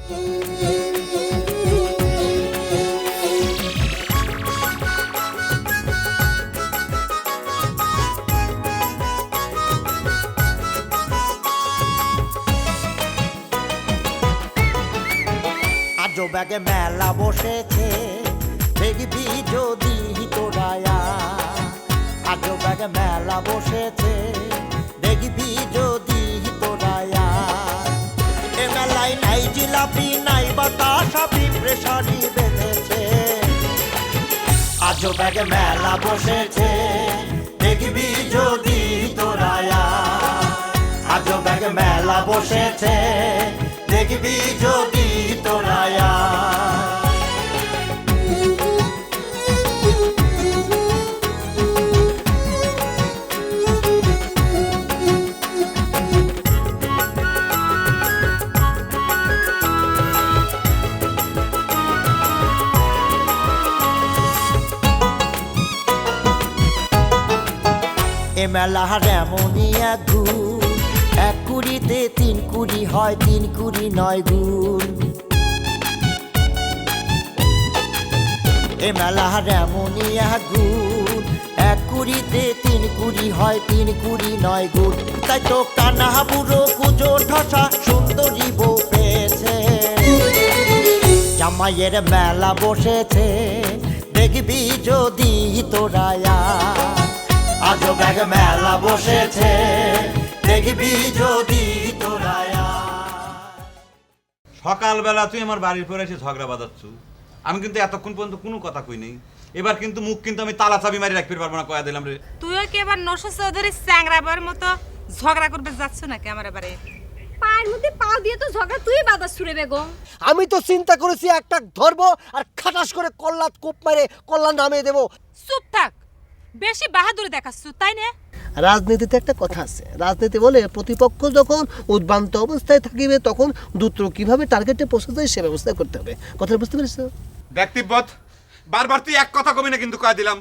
আজো ব্যাগে মেলা বসেছে দেখবি যদি তোরায়া আজো ব্যাগে মেলা বসেছে দেখবি যদি তোরায়া এ মেলায় নাই জিলাপি নাই বাতাসা পিঁপড়ে শাড়ি বেঁধেছে আজো ব্যাগে মেলা বসেছে দেখবি যদি তোরায়া আজো ব্যাগে মেলা বসেছে দেখবি যদি তোরায়া এ মেলার এমনই এক গুণ এক কুড়িতে 3 কুড়ি হয় 3 কুড়ি 9 গুণ এ মেলার এমনই এক গুণ এক কুড়িতে 3 কুড়ি হয় 3 কুড়ি 9 গুণ তাই তো কানা বুড়ো কুজো ঠসা সুন্দরী বউ পেয়েছে জামাইয়ের মেলা বসেছে দেখবি যদি তোরায়া আজো ব্যাগ মেলা বসেছে দেখবি যদি তোরায়া। সকালবেলা তুই আমার বাড়ির পরে এসে ঝগড়া বাঁধাচ্ছু, আমি কিন্তু এতক্ষণ পর্যন্ত কোনো কথা কই নেই। এবার কিন্তু মুখ কিন্তু আমি তালা চাবি মারি রাখতে পারবো না, কয়া দিলাম রে। তুইও কি এবার নশো চৌধুরী চ্যাংরাবার মতো ঝগড়া করবে যাচ্ছ নাকি আমার এবারে? পায়ের মধ্যে পাও দিয়ে তো ঝগড়া তুই বাধা ছুড়ে বেগম। আমি তো চিন্তা করেছি একটা ধরবো আর খাটাস করে কল্লাত কোপ মেরে কল্লা নামিয়ে দেবো। চুপ থাক, বেশি বাহাদুরি দেখাচ্ছ তাই না? রাজনীতিতে একটা কথা আছে, রাজনীতি বলে প্রতিপক্ষ যখন উদ্ভ্রান্ত অবস্থায় থাকিবে তখন দ্রুত কিভাবে টার্গেটে পৌঁছে যায় সে ব্যবস্থা করতে হবে। কথা বুঝতে পেরেছ? ব্যক্তিগত বারবার তুই এক কথা কবি না, কিন্তু কয়া দিলাম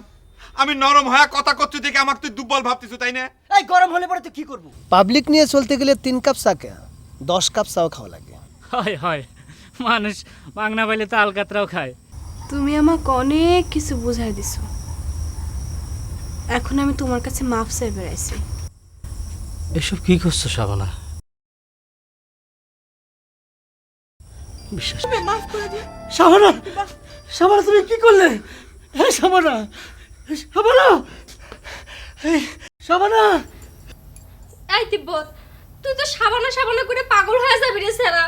আমি নরম হয়ে কথা করছি দেখে আমাকে তুই দুর্বল ভাবতিস, তাই না? এই গরম হলে পরে তুই কি করবো? পাবলিক নিয়ে চলতে গেলে 3 কাপ চাকে 10 কাপ চাও খাওয়া লাগে। হয় হয়, মানুষ মাংনা পাইলে তো আলকাতরাও খায়। তুমি আমাকে অনেক কিছু বুঝাই দিছো, এখন আমি তোমার কাছে মাফ চাই বেড়াইছি। এসব কি করছো শাবানা? বিশ্বাস মাফ করে দিও শাবানা, শাবানা তুমি কি করলে? হ্যাঁ শাবানা, শাবানা, শাবানা। এই তিব্বত, তুই তো সাবানা সাবানা করে পাগল হয়ে যাবি রে সেরা।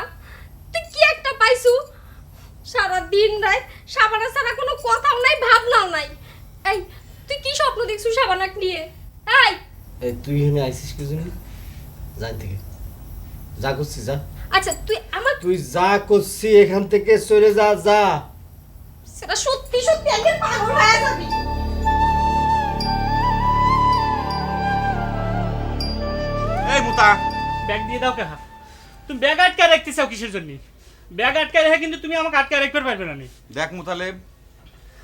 তুই কি একটা পাইছু? সারা দিন রাত সাবানা ছাড়া কোনো কথাও নাই, ভাবনাও নাই। এই তুই কি স্বপ্ন দেখছু সাবানাক নিয়ে? এই তুই এখানে আইছিস কি জন্য? জান থেকে যা করছিস যা। আচ্ছা তুই যা করছিস এখান থেকে চলে যা, যা। সেটা সত্যি সত্যি একবার পাগল হয়ে যাবি। এই মুতা, ব্যাগ দিয়ে দাও কেহা। তুমি ব্যাগ আটকে রাখতে চাও কিসের জন্য? ব্যাগ আটকে রেখে কিন্তু তুমি আমাকে আটকে রাখতে পারবে না। দেখ মুতালেব,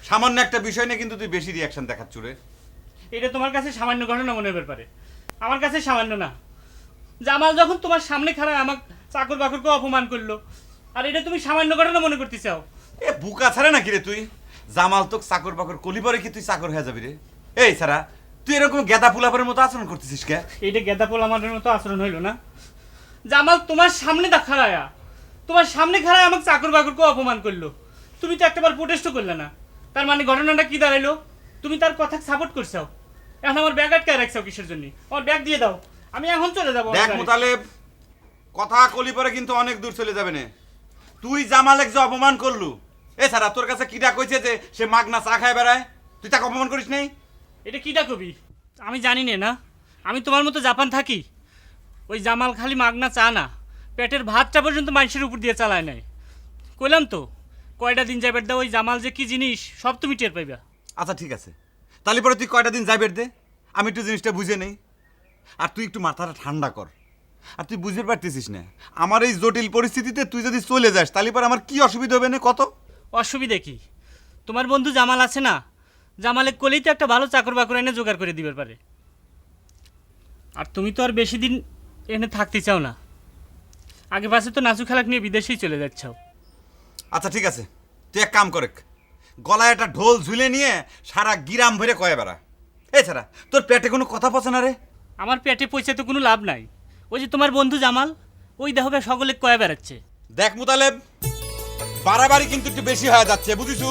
সামান্য একটা বিষয় নিয়ে কিন্তু তুই বেশি রিয়াকশন দেখাচ্ছ রে। এটা তোমার কাছে সামান্য ঘটনা মনে হতে পারে, আমার কাছে সামান্য না। জামাল যখন তোমার সামনে খাড়া আমাকে চাকর বাকরকে অপমান করলো, আর এটা তুমি সামান্য ঘটনা মনে করতে চাও? এ বুকা ছাড়ে নাকি রে তুই? জামাল তোকে চাকর বাকর কলি পরে কি তুই চাকর হয়ে যাবি রে? এই ছাড়া তুই এরকম গেদা পুলাপের মতো আচরণ করতেছিস কে? এইটা গেদা পোলা আমাদের মতো আচরণ হইল না? জামাল তোমার সামনে খাড়ায়া, তোমার সামনে খাড়ায় আমাকে চাকর বাকরকে অপমান করলো, তুমি তো একটাবার প্রোটেস্টও করলে না। তার মানে ঘটনাটা কি দাঁড়াইলো? তুমি তার কথা সাপোর্ট করছাও। এখন আমার ব্যাগ আটকে রাখছাও কিসের জন্য? আমার ব্যাগ দিয়ে দাও, আমি এখন চলে যাবো। দেখ মুতালেব, কথা কলি পরে কিন্তু অনেক দূর চলে যাবে না। তুই জামালেক যে অপমান করলু, এছাড়া তোর কাছে কিটা কইছে যে সে মাগনা চা খায় বেড়ায়, তুই তাকে অপমান করিস নাই? এটা কিটা কবি আমি জানি না। আমি তোমার মতো জাপান থাকি। ওই জামাল খালি মাগনা চা না, পেটের ভাতটা পর্যন্ত মানুষের উপর দিয়ে চালায় নাই। কইলাম তো, কয়টা দিন যাইবার দাও, ওই জামাল যে কি জিনিস সব তুমি টের পাইবা। আচ্ছা ঠিক আছে, তাহলে পরে তুই কয়টা দিন যাইবের দে, আমি একটু জিনিসটা বুঝে নেই। আর তুই একটু মাথাটা ঠান্ডা কর। আর তুই বুঝতে পারতেছিস না, আমার এই জটিল পরিস্থিতিতে তুই যদি চলে যাস তাহলে পরে আমার কি অসুবিধা হবে না? কত অসুবিধে কি? তোমার বন্ধু জামাল আছে না, জামালে কলেই তো একটা ভালো চাকর বাকর এনে জোগাড় করে দিবার পারে। আর তুমি তো আর বেশি দিন এনে থাকতে চাও না। আগে পাশে তো নাচু খেলাক নিয়ে বিদেশেই চলে যাচ্ছ। আচ্ছা ঠিক আছে, তুই এক কাম করে, গলায় একটা ঢোল ঝুলে নিয়ে সারা গিরাম ভরে কয়ে বেড়া। এছাড়া তোর পেটে কোনো কথা পচে না রে? আমার পেটে পয়সা তো কোনো লাভ নাই। ওই যে তোমার বন্ধু জামাল, ওই দেখবে সকলে কয়ে বেড়াচ্ছে। দেখ মুতালেব, বাড়াবাড়ি কিন্তু একটু বেশি হয়ে যাচ্ছে, বুঝিছু?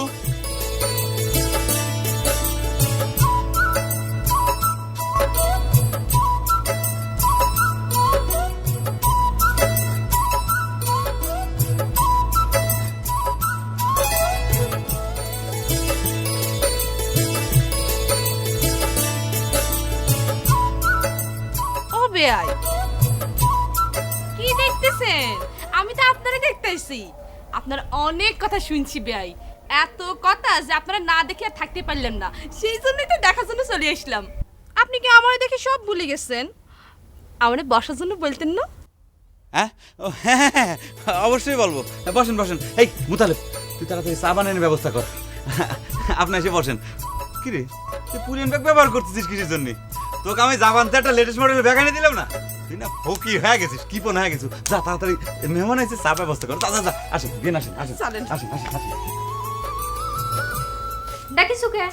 ও বেয়াই, কি দেখতেছেন? আমি তো আপনারে দেখতেছি। আপনার অনেক কথা শুনছি বেয়াই, এত কথা যে আপনারা না দেখে আর থাকতে পারলেন না, সেই জন্যই তো দেখার জন্য চলে আসলাম। আপনি কি আমার দেখে সব ভুলে গেছেন? আমারে বসার জন্য বলতেন না? হ্যাঁ ও, হ্যাঁ হ্যাঁ, হ্যাঁ, অবশ্যই বলবো। বসেন বসেন। এই মুতালেব, তুই তাড়াতাড়ি চা বানানোর ব্যবস্থা কর। আপনি এসে বসেন। কি রে, তুই পুরিয়ান ব্যাগ ব্যবহার করতেছিস কিসের জন্য? তোকে আমি জাপানতে একটা লেটেস্ট মডেলের ব্যাগ এনে দিলাম না? তুই না ফকি হয়ে গেছিস, কিপন হয়ে গেছিস। যা তাড়াতাড়ি, মেহমান এসে চা ব্যবস্থা কর। যা যা যা, আসেন বিন, আসেন আসেন চলেন। আসেন আসেন আসেন। ডাকিস কে?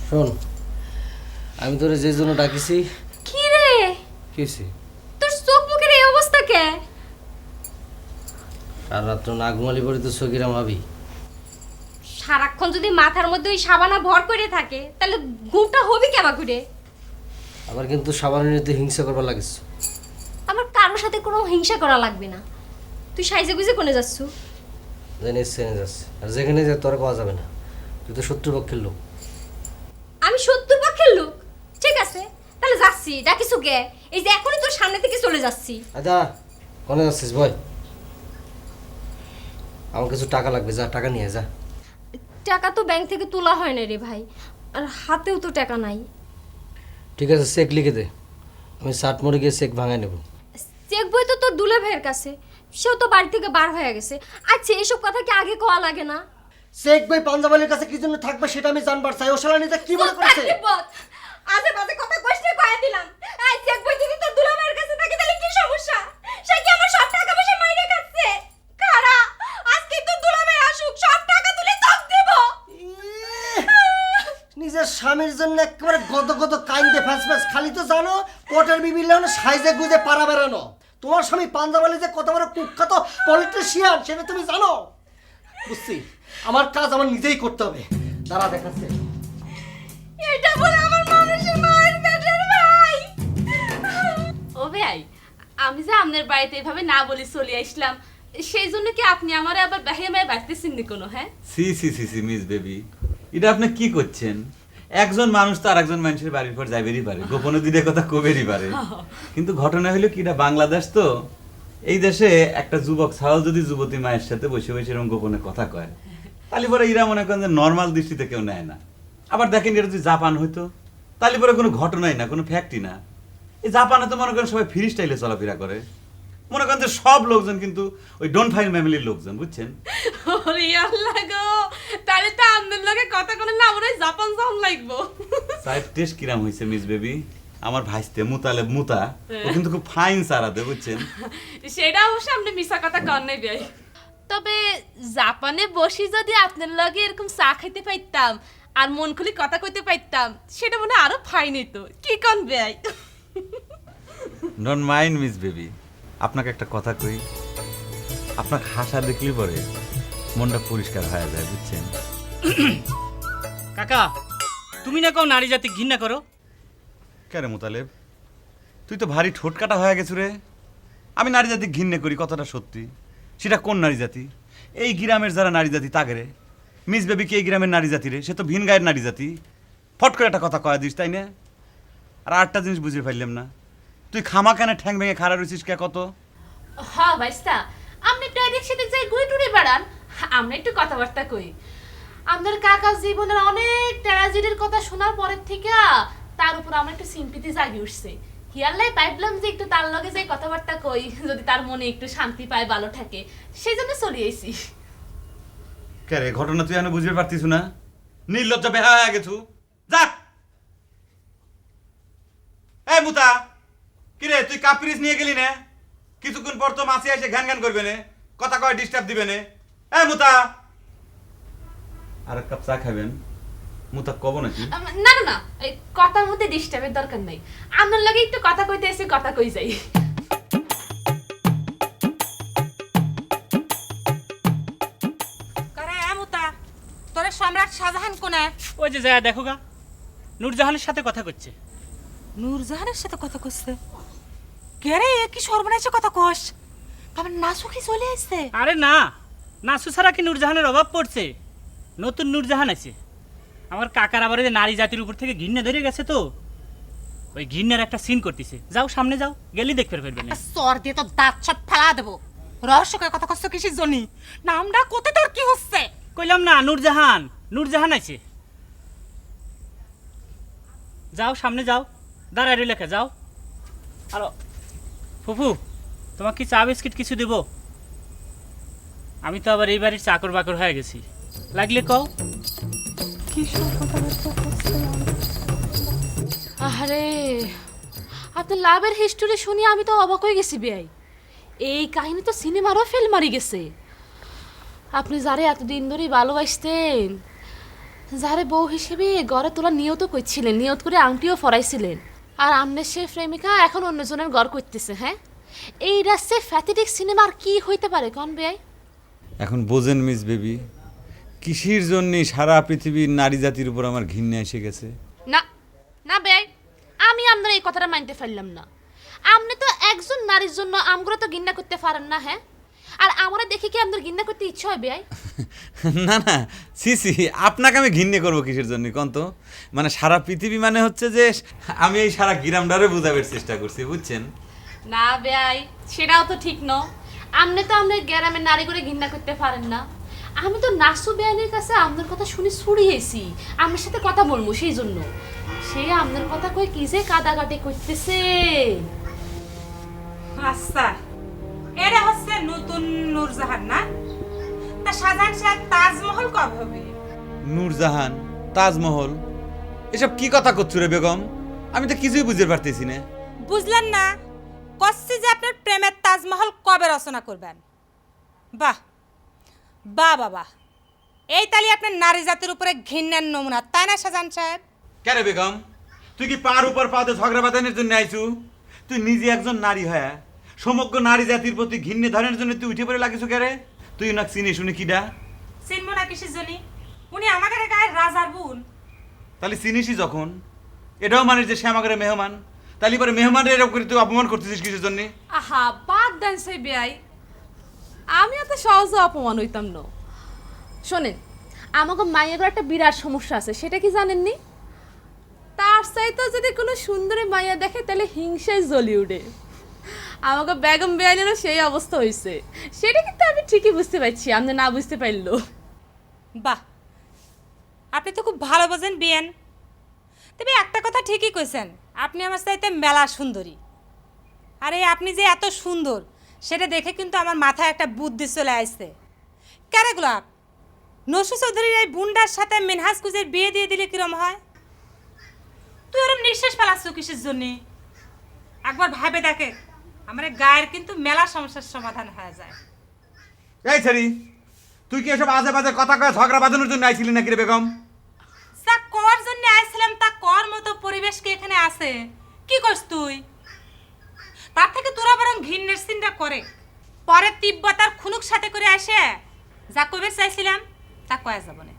শোন, আমি তোরে যে জন্য ডাকিছি। কি রে, কি হয়েছে? তোর চোখ মুখের এই অবস্থা কে? আর রাত্র না ঘুমালি পরে তো চোখেরা ভাবি। সারাক্ষণ যদি মাথার মধ্যে ওই সাবানা ভর করে থাকে তাহলে ঘুমটা হবে কেবা করে? আবার কিন্তু সাবানের তো হিংসা করবার লাগিস। আমার কারোর সাথে কোনো হিংসা করা লাগবে না। তুই সাইজে গুজে কোনে যাচ্ছ? জেনে সেনে যাচ্ছে, আর যেখানে যা তোর পাওয়া যাবে না। তুই তো শত্রুপক্ষের লোক। আমি শত্রু পক্ষের লোক? ঠিক আছে, তাহলে যাচ্ছি। ডাকিস কে? এই যে এখনই তোর সামনে থেকে চলে যাচ্ছি। আচ্ছা, কোনে যাচ্ছিস বয়? আমার কিছু টাকা লাগবে, যা টাকা নিয়ে যা। টাকা তো ব্যাংক থেকে তোলা হয় না রে ভাই, আর হাতেও তো টাকা নাই। ঠিক আছে, চেক লিখে দে, আমি ষাট মরে গিয়ে চেক ভাঙাই নেব। চেক বই তো তোর দুলা ভাইয়ের কাছে, সেও তো বাড়ি থেকে বার হয়ে গেছে। আচ্ছা, এসব কথা কি আগে কোয়া লাগে না? চেক বই পাঞ্জাবালির কাছে কি জন্য থাকবে সেটা আমি জানবার চাই। ও শালা নিতে কি মনে করেছে? আজে বাজে কথা কইতে কয়ে দিলাম। এই চেক বই যদি তোর দুলা ভাইয়ের কাছে থাকে তাহলে কি সমস্যা? সে কি আমার সব টাকা পয়সা মাইরে খাচ্ছে? কারা আজকে তোর দুলা ভাই আসুক, সব টাকা তুলে তোক দেব। নিজের স্বামীর জন্য একেবারে গদ গদ কাইন্দে ফ্যাস ফ্যাস। খালি তো জানো কোটের বিবিল সাইজে গুজে পাড়া বেড়ানো। তোমার স্বামী পাঞ্জাবালি যে কত বড় কুখ্যাত পলিটিশিয়ান সেটা তুমি জানো? বুঝছি, আমার কাজ আমার নিজেই করতে হবে। দাঁড়া দেখাচ্ছে। এটা বলে আমার মানুষের মায়ের পেটের ভাই। ও ভাই, আমি যে আপনার বাড়িতে এভাবে না বলি চলে আসলাম, সেই জন্য কি আপনি আমারে আবার বাহিরে মায়ে বাঁচতেছেন নি কোনো? হ্যাঁ সি সি সি সি মিস বেবি, এটা আপনি কি করছেন? একজন মানুষ তো আর একজন মানুষের বাড়ির পর যাইবেরই পারে, গোপনে দিদের কথা কবেরই পারে। কিন্তু ঘটনা হলো কি, এটা বাংলাদেশ তো, এই দেশে একটা যুবক ছাড়াও যদি যুবতী মায়ের সাথে বসে বসে এরকম গোপনে কথা কয়, তাহলে পরে এরা মনে করেন যে নর্মাল দৃষ্টিতে কেউ নেয় না। আবার দেখেন, এটা যদি জাপান হইতো তাহলে পরে কোনো ঘটনাই না, কোনো ফ্যাক্টই না। এই জাপানে তো মনে করেন সবাই ফ্রি স্টাইলে চলাফেরা করে, মনে করেন যে সব লোকজন কিন্তু ওই ডোন্ট ফাইন ফ্যামিলির লোকজন, বুঝছেন? ওরে আল্লাহ গো, তাহলে তো আপনার লগে কথা কোনো না মনে হয় জাপান যাওয়া লাগবো। সাইড টেস্ট কিরাম হয়েছে মিস বেবি? আমার ভাইস্তে মুতালেব মুতা, ও কিন্তু খুব ফাইন সারাতে, বুঝছেন? সেটা অবশ্য আপনি মিশা কথা কর নাই ভাই। তবে জাপানে বসি যদি আপনার লগে এরকম চা খাইতে পাইতাম আর মন খুলে কথা কইতে পাইতাম, সেটা মনে হয় আরো ফাইন হইতো। কি কন ভাই? ডোন্ট মাইন্ড মিস বেবি, আপনাকে একটা কথা কই, আপনাকে হাসা দেখলে পরে মনটা পরিষ্কার হয়ে যায়, বুঝছেন? কাকা, তুমি না কেউ নারী জাতি ঘৃণা করো? কেন মুতালেব, তুই তো ভারী ঠোঁট কাটা হয়ে গেছু রে। আমি নারী জাতি ঘৃণা করি, কথাটা সত্যি। সেটা কোন নারী জাতি? এই গ্রামের যারা নারী জাতি তাকে রে। মিস বেবি কি এই গ্রামের নারী জাতি রে? সে তো ভিন গায়ের নারী জাতি। ফট করে একটা কথা কয়া দিস, তাই না? আর আরেকটা জিনিস বুঝে ফেললাম না, তুই খামা কেন ঠ্যাং ভেঙে খাড়া রয়েছিস কে কত? হ্যাঁ ভাইস্তা, আপনি একটু এদিক সেদিক যাই ঘুরে টুরে বেড়ান, আমরা একটু কথাবার্তা কই। আপনার কাকা জীবনের অনেক ট্র্যাজেডির কথা শোনার পরের থেকে তার উপর আমার একটু সিম্পিতি জাগি উঠছে। হিয়াল্লাই পাইলাম যে একটু তার লগে যাই কথাবার্তা কই, যদি তার মনে একটু শান্তি পায়, ভালো থাকে, সেই জন্য চলে এসি। কে রে, ঘটনা তুই এখনো বুঝতে পারতিস না? নির্লজ্জ বেহা হয়ে গেছু। যা এই মুতা, তুই কাপ্রিস নিয়ে গেলি না? কিছুক্ষণ পর তো মাসি এসে ঘ্যান ঘ্যান করবে না, কথা কয় ডিস্টার্ব দিবে না। মুতা, আর এক কাপ চা খাবেন? মুতা কব নাকি? না না না, এই কথার মধ্যে ডিস্টার্বের দরকার নাই। আপনার লাগে একটু কথা কইতে এসে কথা কই যাই। কারে আমুতা তোরে সম্রাট শাহজাহান কোনে? ওই যে যায় দেখো গা, নূরজাহানের সাথে কথা করছে। নূরজাহানের সাথে কথা কইছে? কে রে, এ কি সর্বনাশে কথা কস? আমার নাসু কি চলে আসছে? আরে না, নাসু ছাড়া কি নূরজাহানের অভাব পড়ছে? নতুন নূরজাহান আছে। আমার কাকার আবার ওই যে নারী জাতির উপর থেকে ঘৃণা ধরে গেছে, তো ওই ঘৃণার একটা সিন করতেছে। যাও সামনে যাও, গেলি দেখতে ফেলবে না। সর দিয়ে তো দাঁত সব ফালা দেবো। রহস্য করে কথা কস কিসের জন্য? নামটা কোথায় তোর কি হচ্ছে? কইলাম না, নূরজাহান, নূরজাহান আছে। যাও সামনে যাও, দাঁড়ায় লেখা যাও। আর ফুফু, তোমাকে কি চা বিস্কিট কিছু দেবো? আমি তো আবার এই বাড়ির চাকর বাকর হয়ে গেছি, লাগলে কও। আরে আপনার লাভের হিস্টোরি শুনি আমি তো অবাক হয়ে গেছি বেয়াই। এই কাহিনী তো সিনেমারও ফেল মারি গেছে। আপনি যারে এতদিন ধরে ভালোবাসতেন, যারে বউ হিসেবে ঘরে তোলা নিয়ত করছিলেন, নিয়ত করে আংটিও ফরাইছিলেন, আর আমনে সে প্রেমিকা এখন অন্যজনের ঘর করতেছে। হ্যাঁ, এই রাস্তে ফ্যাথেটিক সিনেমা আর কি হইতে পারে কোন বেয়াই? এখন বোঝেন মিস বেবি, কিসের জন্য সারা পৃথিবীর নারী জাতির উপর আমার ঘৃণা এসে গেছে? না না বেয়াই, আমি আপনার এই কথাটা মানতে পারলাম না। আপনি তো একজন নারীর জন্য আমগুলো তো ঘৃণা করতে পারেন না। হ্যাঁ, আর আমরা দেখি কি আপনার ঘৃণা করতে ইচ্ছা হয় বেয়াই? না না, সি আপনাকে আমি ঘৃণা করবো কিসের জন্য কোন তো? মানে সারা পৃথিবী মানে হচ্ছে যে আমি এই সারা গ্রামটারে বোঝাবার চেষ্টা করছি, বুঝছেন? না বেয়াই, সেটাও তো ঠিক ন। আপনি তো আপনার গ্রামের নারী করে ঘৃণা করতে পারেন না। আমি তো নাসু বেয়ানের কাছে আপনার কথা শুনে ছুড়িয়েছি, আমার সাথে কথা বলবো সেই জন্য। সে আপনার কথা কই কি যে কাদাকাটি করতেছে। আচ্ছা, এরা হচ্ছে নতুন নূরজাহান না? তা শাহজাহান সাহেব তাজমহল কবে হবে? নূরজাহান, তাজমহল, এসব কি কথা করছো রে বেগম? আমি তো কিছুই বুঝতে পারতেছি না। বুঝলেন না? কচ্ছি যে আপনার প্রেমের তাজমহল কবে রচনা করবেন। বাহ বাহ বাবা, এই তালি আপনার নারী জাতির উপরে ঘৃণার নমুনা, তাই না শাহজাহান সাহেব? কেন বেগম, তুই কি পার উপর পাতে ঝগড়া বাঁধানোর জন্য আইছু? তুই নিজে একজন নারী হ্যাঁ, সমগ্র নারী জাতির প্রতি ঘৃণে ধরনের জন্য তুই উঠে পড়ে লাগিস কেরে? তুই না চিনি শুনি কিডা? চিনবো না কিসের জন্য? উনি আমাদের গায়ের রাজার বোন। তাহলে চিনিসই যখন, এটাও মানে যে সে আমাদের মেহমান, তাহলে পরে মেহমানের এরকম করে তুই অপমান করতেছিস কিসের জন্য? আহা বাদ দেন সেই বেয়াই, আমি এত সহজে অপমান হইতাম না। শোনেন, আমাকে মায়ের একটা বিরাট সমস্যা আছে, সেটা কি জানেননি? তার চাইতে যদি কোনো সুন্দরী মাইয়া দেখে তাহলে হিংসায় জ্বলি উঠে। আমাকে বেগম বেআইনেরও সেই অবস্থা হয়েছে, সেটা কিন্তু আমি ঠিকই বুঝতে পারছি, আপনি না বুঝতে পারলো। বাহ, আপনি তো খুব ভালো বোঝেন বিয়েন। তবে একটা কথা ঠিকই কইছেন, আপনি আমার চাইতে মেলা সুন্দরী। আরে আপনি যে এত সুন্দর সেটা দেখে কিন্তু আমার মাথায় একটা বুদ্ধি চলে আসছে। কেরে গোলাপ, নসু চৌধুরীর এই বুন্ডার সাথে মিনহাজ কুজের বিয়ে দিয়ে দিলে কিরম হয়? তুই ওরম নিঃশ্বাস ফেলাচ্ছ কিসের জন্য? একবার ভাবে দেখে, আমার গায়ের কিন্তু মেলা সমস্যার সমাধান হয়ে যায়। এই ছেড়ি, তুই কি এসব আজে বাজে কথা কয়ে ঝগড়া বাঁধানোর জন্য আইছিলি নাকি রে বেগম? যা কর জন্য আইছিলাম তা কর মতো পরিবেশ কি এখানে আছে? কি করছ তুই? তার থেকে তোরা বরং ঘৃণের চিন্তা করে পরে তিব্বতার খুনুক সাথে করে আসে যা কবে চাইছিলাম তা কয়া যাব না।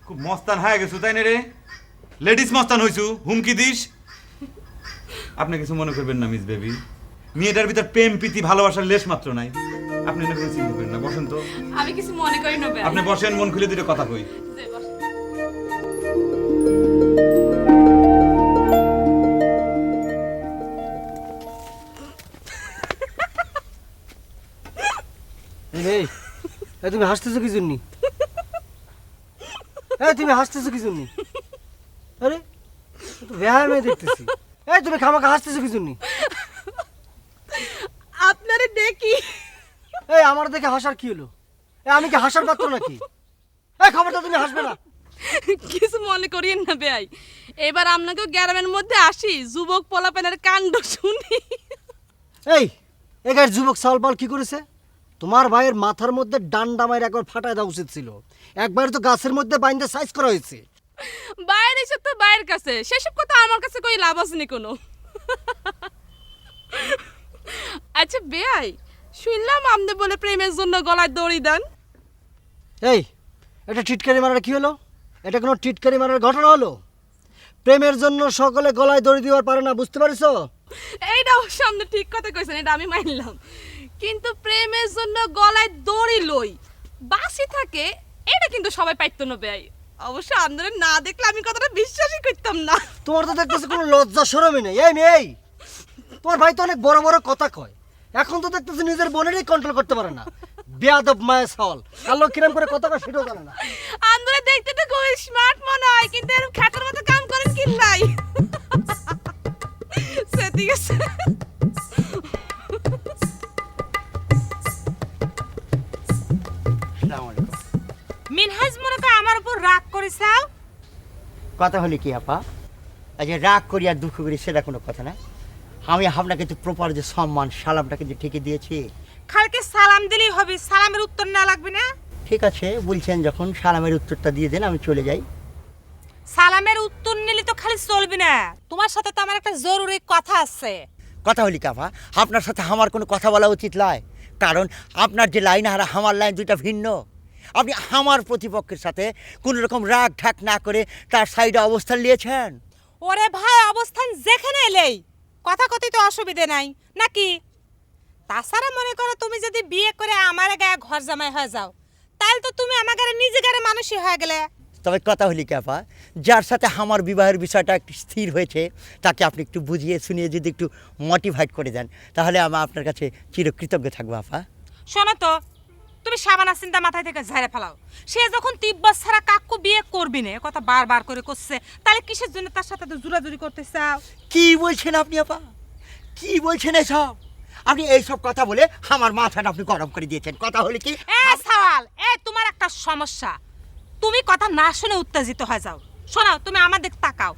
খুব মস্তান হয়ে গেছু তাই না রে? লেডিস মস্তান হইছু, হুমকি দিস। আপনি কিছু মনে করবেন না মিস বেবি, মেয়েটার ভিতর প্রেম প্রীতি ভালোবাসার লেশ মাত্র নাই। আপনি এনে কোনো চিন্তা করেন না, বসেন তো। আমি কিছু মনে করি না বেয়াই। আপনি বসেন, মন খুলে দুটো কথা কই। যে বসে। এই এই তুমি হাসতেছো কি জন্য? এই তুমি হাসতেছো কি জন্য? আরে তো বেহায় মেয়ে দেখতেছি। এই তুমি খামাখা হাসতেছো কি জন্য? আপনারে দেখি। এই আমার দেখে হাসার কি হলো? এই আমি কি হাসার পাত্র নাকি? এই খবরটা তুমি হাসবে না। কিছু মনে করিয়েন না বেয়াই, এবার আপনাকে গ্রামের মধ্যে আসি যুবক পোলাপেনের কাণ্ড শুনি। এই এগার যুবক সালপাল কি করেছে? তোমার ভাইয়ের মাথার মধ্যে ডান্ডা মায়ের একবার ফাটায় দেওয়া উচিত ছিল। একবার তো গাছের মধ্যে বাইন্দে সাইজ করা হয়েছে। বাইরে এসে তো বাইরের কাছে, সেসব কথা আমার কাছে কই লাভ আসেনি কোনো। আচ্ছা বেয়াই, শুনলাম আপনি বলে প্রেমের জন্য গলায় দড়ি দেন। এই এটা টিটকারি মারার কি হলো? এটা কোনো টিটকারি মারার ঘটনা হলো? প্রেমের জন্য সকলে গলায় দড়ি দিবার পারে না, বুঝতে পারিস? এইটা অবশ্য আপনি ঠিক কথা কইছেন, এটা আমি মানলাম। কিন্তু প্রেমের জন্য গলায় দড়ি লই বাসি থাকে, এটা কিন্তু সবাই পাইতো না বেয়াই। অবশ্য আপনারা না দেখলে আমি কথাটা বিশ্বাসই করতাম না। তোমার তো দেখতেছি কোনো লজ্জা শরমই নেই। এই মেয়ে, তোমার ভাই তো অনেক বড় বড় কথা কয়, এখন তো দেখতেছি নিজের বোনেরই কন্ট্রোল করতে পারে না। বেয়াদব মায়া সাল, আল্লাহ কিরম করে কথা কয় সেটাও জানে না। আপনারা দেখতে তো খুবই স্মার্ট মনে হয়, কিন্তু এরকম খ্যাতের মতো কাম করেন কি নাই? সে ঠিক আছে। মিনহাজ মনে তো আমার উপর রাগ করেছাও। কথা হলে কি আপা, এই যে রাগ করি আর দুঃখ করি সেটা কোনো কথা না। আমি আপনাকে তো প্রপার যে সম্মান সালামটা কিন্তু ঠিকই দিয়েছি। খালকে সালাম দিলেই হবে, সালামের উত্তর না লাগবে না? ঠিক আছে, বলছেন যখন সালামের উত্তরটা দিয়ে দেন, আমি চলে যাই। সালামের উত্তর নিলে তো খালি চলবে না, তোমার সাথে তো আমার একটা জরুরি কথা আছে। কথা হলি কাপা, আপনার সাথে আমার কোনো কথা বলা উচিত নয়, কারণ আপনার যে লাইন আর আমার লাইন দুইটা ভিন্ন। আপনি আমার প্রতিপক্ষের সাথে কোনো রকম রাগ ঢাক না করে তার সাইডে অবস্থান নিয়েছেন। ওরে ভাই, অবস্থান যেখানে এলেই কথা কথিত অসুবিধে নাই নাকি? তাছাড়া মনে করো তুমি যদি বিয়ে করে আমার গায়ে ঘর জামাই হয়ে যাও, তাহলে তো তুমি আমার গায়ে নিজে গায়ে মানুষই হয়ে গেলে। তবে কথা হলি কাপা, যার সাথে আমার বিবাহের বিষয়টা একটু স্থির হয়েছে তাকে আপনি একটু বুঝিয়ে শুনিয়ে যদি একটু মোটিভেট করে দেন, তাহলে আমি আপনার কাছে চিরকৃতজ্ঞ থাকবো আপা। শোনো তো, তুমি সাবানা চিন্তা মাথায় থেকে ঝাড়ে ফেলাও। সে যখন তিব্বত ছাড়া কাকু বিয়ে করবি না কথা বারবার করে করছে, তাহলে কিসের জন্য তার সাথে তো জোরাজুরি করতে চাও? কি বলছেন আপনি আপা, কি বলছেন এসব? আপনি এইসব কথা বলে আমার মাথাটা আপনি গরম করে দিয়েছেন। কথা হলে কি সওয়াল, তোমার একটা সমস্যা, তুমি কথা না শুনে উত্তেজিত হয়ে যাও। শোনাও, তুমি আমাদের তাকাও।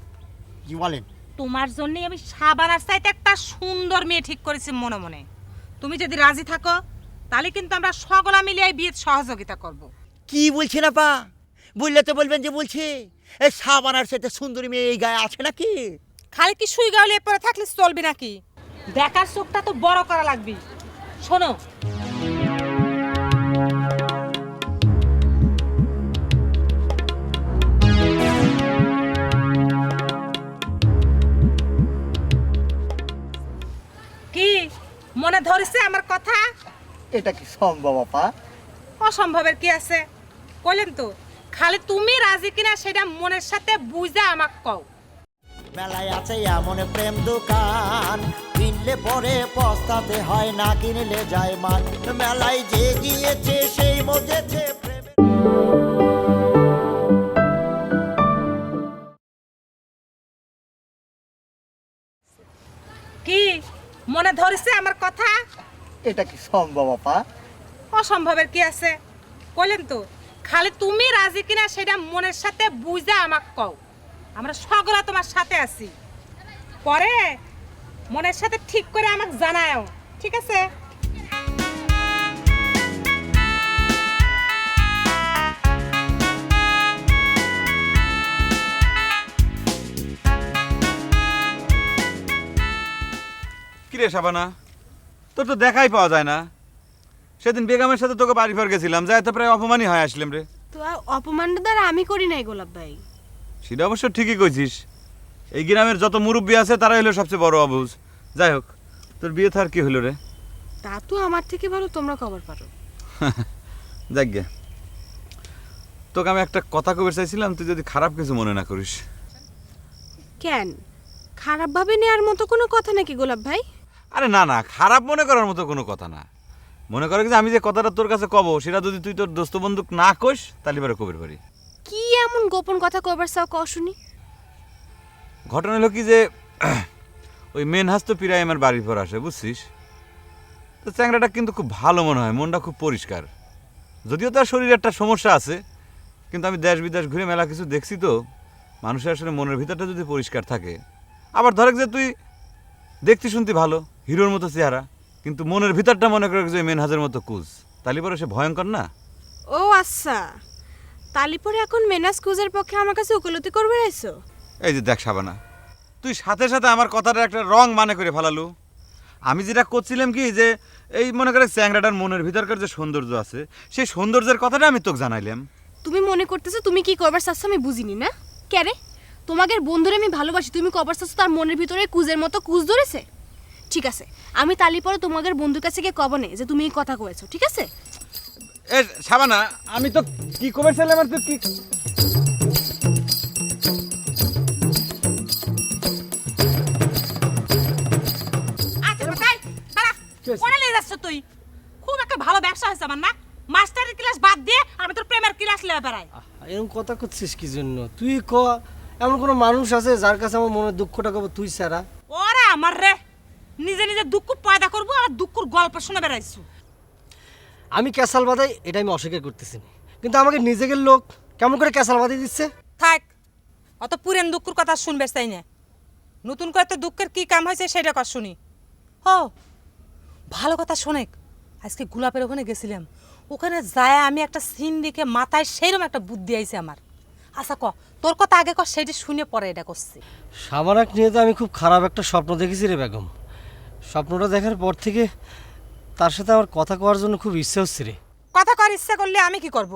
কি বলেন? তোমার জন্য আমি সাবানার চাইতে একটা সুন্দর মেয়ে ঠিক করেছি মনে মনে। তুমি যদি রাজি থাকো তাহলে কিন্তু আমরা সকলা মিলিয়ে বিয়ের সহযোগিতা করব। কি বলছেন আপা? বললে তো বলবেন যে বলছি, এই সাবানার সাথে সুন্দরী মেয়ে এই গায়ে আছে নাকি? খালি কি সুই গাউলে পরে থাকলে চলবে নাকি? দেখার চোখটা তো বড় করা লাগবে। শোনো, কি মনে ধরেছে আমার কথা? এটা কি সম্ভব আপা? অসম্ভবের কি আছে? কইলেন তো, খালি তুমি রাজি কিনা সেটা মনের সাথে বুঝা আমাকে কও। মেলায় আছে এমন প্রেম দোকান, কিনলে পরে পস্তাতে হয়, না কিনলে যায় মান। মেলায় যে গিয়েছে সেই মজেছে প্রেমে। কি মনে ধরেছে আমার কথা? এটা কি সম্ভব আপা? অসম্ভবের কি আছে? কইলেন তো, খালি তুমি রাজি কিনা সেটা মনের সাথে বুঝা আমাকে কও। আমরা সকলে তোমার সাথে আছি, পরে মনের সাথে ঠিক করে আমাকে জানাও, ঠিক আছে? কিরে শাবানা, তোর তো দেখাই পাওয়া যায় না। সেদিন বেগমের সাথে তোকে বাড়ি ফের গেছিলাম, যাই তো প্রায় অপমানই হয় আসলাম রে। তো অপমানটা দ্বারা আমি করি নাই গোলাপ ভাই। সেটা অবশ্য ঠিকই কইছিস, এই গ্রামের যত মুরব্বী আছে তারাই হলো সবচেয়ে বড় অবুঝ। যাই হোক, তোর বিয়ে থার কি হলো রে? তা তো আমার থেকে ভালো তোমরা খবর পারো। যাক গে, তোকে আমি একটা কথা কবে চাইছিলাম, তুই যদি খারাপ কিছু মনে না করিস। কেন, খারাপ ভাবে নেওয়ার মতো কোনো কথা নাকি গোলাপ ভাই? আরে না না, খারাপ মনে করার মতো কোনো কথা না। মনে করে যে আমি যে কথাটা তোর কাছে কব, সেটা যদি তুই তোর দোস্ত বন্ধুক না কইস তাহলে এবারে কবির পারি। কি এমন গোপন কথা কবার চাও ক শুনি? ঘটনা হলো কি যে ওই মেন হাস তো প্রায় আমার বাড়ির পর আসে, বুঝছিস তো। চ্যাংড়াটা কিন্তু খুব ভালো মনে হয়, মনটা খুব পরিষ্কার। যদিও তার শরীরে একটা সমস্যা আছে, কিন্তু আমি দেশ বিদেশ ঘুরে মেলা কিছু দেখছি তো, মানুষের আসলে মনের ভিতরটা যদি পরিষ্কার থাকে, আবার ধরে যে তুই দেখতে শুনতে ভালো, হিরোর মতো চেহারা, কিন্তু মনের ভিতরটা মনে করে যে মেনহাজের মতো কুজ, তাহলে পরে সে ভয়ঙ্কর না? ও আচ্ছা, তালিপরে এখন মেনাস কুজের পক্ষে আমার কাছে উকিলতি করবে আইছো? এই যে দেখ শাবানা, তুই সাথে সাথে আমার কথাটা একটা রং মানে করে ফেলালু। আমি যেটা করছিলাম কি, যে এই মনে করে চ্যাংরাটার মনের ভিতরকার যে সৌন্দর্য আছে, সেই সৌন্দর্যের কথাটা আমি তোকে জানাইলাম। তুমি মনে করতেছো তুমি কি করবার চাচ্ছ আমি বুঝিনি না? কেরে তোমাদের বন্ধুরে আমি ভালোবাসি, তুমি করবার চাচ্ছ তার মনের ভিতরে কুজের মতো কুজ ধরেছে? ঠিক আছে, আমি তালিপরে তোমাদের বন্ধুর কাছে গিয়ে কবনে যে তুমি এই কথা কয়েছো, ঠিক আছে? এ শাবানা, আমি তো কি করেছিলাম আর তুই কি আচ্ছা ভাই দাঁড়া, কোনে নিয়ে যাচ্ছ তুই? খুব একটা ভালো ব্যবসা হয়েছে আমার না, মাস্টারের ক্লাস বাদ দিয়ে আমি তোর প্রেমের ক্লাস লিয়ে বেড়াই। এরকম কথা করছিস কি জন্য? তুই ক, এমন কোনো মানুষ আছে যার কাছে আমার মনের দুঃখটা কব তুই ছাড়া? ওরে আমার রে, নিজে নিজে দুঃখ পয়দা করবো আর দুঃখর গল্প শুনে বেড়াইছু। আমি ক্যাসাল বাদাই, এটা আমি অস্বীকার করতেছি না, কিন্তু আমাকে নিজেদের লোক কেমন করে ক্যাসাল বাদাই দিচ্ছে? থাক, অত পুরেন দুঃখের কথা শুনবে চাই না, নতুন করে তো দুঃখের কি কাম হয়েছে সেটা কর শুনি। ও ভালো কথা শোনেক, আজকে গোলাপের ওখানে গেছিলাম, ওখানে যায় আমি একটা সিন দেখে মাথায় সেইরকম একটা বুদ্ধি আইছে আমার। আচ্ছা ক, তোর কথা আগে কর, সেইটা শুনে পরে এটা করছি। সাবানাক নিয়ে তো আমি খুব খারাপ একটা স্বপ্ন দেখেছি রে বেগম। স্বপ্নটা দেখার পর থেকে তার সাথে আমার কথা কওয়ার জন্য খুব ইচ্ছে হচ্ছে রে। কথা কর ইচ্ছা করলে আমি কি করব?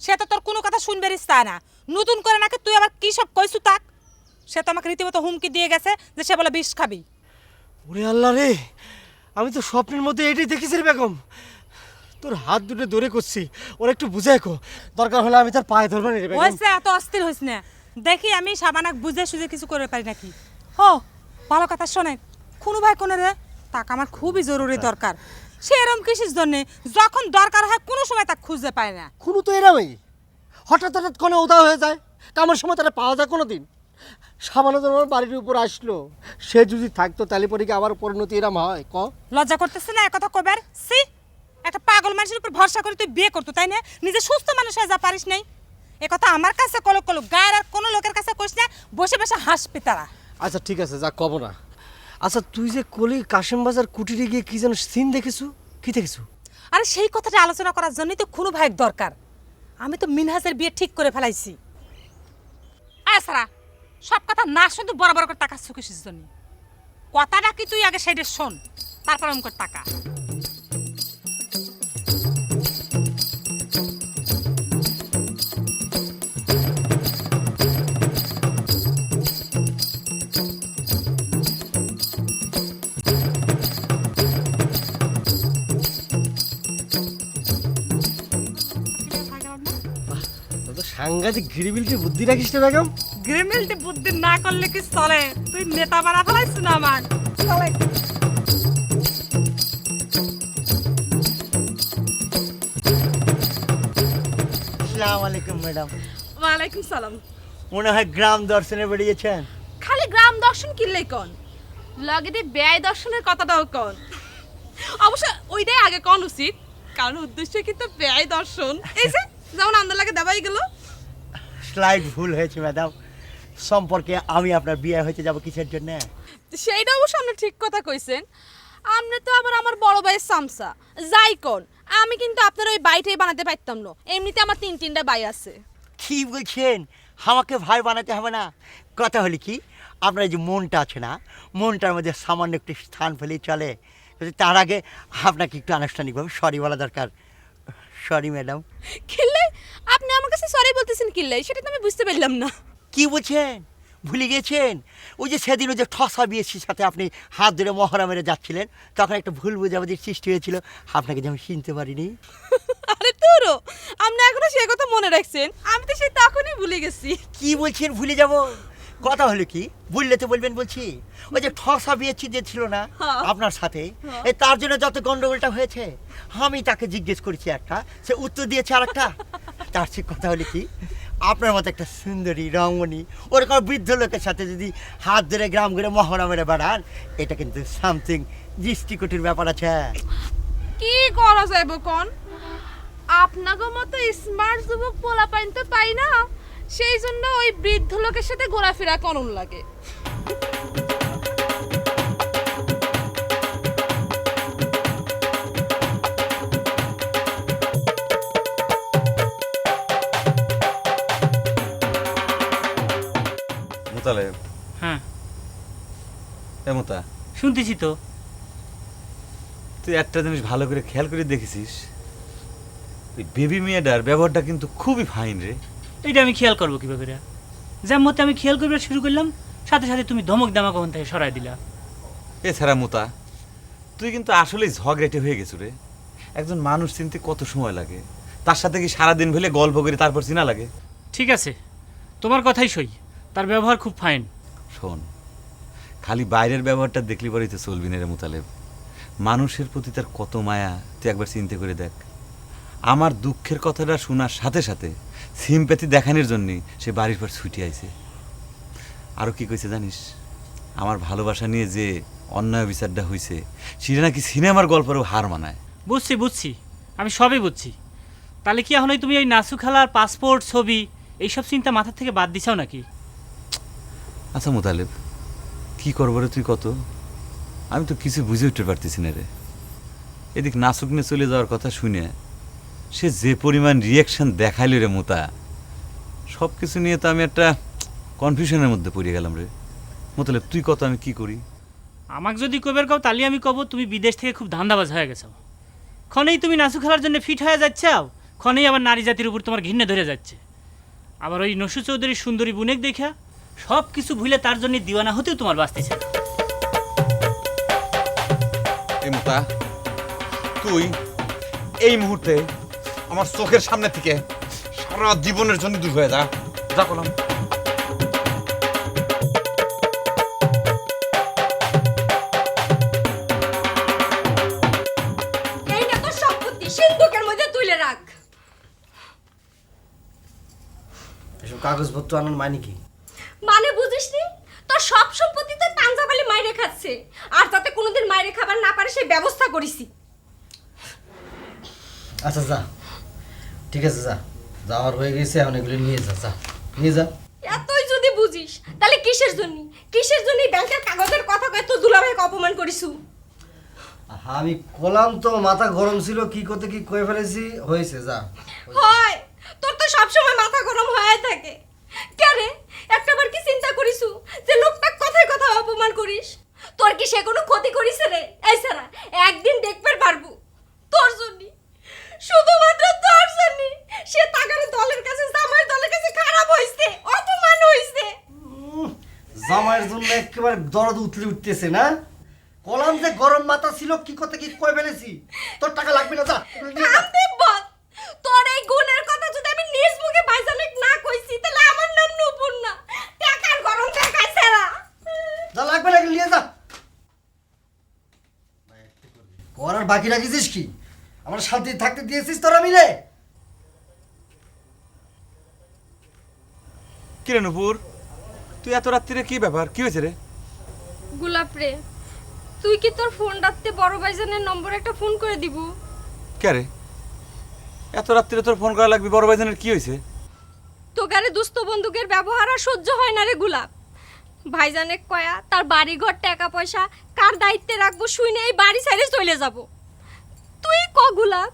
সে তো তোর কোনো কথা শুনবে ইচ্ছা না, নতুন করে নাকি তুই আবার কি সব কইছু তাক? সে তো আমাকে রীতিমতো হুমকি দিয়ে গেছে যে সে বলে বিষ খাবি। ওরে আল্লাহ রে, আমি তো স্বপ্নের মধ্যে এটাই দেখেছি রে বেগম। তোর হাত দুটো ধরে করছি, ওরা একটু বুঝাই কো, দরকার হলে আমি তার পায়ে ধরবো না রে বেগম। হয়েছে, এত অস্থির হইস না, দেখি আমি সাবানাক বুঝে সুঝে কিছু করে পারি নাকি। ও ভালো কথা শোনে, খুনু ভাই কোনে রে? তাক আমার খুবই জরুরি দরকার। সে এরম কিসের জন্যে যখন দরকার হয় কোনো সময় তাকে খুঁজতে পায় না। খুনু তো এরামই, হঠাৎ হঠাৎ কোনো উদা হয়ে যায়, কামার সময় তারা পাওয়া যায় কোনো দিন? সাবানা তো আমার বাড়ির উপর আসলো, সে যদি থাকতো তাহলে পরে কি আমার পরিণতি এরম হয় ক? লজ্জা করতেছে না একথা কবার? সি, একটা পাগল মানুষের উপর ভরসা করে তুই বিয়ে করতো তাই না? নিজে সুস্থ মানুষ হয়ে যা পারিস নাই? একথা আমার কাছে কলক কলক, গায়ের আর কোনো লোকের কাছে কইস না, বসে বসে হাসবি তারা। আচ্ছা ঠিক আছে, যা কব না। আচ্ছা তুই যে কলি কাশিম বাজার কুটিরে গিয়ে কি যেন সিন দেখেছু, কি দেখেছু? আরে সেই কথাটা আলোচনা করার জন্যই তো খুনু ভাইয়ের দরকার। আমি তো মিনহাজের বিয়ে ঠিক করে ফেলাইছি। আসারা সব কথা না শুনতে বড় বড় করে টাকাচ্ছ কিসের জন্য? কথাটা কি তুই আগে সেইটা শোন, তারপর আমি করে টাকা। সাংঘাতিক ঘিরিবিলটি বুদ্ধি রাখিস না বেগম। গ্রিমিলটি বুদ্ধি না করলে কি চলে? তুই নেতা বানা ফেলাইছ না আমার। চলে আসসালামু আলাইকুম ম্যাডাম। ওয়ালাইকুম সালাম। মনে হয় গ্রাম দর্শনে বেরিয়েছেন। খালি গ্রাম দর্শন কিনলেই কন, লগে দিয়ে ব্যয় দর্শনের কথাটাও কন। অবশ্য ওইটাই আগে কন উচিত, কারণ উদ্দেশ্য কিন্তু ব্যয় দর্শন। এই যে যেমন আন্দার লাগে দেবাই গেল। স্লাইড ভুল হয়েছে ম্যাডাম, সম্পর্কে আমি আপনার বিয়ে হইতে যাব কিসের জন্য? সেইটা অবশ্য আপনি ঠিক কথা কইছেন। আপনি তো আবার আমার বড় ভাইয়ের সামসা, যাই কোন আমি কিন্তু আপনার ওই বাইটাই বানাতে পারতাম না। এমনিতে আমার তিনটা বাই আছে। কি বলছেন? আমাকে ভাই বানাতে হবে না? কথা হলে কি, আপনার যে মনটা আছে না, মনটার মধ্যে সামান্য একটু স্থান পেলেই চলে। কিন্তু তার আগে আপনাকে একটু আনুষ্ঠানিকভাবে সরি বলা দরকার। Sorry madam. কিল্লে আপনি আমার কাছে সরি বলতেছেন কিল্লে? সেটা তো আমি বুঝতে পারলাম না। কি বলছেন? ভুলে গেছেন? ওই যে সেদিন ওই যে ঠসা বিয়েছির সাথে আপনি হাত ধরে মহড়া মেরে যাচ্ছিলেন, তখন একটা ভুল বোঝাবুঝির সৃষ্টি হয়েছিল, আপনাকে যেমন চিনতে পারিনি। আরে তোরও আপনি এখনো সে কথা মনে রাখছেন? আমি তো সেই তখনই ভুলে গেছি। কি বলছেন ভুলে যাব? কথা হলো কি, ভুললে তো বলবেন বলছি। ওই যে ঠসা বিয়েছি যে ছিল না আপনার সাথে, এই তার জন্য যত গন্ডগোলটা হয়েছে, আমি তাকে জিজ্ঞেস করেছি একটা, সে উত্তর দিয়েছে আর একটা। তার সে কথা হলো কি, আপনার মতো একটা সুন্দরী রমণী ওরকম বৃদ্ধ লোকের সাথে যদি হাত ধরে গ্রাম ঘুরে মহড়া মেরে বেড়ান, এটা কিন্তু সামথিং দৃষ্টিকটির ব্যাপার আছে। কি করা যাইব কোন? আপনাকে মতো স্মার্ট যুবক পোলা পাইন তো পাই না, সেই জন্য ওই বৃদ্ধ লোকের সাথে ঘোরাফেরা করুন লাগে। মোতালেব, হ্যাঁ এ মোতা, শুনতেছি তো। তুই একটা জিনিস ভালো করে খেয়াল করে দেখেছিস, ওই বেবি মেয়েটার ব্যবহারটা কিন্তু খুবই ফাইন রে। এইটা আমি খেয়াল করবো কিভাবে রে? যেমন মতে আমি খেয়াল করবার শুরু করলাম, সাথে সাথে তুমি ধমক দামাক ওখান থেকে সরাই দিলা। এছাড়া মোতা, তুই কিন্তু আসলেই ঝগড়াটে হয়ে গেছু রে। একজন মানুষ চিনতে কত সময় লাগে, তার সাথে কি সারাদিন ভেলে গল্প করে তারপর চিনা লাগে? ঠিক আছে, তোমার কথাই সই, তার ব্যবহার খুব ফাইন। শোন, খালি বাইরের ব্যবহারটা দেখলি পরেই তো চলবি না রে মোতালেব। মানুষের প্রতি তার কত মায়া তুই একবার চিন্তা করে দেখ। আমার দুঃখের কথাটা শোনার সাথে সাথে সিম্প্যাথি দেখানোর জন্যই সে বাড়ির পর ছুটি আইছে। আরও কি কইছে জানিস? আমার ভালোবাসা নিয়ে যে অন্যায় বিচারটা হয়েছে সেটা নাকি সিনেমার গল্পেরও হার মানায়। বুঝছি বুঝছি, আমি সবই বুঝছি। তাহলে কি এখন তুমি ওই নাসু খালার পাসপোর্ট, ছবি এইসব চিন্তা মাথা থেকে বাদ দিছাও নাকি? আচ্ছা মোতালেব, কি করবো রে তুই কত? আমি তো কিছু বুঝে উঠতে পারতেছি না রে। এদিক নাসুক নিয়ে চলে যাওয়ার কথা শুনে সে যে পরিমাণ রিয়াকশন দেখাইল রে মোতা, সব কিছু নিয়ে তো আমি একটা কনফিউশনের মধ্যে পড়ে গেলাম রে। মোতালেব, তুই কত, আমি কি করি? আমাকে যদি কবের কও তাহলে আমি কব তুমি বিদেশ থেকে খুব ধান্দাবাজ হয়ে গেছো। ক্ষণেই তুমি নাসু খেলার জন্য ফিট হয়ে যাচ্ছাও, ক্ষণেই আবার নারী জাতির উপর তোমার ঘৃণা ধরে যাচ্ছে। আবার ওই নসু চৌধুরীর সুন্দরী বুনেক দেখা সব কিছু ভুলে তার জন্য দিওয়ানা হতেও তোমার বাঁচতেছে। এই মোতা, তুই এই মুহূর্তে আমার চোখের সামনে থেকে সারা জীবনের জন্য দূর হয়ে যা, যা করলাম। এইটা তো সম্পত্তি, সিন্ধুকের মধ্যে তুলে রাখ। এসব কাগজপত্র আনার মানে কি? মানে বুঝিস নি? তোর সব সম্পত্তি তো পাঞ্জাবালি মাইরে খাচ্ছে, আর তাতে কোনোদিন মাইরে খাবার না পারে সেই ব্যবস্থা করিসি। আচ্ছা যা, ঠিক আছে যা, যাওয়ার হয়ে গেছে, এখন এগুলো নিয়ে যা, যা নিয়ে যা। এতই যদি বুঝিস তাহলে কিসের জন্য ব্যাংকের কাগজের কথা কয় তো দুলাভাইকে অপমান করিসু? আমি কলাম তো, মাথা গরম ছিল, কি করতে কি কয়ে ফেলেছি, হয়েছে যা। হয়, তোর তো সবসময় মাথা গরম হয়ে থাকে। কেরে একটাবার কি চিন্তা করিসু যে লোকটা কথায় কথা অপমান করিস? তোর কি সে কোনো ক্ষতি করিছে রে? এই সারা একদিন দেখতে পারবো তোর জন্য, শুধুমাত্র তোর জন্য সে তাগারে দলের কাছে, জামাই দলের কাছে খারাপ হইছে, অপমান হইছে। জামাইয়ের জন্য একেবারে দরদ উঠলে উঠতেছে না? কলাম যে গরম মাথা ছিল, কি করতে কি কয়ে ফেলেছি। তোর টাকা লাগবে না, যা এগুলো নিয়ে যা। কান্দে বল, তোর এই গুণের কথা যদি আমি নিজ মুখে বাইজানিক না কইছি তাহলে আমার নাম নূপুর না, টাকার গরম টাকা ছাড়া। যা লাগবে না, এগুলো নিয়ে যা। করার বাকি রাখিছিস কি? আমার শান্তি থাকতে দিয়েছিস তোরা মিলে? কিরে নূপুর, তুই এত রাত্রিরে কি ব্যাপার, কি হয়েছে রে? গোলাপ রে, তুই কি তোর ফোন রাখতে বড় ভাইজানের নম্বরে একটা ফোন করে দিব? কে রে, এত রাত্রিরে তোর ফোন করা লাগবে? বড় ভাইজানের কি হয়েছে? তোগারে দুস্থ বন্দুকের ব্যবহার আর সহ্য হয় না রে গোলাপ। ভাইজানে কয়া তার বাড়ি ঘর টাকা পয়সা কার দায়িত্বে রাখবো শুনে এই বাড়ি ছেড়ে চলে যাব। তুই ক গোলাপ,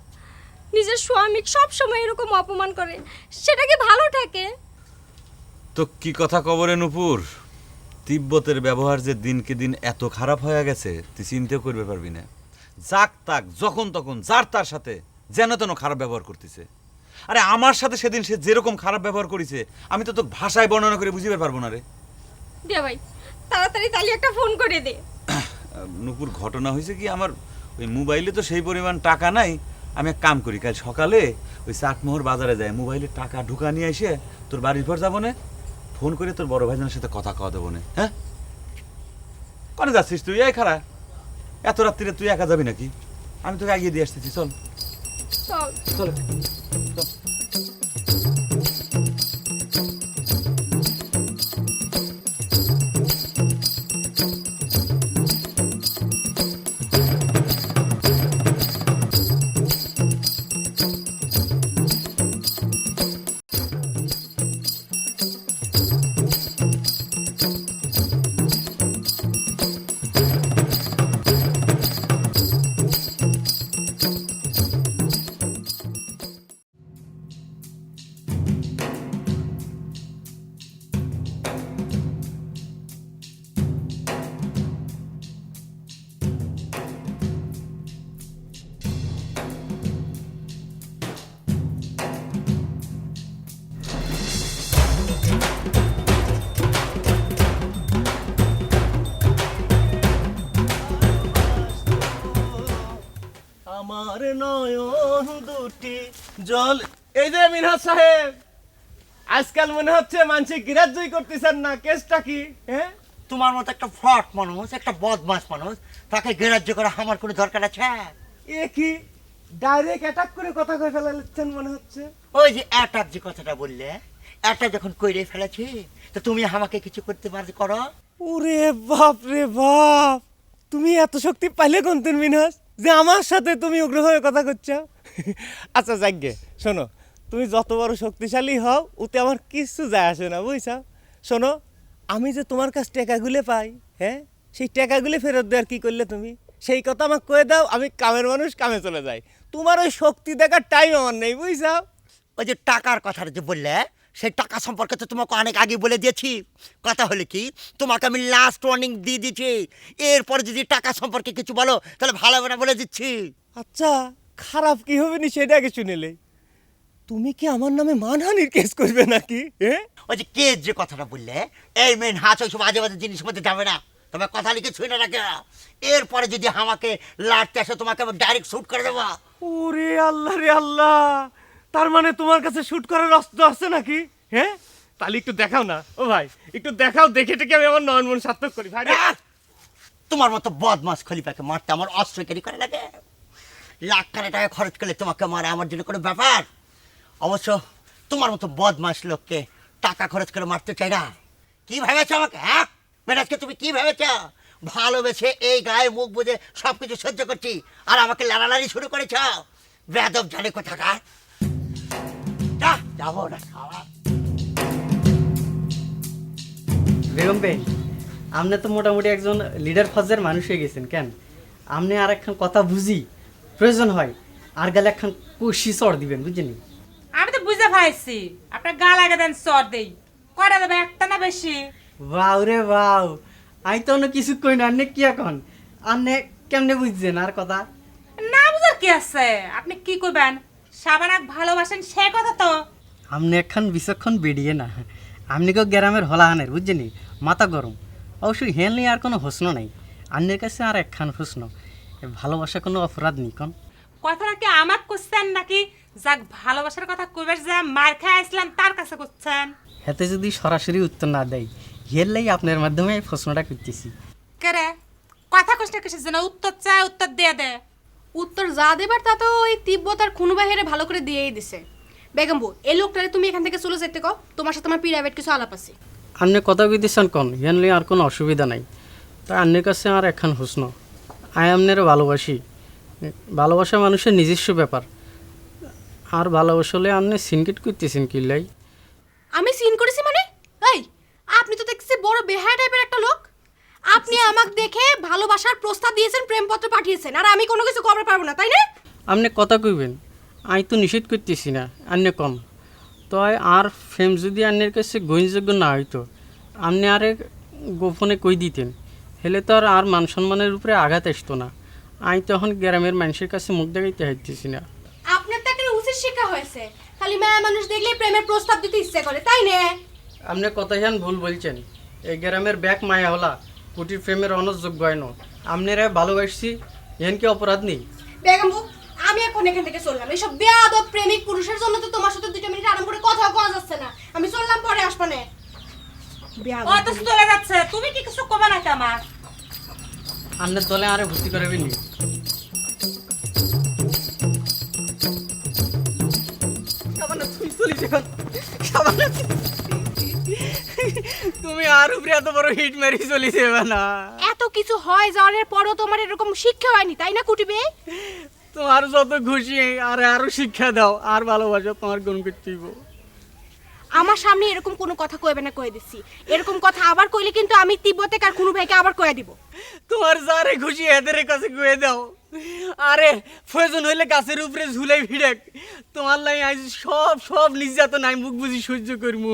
নিজের স্বামী সব সময় এরকম অপমান করে, সেটা কি ভালো থাকে? তো কি কথা কবরে নূপুর, তিব্বতের ব্যবহার যে দিনকে দিন এত খারাপ হয়ে গেছে তুই চিন্তাও করবে পারবি না। যাক তাক যখন তখন যার তার সাথে যেন তেন খারাপ ব্যবহার করতেছে। আরে আমার সাথে সেদিন সে যেরকম খারাপ ব্যবহার করেছে আমি তো তোকে ভাষায় বর্ণনা করে বুঝিতে পারবো না রে। দে ভাই, তাড়াতাড়ি তালি একটা ফোন করে দে। নূপুর, ঘটনা হয়েছে কি, আমার ওই মোবাইলে তো সেই পরিমাণ টাকা নাই। আমি এক কাম করি, কাল সকালে ওই চাটমোহর বাজারে যাই, মোবাইলে টাকা ঢুকা নিয়ে এসে তোর বাড়ির পর যাবো না, ফোন করে তোর বড় ভাইজানের সাথে কথা কওয়া দেবো না। হ্যাঁ, কনে যাচ্ছিস তুই? এই খারা, এত রাত্রিরে তুই একা যাবি নাকি? আমি তোকে এগিয়ে দিয়ে আসতেছি, চল চল। চল। আমার নয়ন দুটি জল। এই যে মিনহাজ সাহেব, আজকাল মনে হচ্ছে মানুষ গ্রাহ্যই করতেছেন না, কেসটা কি? হ্যাঁ, তোমার মতো একটা ফ্রড মানুষ, একটা বদমাস মানুষ, তাকে গ্রাহ্য করা আমার কোনো দরকার আছে? এ কি ডাইরেক্ট অ্যাটাক করে কথা কয়ে ফেলাচ্ছেন মনে হচ্ছে। ওই যে অ্যাটাক যে কথাটা বললে, অ্যাটাক যখন কইরে ফেলেছি, তো তুমি আমাকে কিছু করতে পারবে করো? ওরে বাপ রে বাপ, তুমি এত শক্তি পাইলে কোন মিনহাজ যে আমার সাথে তুমি উগ্রভাবে কথা করছো? আচ্ছা যাকগে, শোনো, তুমি যত বড় শক্তিশালী হও ওতে আমার কিছু যায় আসে না, বুঝছো? শোনো, আমি যে তোমার কাছ টাকাগুলো পাই, হ্যাঁ, সেই টাকাগুলো ফেরত দেওয়ার কি করলে তুমি? সেই কথা আমাকে কয়ে দাও, আমি কামের মানুষ, কামে চলে যাই। তোমার ওই শক্তি দেখার টাইম আমার নেই, বুঝছো? ওই যে টাকার কথাটা যে বললে, সেই টাকা সম্পর্কে তো তোমাকে অনেক আগে বলে দিয়েছি। কথা হলে কি, তোমাকে আমি লাস্ট ওয়ার্নিং দিয়ে দিচ্ছি, এরপরে যদি টাকা সম্পর্কে কিছু বলো তাহলে ভালো হবে না বলে দিচ্ছি। আচ্ছা, খারাপ কি হবে নি সেটা আগে শুনেলে। তুমি কি আমার নামে মানহানির কেস করবে নাকি? হ্যাঁ, ওই যে কে যে কথাটা বললে, এই মেন হাত ওইসব আজে বাজে জিনিস মধ্যে যাবে না। তবে কথা লিখে শুনে রাখে, এরপরে যদি আমাকে লাড়তে আসে তোমাকে আমি ডাইরেক্ট শুট করে দেবো। ওরে আল্লাহ রে আল্লাহ, তার মানে তোমার কাছে শুট করার অস্ত্র আছে নাকি? হ্যাঁ, তাহলে একটু দেখাও না। ও ভাই, একটু দেখাও, দেখে টেকে আমি আমার নয়ন মন সার্থক করি ভাই। তোমার মতো বদমাস খলিফাকে মারতে আমার অস্ত্র ক্যারি করে লাগে? লাখ খানে টাকা খরচ করলে তোমাকে মারা আমার জন্য কোনো ব্যাপার? অবশ্য তোমার মতো বদমাস লোককে টাকা খরচ করে মারতে চাই না। কি ভেবেছ আমাকে? হ্যাঁ, মেরাজকে তুমি কি ভেবেছ? ভালোবেসে এই গায়ে মুখ বুঝে সব কিছু সহ্য করছি, আর আমাকে লাড়ালাড়ি শুরু করেছ? বেয়াদব জানে কোথাকার। যাবো না খাওয়া। বেগম ভাই, আপনি তো মোটামুটি একজন লিডার ফজের মানুষ হয়ে গেছেন। কেন আপনি আর একখান কথা বুঝি, প্রয়োজন হয় আর গেলে একখান কষি চড় দিবেন, বুঝছেন? আমি তো বুঝতে পারছি, আপনার গা লাগে দেন চর দেই, কয়টা দেবে, একটা না বেশি? বাউ রে বাউ, আমি তো অন্য কিছু কই না। আপনি কি এখন আপনি কেমনে বুঝছেন আর কথা? না বুঝার কি আছে, আপনি কি করবেন? সাবানাক ভালোবাসেন সে কথা তো। আপনি একখান বিচক্ষণ বেরিয়ে না, আপনি কেউ গ্রামের হলাহানের, বুঝছেন, মাথা গরম। অবশ্যই হেল নিয়ে আর কোনো প্রশ্ন নাই, আপনার কাছে আর একখান প্রশ্ন, ভালোবাসা কোনো অপরাধ নেই কোন? কথাটা কি আমাক করছেন নাকি যাক ভালোবাসার কথা কইবার যা মার খাই আসলাম তার কাছে করছেন? এতে যদি সরাসরি উত্তর না দেয়, হের লাই আপনার মাধ্যমে এই প্রশ্নটা করতেছি। কেরে কথা কষ্ট কিসের জন্য? উত্তর চায়, উত্তর দিয়ে দে। উত্তর যা দেবার তা তো ওই তিব্বত আর খুনু বাহিরে ভালো করে দিয়েই দিছে। বেগম বউ, এই লোকটারে তুমি এখান থেকে চলে যেতে কও, তোমার সাথে আমার প্রাইভেট কিছু আলাপ আছে। আপনি কথা কইতেছেন কোন, হেন লাই আর কোনো অসুবিধা নাই। তাই আপনার কাছে আর একখান প্রশ্ন, আমি আপনার ভালোবাসি। ভালোবাসা মানুষের নিজস্ব ব্যাপার, আর ভালোবাসলে আপনি সিনকেট করতেছেন কি লাই? আমি সিন করেছি মানে? এই, আপনি তো দেখছি বড় বেহায়া টাইপের একটা লোক। আপনি আমাকে দেখে ভালোবাসার প্রস্তাব দিয়েছেন, প্রেমপত্র পাঠিয়েছেন, আর আমি কোনো কিছু করতে পারবো না, তাই না? আপনি কথা কইবেন, আমি তো নিষেধ করতেছি না, আপনি কম। তো আর ফেম যদি আপনার কাছে গ্রহণযোগ্য না হইতো, আপনি আরে গোপনে কই দিতেন, হেলে তো আর মান সম্মানের উপরে আঘাত আসতো না। আমি তখন গ্রামের মানুষের কাছে মুখ দেখাইতে হাইতেছি না। আপনার তো একটা উচিত শিক্ষা হয়েছে, খালি মেয়ে মানুষ দেখলে প্রেমের প্রস্তাব দিতে ইচ্ছে করে, তাই না? আপনি কথা হেন ভুল বলছেন। এই গ্রামের ব্যাক মায়া হলা কুটির প্রেমের অনযোগ্য হয় না। আপনারা ভালোবাসছি, হেন কি অপরাধ নেই? বেগম বউ, আমি এখন এখান থেকে চললাম। এইসব বেয়াদব প্রেমিক পুরুষের জন্য তো তোমার সাথে 2 মিনিট আরাম করে কথা কওয়া যাচ্ছে না। আমি চললাম, পরে আসবো না। ও তো চলে যাচ্ছে, তুমি কি কিছু কবে নাকি আমার? আপনার দলে আরে ভর্তি করবেন নি? তুমি আর উপরে এত বড় হিট মেরে চলিছে না? এত কিছু হয় যাওয়ার পরও তোমার এরকম শিক্ষা হয়নি, তাই না কুটিবে? তোমার যত খুশি আর আরো শিক্ষা দাও, আর ভালোবাসা তোমার গুণ করতেইব। আমার সামনে এরকম কোনো কথা কইবে না, কয়ে দিচ্ছি। এরকম কথা আবার কইলে কিন্তু আমি তিব্বতে কার কোনো ভাইকে আবার কয়ে দিব। তোমার যারে খুশি এদের কাছে কয়ে দাও। আরে প্রয়োজন হইলে গাছের উপরে ঝুলাই ভিড়ে তোমার লাই আজ সব সব নির্যাতন আমি মুখ বুঝি সহ্য করবো।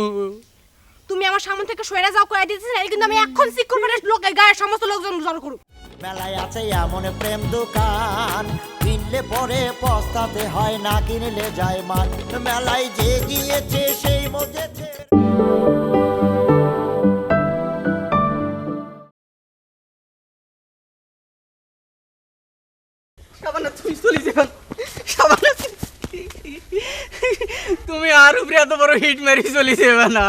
তুমি আমার সামনে থেকে সরে যাও, কয়ে দিতেছ, কিন্তু আমি এখন সিকুর মানে লোকের গায়ের সমস্ত লোকজন জড়ো করব। মেলায় আছে এমন প্রেম দোকান, কিনলে পরে পস্তাতে হয়, না কিনলে যায় মান। মেলায় যে গিয়েছে সেই মজেছে। তুমি চলে যাও। তুমি আর উপরে এত বড় হিট মারি চলে যাবে না।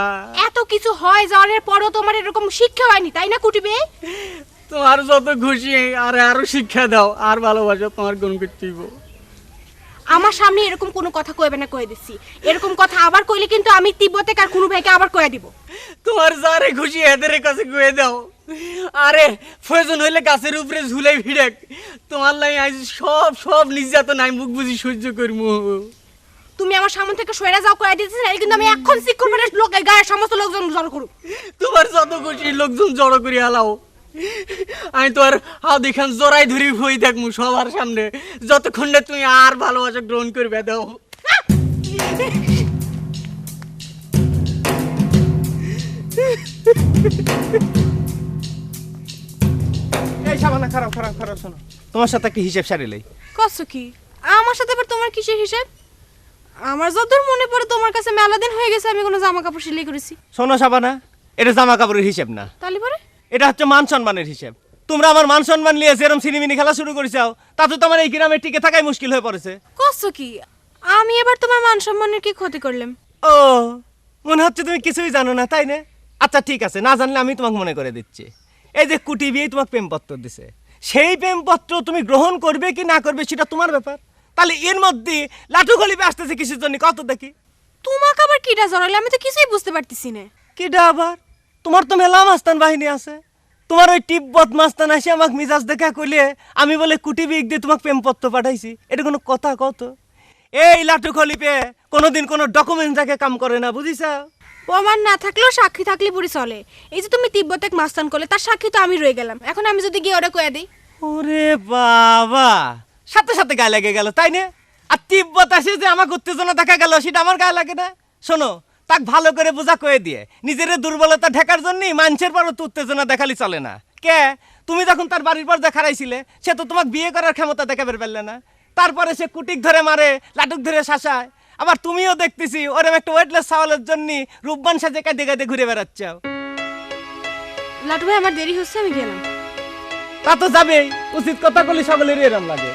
এত কিছু হয় যাওয়ার পরও তোমার এরকম শিক্ষা হয়নি তাই না কুটিবে? তোমার যত খুশি আরো শিক্ষা দাও, আর ভালোবাসো, তোমার গুণ করতে হইব। আমার সামনে এরকম কোনো কথা কইবে না, কয়ে দিচ্ছি। এরকম কথা আবার কইলে কিন্তু আমি তিব্বতে কার কোনো ভাইকে আবার কয়ে দিব। তোমার যারে খুশি এদের কাছে কয়ে দাও। আরে প্রয়োজন হইলে গাছের উপরে ঝুলাই ভিড়েক, তোমার লাই আজ সব নির্যাতন আমি মুখ বুঝি সহ্য করবো। তুমি আমার সামনে থেকে সরে যাও কয়ে দিতেছ না, কিন্তু আমি এখন ঠিক করব না লোকের গায়ের সমস্ত লোকজন জড়ো করুক। তোমার যত খুশি লোকজন জড়ো করে হালাও, আমি তো আর হাও দেখান জড়াই ধরি হই থাকবো সবার সামনে, যতক্ষণ না তুমি আর ভালোবাসা গ্রহণ করবে দাও। এই সাবানা, খারাপ খারাপ খারাপ, শোনো, তোমার সাথে একটা হিসেব সারিলেই। কষ্ট কি আমার সাথে আবার তোমার কিসের হিসাব? আমার যতদূর মনে পড়ে তোমার কাছে মেলা দিন হয়ে গেছে আমি কোনো জামা কাপড় সেলাই করেছি। শোনো সাবানা, এটা জামা কাপড়ের হিসেব না, তাহলে পরে এটা হচ্ছে মান সম্মানের হিসেব। তোমরা আমার মান সম্মান নিয়ে যেরকম সিনেমিনি খেলা শুরু করেছাও, তাতে তোমার এই গ্রামে টিকে থাকাই মুশকিল হয়ে পড়েছে। কষ্ট কি আমি এবার তোমার মান সম্মানের কি ক্ষতি করলাম? ও, মনে হচ্ছে তুমি কিছুই জানো না, তাই না? আচ্ছা ঠিক আছে, না জানলে আমি তোমাকে মনে করে দিচ্ছি। এই যে কুটি বিয়ে তোমাকে প্রেমপত্র দিছে, সেই প্রেমপত্র তুমি গ্রহণ করবে কি না করবে সেটা তোমার ব্যাপার। তাহলে এর মধ্যে লাঠু গলিবে আসতেছে কিসের জন্য কত দেখি? তোমাকে আবার কিটা জড়াইলে আমি তো কিছুই বুঝতে পারতেছি না। কিডা আবার? তোমার তো মেলা মাস্তান বাহিনী আছে। তোমার ওই টিব্বত মাস্তান আসে আমাকে মিজাজ দেখা কইলে আমি বলে কুটি বিগ দিয়ে তোমাকে প্রেমপত্র পাঠাইছি, এটা কোনো কথা কত? এই লাঠু খলিপে কোনোদিন কোনো ডকুমেন্ট দেখে কাম করে না, বুঝিছা? প্রমাণ না থাকলেও সাক্ষী থাকলে পুরি চলে। এই যে তুমি তিব্বতে মাস্তান করলে তার সাক্ষী তো আমি রয়ে গেলাম। এখন আমি যদি গিয়ে ওটা কয়ে দিই, ওরে বাবা, সাথে সাথে গায়ে লেগে গেল, তাই না? আর তিব্বত আসে যে আমাকে উত্তেজনা দেখা গেল, সেটা আমার গায়ে লাগে না? শোনো, তাক ভালো করে বোঝা কয়ে দিয়ে নিজের দুর্বলতা ঢাকার জন্য মানুষের পরও তো উত্তেজনা দেখালি চলে না। কে তুমি যখন তার বাড়ির পর দেখারাইছিলে, সে তো তোমাকে বিয়ে করার ক্ষমতা দেখাবে পারলে না। তারপরে সে কুটিক ধরে মারে, লাটুক ধরে শাসায়। আবার তুমিও দেখতেছি ওরম একটা ওয়েটলেস চাওয়ালের জন্য রূপবান সাজে কাঁদে কাঁদে ঘুরে বেড়াচ্ছাও। লাটু ভাই আমার দেরি হচ্ছে, আমি গেলাম। তা তো যাবেই, উচিত কথা বলি সকলেরই এরম লাগে।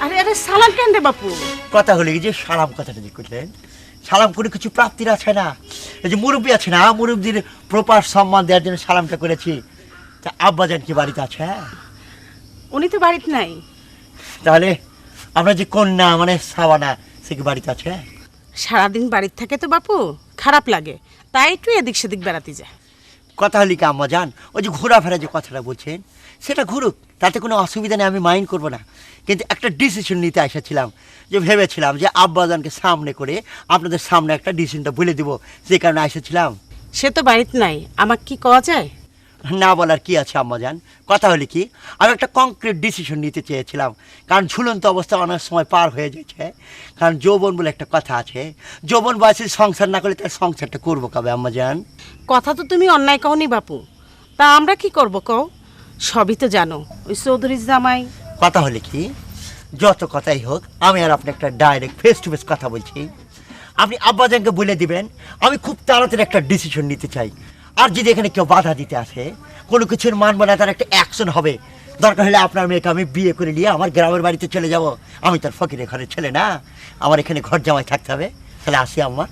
আরে আরে সালাম কেন রে বাপু? কথা হলে কি যে সালাম কথাটা যে করলেন, সালাম করে কিছু প্রাপ্তির আছে না? এই যে মুরব্বী আছে না, মুরব্বীর প্রপার সম্মান দেওয়ার জন্য সালামটা করেছি। তা আব্বাজান কি বাড়িতে আছে? উনি তো বাড়িতে নাই। তাহলে আমরা যে কন্যা মানে সাবানা, সে কি বাড়িতে আছে? সারাদিন বাড়িতে থাকে তো বাপু, খারাপ লাগে, তাই একটু এদিক সেদিক বেড়াতে যায়। কথা হলি কি আম্মা জান, ওই যে ঘোরাফেরা যে কথাটা বলছেন সেটা ঘুরুক, তাতে কোনো অসুবিধা নেই, আমি মাইন্ড করবো না। কিন্তু একটা ডিসিশন নিতে এসেছিলাম, যে ভেবেছিলাম যে আব্বাজানকে সামনে করে আপনাদের সামনে একটা ডিসিশনটা বলে দিব, যে কারণে এসেছিলাম। সে তো বাড়িতে নাই, আমাকে কি কওয়া যায়? না বলার কি আছে আম্মা জান, কথা হলি কি আমি একটা কংক্রিট ডিসিশন নিতে চেয়েছিলাম। কারণ ঝুলন্ত অবস্থা অনেক সময় পার হয়ে যাচ্ছে। কারণ যৌবন বলে একটা কথা আছে, যৌবন বয়সে সংসার না করলে তার সংসারটা করবো কবে আম্মা জান? কথা তো তুমি অন্যায় কওনি বাপু, তা আমরা কি করব কও? সবই তো জানো, ওই চৌধুরীর জামাই। কথা হলে কি, যত কথাই হোক আমি আর আপনি একটা ডাইরেক্ট ফেস টু ফেস কথা বলছি। আপনি আব্বাজানকে বলে দিবেন আমি খুব তাড়াতাড়ি একটা ডিসিশন নিতে চাই। আর যদি এখানে কেউ বাধা দিতে আসে, কোনো কিছুর মানব না, তার একটা অ্যাকশন হবে। দরকার হলে আপনার মেয়েকে আমি বিয়ে করে নিয়ে আমার গ্রামের বাড়িতে চলে যাব। আমি তার ফকিরের ঘরের ছেলে না, আমার এখানে ঘর জামাই থাকতে হবে। তাহলে আসি আম্মা।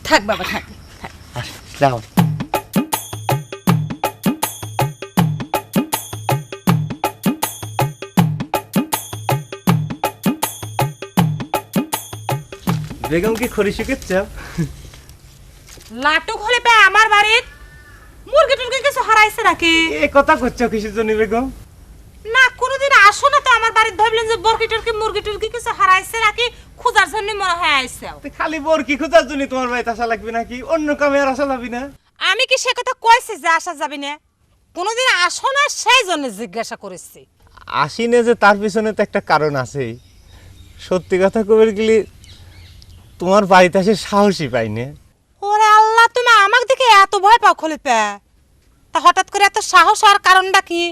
থাক বাবা, থাক থাক। আসসালাম। বেগম কি খড়ি শুকেছ? লাটুক হলে পে আমার বাড়ির মুরগি টুরগি কিছু হারাইছে নাকি? এ কথা করছো কিসের জন্য বেগম? না কোনোদিন আসো না তো আমার বাড়িতে, ভাবলেন যে বরকি টরকি মুরগি টুরগি কিছু হারাইছে নাকি, খোঁজার জন্য মনে হয় আইছে। খালি বোর কি খোঁজার জন্য তোমার বাড়িতে আসা লাগবে নাকি? অন্য কামে আর আসা যাবি না? আমি কি সে কথা কইছি যে আসা যাবি না? কোনোদিন আসো না সেই জন্য জিজ্ঞাসা করেছি। আসি না যে তার পিছনে তো একটা কারণ আছে। সত্যি কথা কবে গেলি তোমার বাড়িতে আসে সাহসই পাই না। ওরে আল্লাহ, তুমি আমাকে দেখে এত ভয় পাও খলিপা? তা হঠাৎ করে এত সাহস আর কারণটা কি?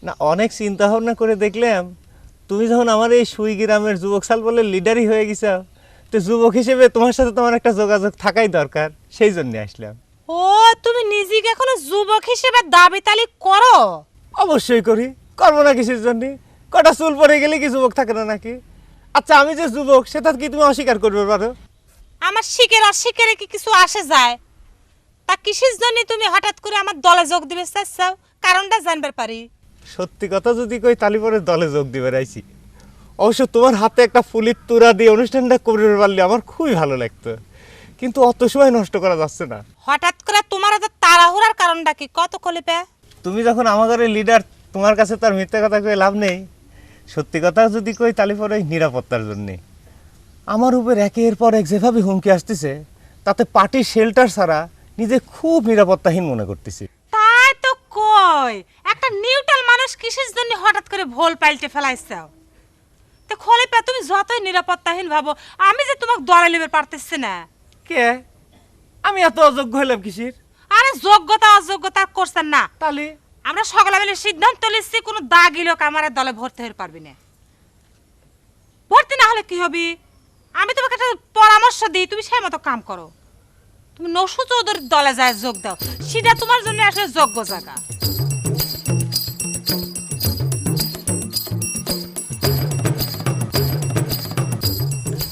না, অনেক চিন্তা ভাবনা করে দেখলাম তুমি যখন আমার এই সুই গ্রামের যুবক সাল বলে লিডারই হয়ে গেছো, তো যুবক হিসেবে তোমার সাথে তোমার একটা যোগাযোগ থাকাই দরকার, সেই জন্য আসলাম। ও তুমি নিজেকে এখনো যুবক হিসেবে দাবি তালি করো? অবশ্যই করি, করবো না কিসের জন্য? কটা চুল পরে গেলে কি যুবক থাকে না নাকি? আচ্ছা আমি যে যুবক সেটা কি তুমি অস্বীকার করবে পারো? আমার শিখের অস্বীকারে কি কিছু আসে যায়? তা কিসের জন্য তুমি হঠাৎ করে আমার দলে যোগ দিবে চাচ্ছাও, কারণটা জানবার পারি? সত্যি কথা যদি কই তালি পরে দলে যোগ দিবে রাইছি। অবশ্য তোমার হাতে একটা ফুলির তুরা দিয়ে অনুষ্ঠানটা করবে পারলে আমার খুবই ভালো লাগতো, কিন্তু অত সময় নষ্ট করা যাচ্ছে না। হঠাৎ করে তোমার এত তাড়াহুড়ার কারণটা কি কত কলিপে? তুমি যখন আমাদের লিডার, তোমার কাছে তার মিথ্যা কথা কয়ে লাভ নেই। সত্যি কথা যদি কই তালি পরে নিরাপত্তার জন্যে আমার উপর একের পর এক যেভাবে হুমকি আসতেছে, তাতে পার্টির শেল্টার ছাড়া নিজে খুব নিরাপত্তাহীন মনে করতেছি। তাই তো কই, একটা নিউট্রাল মানুষ কিসের জন্য হঠাৎ করে ভোল পাল্টে ফেলাইছাও? তো খলিপা তুমি যতই নিরাপত্তাহীন ভাবো, আমি যে তোমাকে দলে নেবে পারতেছি না। কে আমি এত অযোগ্য হলাম কিসের? আরে যোগ্যতা অযোগ্যতা করছেন না, তাহলে আমরা সকলে মিলে সিদ্ধান্ত নিচ্ছি কোনো দাগি লোক আমার এই দলে ভর্তি হতে পারবি না। ভর্তি না হলে কি হবে? আমি তোমাকে একটা পরামর্শ দিই, তুমি সেই মতো কাম করো। তুমি নসু চৌধুরীর দলে যায় যোগ দাও, সেটা তোমার জন্য আসলে যোগ্য জায়গা।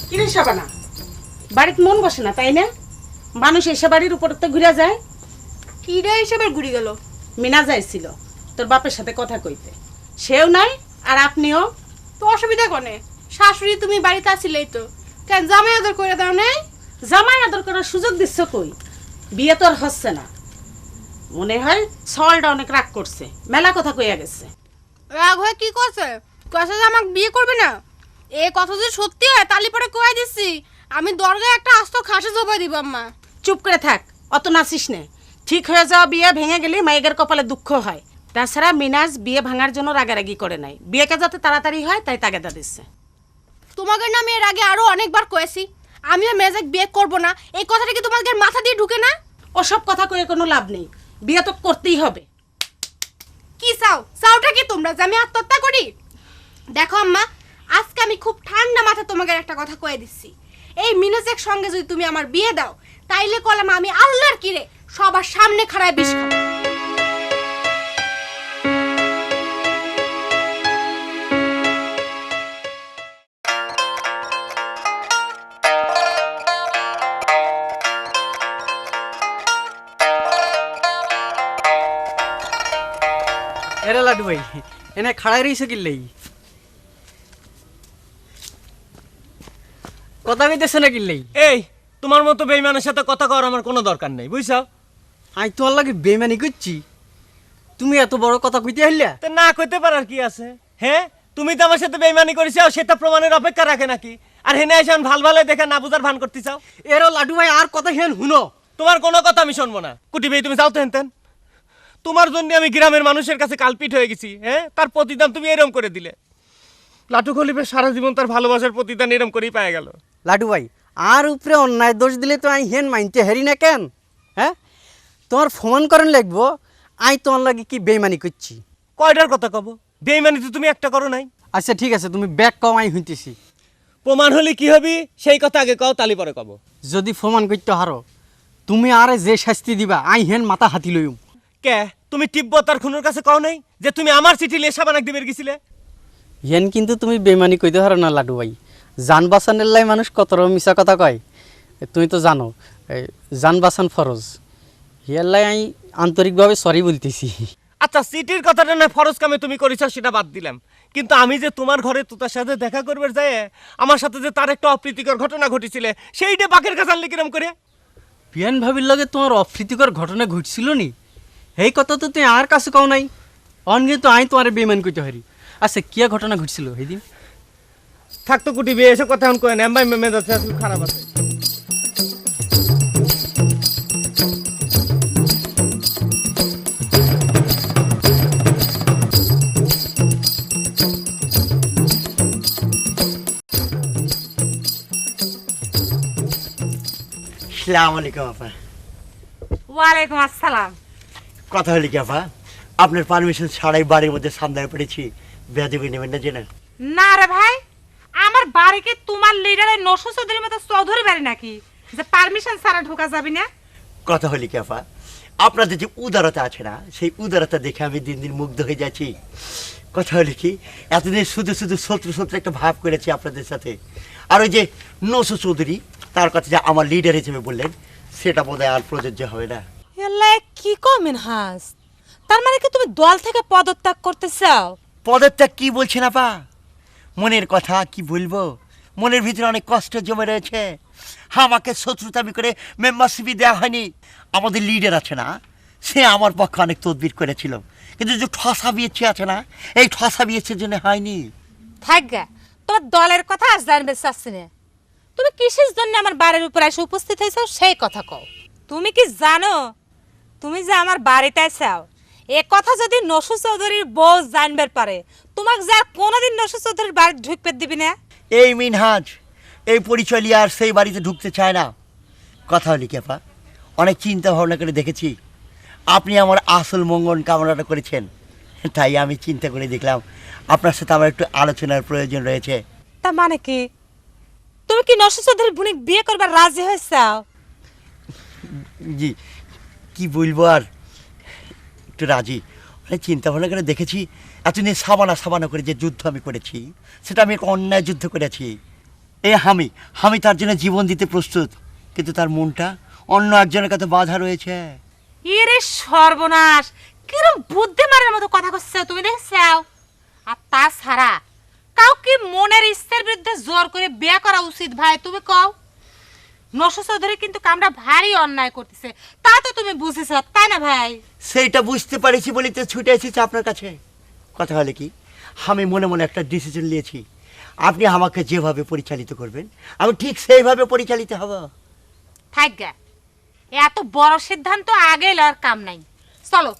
কিরে শাবানা, বাড়িতে মন বসে না তাই না? মানুষ এসে বাড়ির উপর তো ঘুরে যায়। কিরা হিসেবে ঘুরে গেল? মিনা যাইছিল তোর বাপের সাথে কথা কইতে, সেও নাই আর আপনিও। তো অসুবিধা কোনে? শাশুড়ি তুমি বাড়িতে আসিলেই তো, কেন জামাই আদর করে দাও নাই? জামাই আদর করার সুযোগ দিচ্ছ কই? বিয়ে তো আর হচ্ছে না। মনে হয় সলটা অনেক রাগ করছে, মেলা কথা কইয়া গেছে। রাগ হয়ে কি করছে? কয়েছে যে আমাকে বিয়ে করবে না? এই কথা যদি সত্যি হয় তালি পরে কয়ে দিচ্ছি, আমি দরগায় একটা আস্ত খাসি জবাই দিব আম্মা। চুপ করে থাক, অত নাচিস নে। ঠিক হয়ে যাওয়া বিয়ে ভেঙে গেলে মায়ের কপালে দুঃখ হয়। তাছাড়া মিনাজ বিয়ে ভাঙার জন্য রাগারাগি করে নাই, বিয়েটা যাতে তাড়াতাড়ি হয় তাই তাগেদা দিচ্ছে। তোমাদের নামে এর আগে আরো অনেকবার কয়েছি আমিও মেজাক বিয়ে করব না, এই কথাটা কি তোমাদের মাথা দিয়ে ঢুকে না? ওসব কথা কয়ে কোনো লাভ নেই, বিয়ে তো করতেই হবে। কি চাও? চাওটা কি তোমরা যে আমি আত্মহত্যা করি? দেখো আম্মা, আজকে আমি খুব ঠান্ডা মাথা তোমাকে একটা কথা কয়ে দিচ্ছি, এই মিনাজের সঙ্গে যদি তুমি আমার বিয়ে দাও তাইলে কলাম আমি আল্লাহর কিরে সবার সামনে খাড়ায় বিষ খাবো। এরা লাডু ভাই এনে খাড়াই রইছে কিল্লেই কথা কইতেছে না কিল্লেই? এই তোমার মতো বেইমানের সাথে কথা কওয়ার আমার কোনো দরকার নেই, বুঝছো? আই তোর লাগে বেমানি করছি, তুমি এত বড় কথা কইতে হইলা? তো না কইতে পারার কি আছে? হ্যাঁ, তুমি তো আমার সাথে বেইমানি করেছো, সেটা প্রমাণের অপেক্ষা রাখে নাকি? আর হেনে এসে ভাল ভালো দেখে না বুঝার ভান করতে চাও? এরা লাডু ভাই আর কথা হেন হুনো, তোমার কোনো কথা আমি শুনবো না। কুটি ভাই তুমি যাও তো হেনতেন। তোমার জন্য আমি গ্রামের মানুষের কাছে কালপিট হয়ে গেছি। হ্যাঁ, তার প্রতিদান তুমি এরম করে দিলে। লাটু খলিফের সারা জীবন তার ভালোবাসার প্রতিদান এরম করেই পাওয়া গেল। লাডু ভাই আর উপরে অন্যায় দোষ দিলে তো আই হেন মাইনতে হেরি না কেন? হ্যাঁ, তোমার ফোন করেন লাগবো আই তোমার লাগে কি বেমানি করছি? কয়টার কথা কব? বেইমানি তো তুমি একটা করো নাই। আচ্ছা ঠিক আছে, তুমি ব্যাক কম আই হইতেছি। প্রমাণ হলে কি হবি সেই কথা আগে কও, তালি পরে কব। যদি প্রমাণ করতে হারো তুমি আরে যে শাস্তি দিবা আই হেন মাথা হাতি লইম। কে তুমি তিব্বতার খুনের কাছে কও নাই যে তুমি আমার চিঠি লেসা বানাক দিবে গেছিলে? হেন কিন্তু তুমি বেমানি কইতে হারো না লাডু ভাই, জান বাঁচানের লাই মানুষ কত রকম মিছা কথা কয়, তুমি তো জানো জান বাঁচান ফরজ। হিয়ার লাই আমি আন্তরিকভাবে সরি বলতেছি। আচ্ছা, চিঠির কথাটা না ফরজ কামে তুমি করেছো সেটা বাদ দিলাম, কিন্তু আমি যে তোমার ঘরে তোতার সাথে দেখা করবার যায় আমার সাথে যে তার একটা অপ্রীতিকর ঘটনা ঘটেছিলে সেইটা বাকের কাছে আনলে কিরম করে? পিয়ান ভাবির লগে তোমার অপ্রীতিকর ঘটনা ঘটছিল নি, এই কথা তো তুই আর কাছে কও নাই। অনগে তো আই তোমার বেমান কইতে হারি। আচ্ছা কিয়া ঘটনা ঘটছিল সেদিন? থাকতো কুটি বিয়ে এসে কথা এখন কয় না, এমবাই মেমে যাচ্ছে খারাপ আছে। আসসালামু আলাইকুম আপা। ওয়ালাইকুম আসসালাম। কথা হলি কি আপা, আপনার পারমিশন ছাড়াই বাড়ির মধ্যে সান্দায় পড়েছি, বেয়াদবি নেবেন না জেনে? না রে ভাই, আমার আমার বাড়ি কি তোমার লিডারের নসু চৌধুরীর মতো চৌধুরী বাড়ি নাকি যে পারমিশন ছাড়া ঢোকা যাবে না? কথা হলি কি আপা, আপনাদের যে উদারতা আছে না, সেই উদারতা দেখে আমি দিন দিন মুগ্ধ হয়ে যাচ্ছি। কথা হলি কি, এতদিন শুধু শুধু শত্রু শত্রু একটা ভাব করেছি আপনাদের সাথে। আর ওই যে নসু চৌধুরী, তার কথা যে আমার লিডার হিসেবে বললেন, সেটা বোধহয় আর প্রযোজ্য হবে না। এল্লা কি কও মিনহাস, তার মানে কি তুমি দল থেকে পদত্যাগ করতে চাও? পদত্যাগ কি বলছেন আপা? মনের কথা কি বলবো, মনের ভিতরে অনেক কষ্ট জমে রয়েছে। আমাকে শত্রুতামি করে মেম্বারশিপই দেওয়া হয়নি। আমাদের লিডার আছে না, সে আমার পক্ষে অনেক তদবির করেছিল, কিন্তু যে ঠসা বিয়েছে আছে না, এই ঠসা বিয়েছের জন্য হয়নি। থাকগা, তোমার দলের কথা আজ জানবে চাচ্ছি না। তুমি কিসের জন্য আমার বাড়ির উপর এসে উপস্থিত হয়েছো সেই কথা কও। তুমি কি জানো তুমি যে আমার বাড়িতে আসাও, এ কথা যদি নসু চৌধুরীর বউ জানবার পারে, তোমাকে যে আর কোনোদিন নসু চৌধুরীর বাড়ি ঢুকতে দিবি না। এই মিনহাজ এই পরিচয় নিয়ে আর সেই বাড়িতে ঢুকতে চায় না। কথা হলি কি আপা, অনেক চিন্তা ভাবনা করে দেখেছি আপনি আমার আসল মঙ্গল কামনাটা করেছেন, তাই আমি চিন্তা করে দেখলাম আপনার সাথে আমার একটু আলোচনার প্রয়োজন রয়েছে। তা মানে কি, তুমি কি নসু চৌধুরীর বোনিক বিয়ে করবার রাজি হয়েছাও? জি, কি বলবো আর, একটু রাজি। অনেক চিন্তা ভাবনা করে দেখেছি, এতদিন সাবানা করে যে যুদ্ধ আমি করেছি, সেটা আমি এক অন্যায় যুদ্ধ করেছি। আমি তার জন্য জীবন দিতে প্রস্তুত, কিন্তু তার মনটা অন্য একজনের কাছে বাধা রয়েছে। ইরে সর্বনাশ, কিরম বুদ্ধিমানের মতো কথা কইছো তুমি, দেখছাও? আর তাছাড়া কাউকে মনের ইচ্ছার বিরুদ্ধে জোর করে বিয়ে করা উচিত ভাই, তুমি কও? নসু চৌধুরী কিন্তু কামটা ভারী অন্যায় করতেছে, তা তো তুমি বুঝেছ, তাই না ভাই? সেইটা বুঝতে পারেছি বলে তো ছুটে এসেছি আপনার কাছে। কথা হলে কি, আমি মনে মনে একটা ডিসিশন নিয়েছি, আপনি আমাকে যেভাবে পরিচালিত করবেন আমি ঠিক সেইভাবে পরিচালিত হব। থাকগা, এত বড় সিদ্ধান্ত আগে লওয়ার কাম নাই। চলো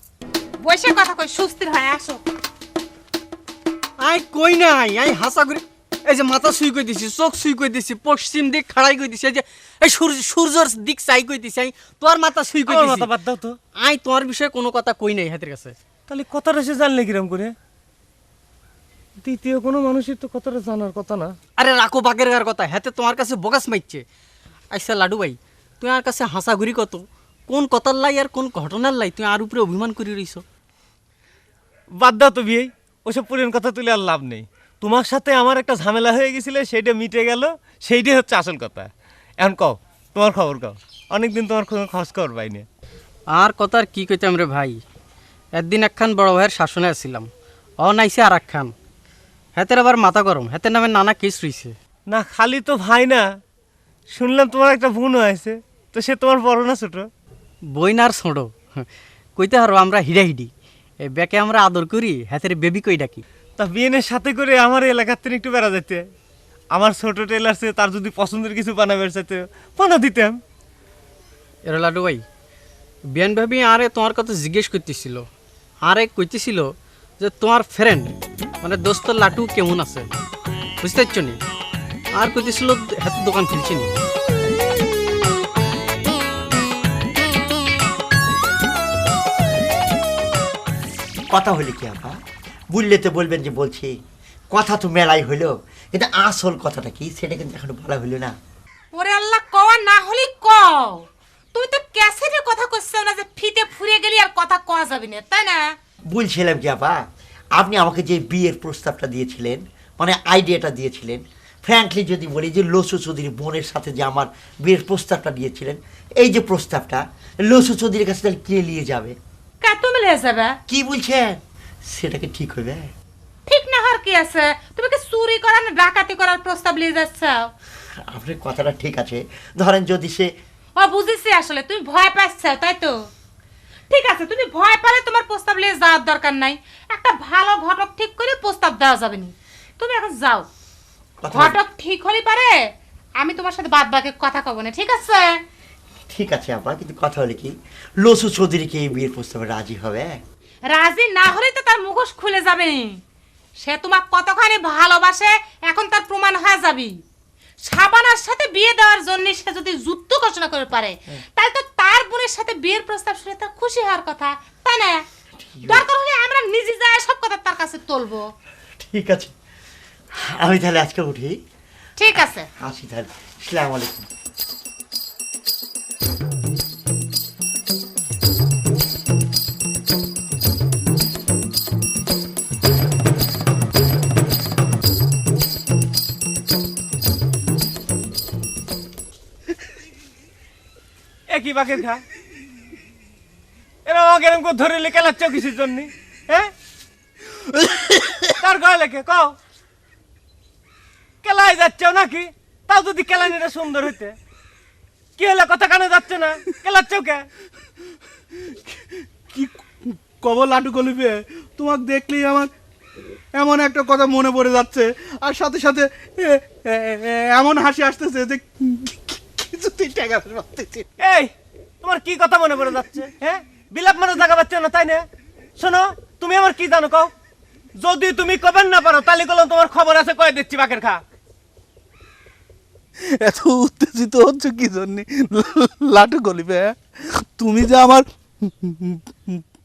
বসে কথা কই, সুস্থির হয় আসো। আই কই নাই, আই হাসা করে এই যে মাথা শুই কই দিছি, চোখ শুই কই দিছি, পশ্চিম দিক খাড়াই কই দিছি, এই যে এই সূর্যর দিক চাই কই দিছি, আই তোর মাথা শুই কই দিছি। মাথা বাদ দাও তো। আই তোর বিষয়ে কোনো কথা কই নাই হাতের কাছে। তাহলে কথাটা সে জানলে কিরম করে? দ্বিতীয় কোনো মানুষের তো কথাটা জানার কথা না। আরে রাখো বাগের গার কথা, হাতে তোমার কাছে বগাস মাইছে। আচ্ছা লাডু ভাই, তুই আর কাছে হাসাঘুরি কত, কোন কথার লাই আর কোন ঘটনার লাই তুই আর উপরে অভিমান করে রইছ? বাদ দাও তো বিয়ে, ওসব পুরান কথা তুলে আর লাভ নেই। তোমার সাথে আমার একটা ঝামেলা হয়ে গেছিল, সেইটা মিটে গেল, সেইটাই হচ্ছে আসল কথা। এখন কও, তোমার খবর কও, অনেকদিন তোমার কোনো খোঁজ খবর পাইনি। আর কথা আর কি কইতাম রে ভাই, একদিন একখান বড় ভাইয়ের শাসনে আসছিলাম, নাইছে আর একখান, হাতের আবার মাথা গরম, হাতের নামে নানা কেস রইছে। না খালি তো ভাই না, শুনলাম তোমার একটা বোন হয়েছে, তো সে তোমার বড় না ছোট? বইনার ছোঁড়ো কইতে হারো, আমরা হিডাহিডি এই ব্যাকে আমরা আদর করি, হাতের বেবি কই ডাকি। তা বিয়েনের সাথে করে আমার এলাকার থেকে একটু বেড়া যেতে, আমার ছোট টেলার সে তার যদি পছন্দের কিছু বানাবার সাথে বানা দিতাম। এর লাডু ভাই, বিয়ান ভাবি আরে তোমার কথা জিজ্ঞেস করতেছিল, আরে কইতেছিল যে তোমার ফ্রেন্ড মানে দোস্ত লাটু কেমন আছে, বুঝতে পারছো নি? আর কইতেছিল হাতে দোকান খুলছে নি। কথা হলে কি আপা, বললে তো বলবেন যে বলছি, কথা তো মেলাই হইলো, কিন্তু আসল কথাটা কি সেটা কিন্তু এখনো বলা হইলো না। ওরে আল্লাহ, কওয়া না হলি কও। তুমি তো ক্যাসেটের কথা কইছো না যে ফিতে ফুরে গেলি আর কথা কওয়া যাবে না, তাই না? বলছিলাম কি আপা, আপনি আমাকে যে বিয়ের প্রস্তাবটা দিয়েছিলেন, মানে আইডিয়াটা দিয়েছিলেন, ফ্র্যাঙ্কলি যদি বলি যে লসু চৌধুরী বোনের সাথে যে আমার বিয়ের প্রস্তাবটা দিয়েছিলেন, এই যে প্রস্তাবটা লসু চৌধুরীর কাছে তাহলে কে নিয়ে যাবে? কা তুমি লিয়ে যাবে? কি বলছেন, সেটাকে ঠিক হবে? ঠিক না হওয়ার কি আছে? তুমি কি চুরি করা না ডাকাতি করার প্রস্তাব নিয়ে যাচ্ছ? আপনার কথাটা ঠিক আছে, ধরেন যদি সে, ও বুঝেছি, আসলে তুমি ভয় পাচ্ছ, তাই তো? ঠিক আছে, তুমি ভয় পেলে তোমার প্রস্তাব নিয়ে যাওয়ার দরকার নাই, একটা ভালো ঘটক ঠিক করে প্রস্তাব দেওয়া যাবে না। তুমি এখন যাও, ঘটক ঠিক হলে পারে আমি তোমার সাথে বাদ বাকি কথা কব না, ঠিক আছে? ঠিক আছে আপা, কিন্তু কথা হলে কি লসু চৌধুরী কি এই বিয়ের প্রস্তাবে রাজি হবে? রাজি না হলে তো তার মুখোশ খুলে যাবে। সে তোমার কতখানি ভালোবাসে এখন তার প্রমাণ হয়ে যাবে। শাবানার সাথে বিয়ে দেওয়ার জন্য সে যদি যুদ্ধ ঘোষণা করে পারে, তাহলে তো তার বোনের সাথে বিয়ের প্রস্তাব শুনে তার খুশি হওয়ার কথা, তাই না? দরকার হলে আমরা নিজে যাই সব কথা তার কাছে তুলবো। ঠিক আছে, আমি তাহলে আজকে উঠি, ঠিক আছে। আসি তাহলে, আসসালামু আলাইকুম। একই বাকের খা এরা আমাকে এরকম করে ধরে লেখা লাগছ কিসের জন্য? হ্যাঁ, তার গায়ে লেখে কও কেলায় যাচ্ছ নাকি? তাও যদি কেলানিটা সুন্দর হইতে, কি হলো কথা কানে যাচ্ছে না, কেলাচ্ছ কে? কি কব লাটু গলিবে, তোমাকে দেখলেই আমার এমন একটা কথা মনে পড়ে যাচ্ছে, আর সাথে সাথে এমন হাসি আসতেছে যে কিছুতেই টেকা পাচ্ছি। এই তোমার কি কথা মনে পড়ে যাচ্ছে? হ্যাঁ, বিলাপ মানে জায়গা পাচ্ছ না তাই না? শোনো, তুমি আমার কি জানো কও? যদি তুমি কবেন না পারো তাহলে কলম তোমার খবর আছে, কয়ে দিচ্ছি বাকের খা। এত উত্তেজিত হচ্ছে কি জন্য লাটু গলিবে? তুমি যে আমার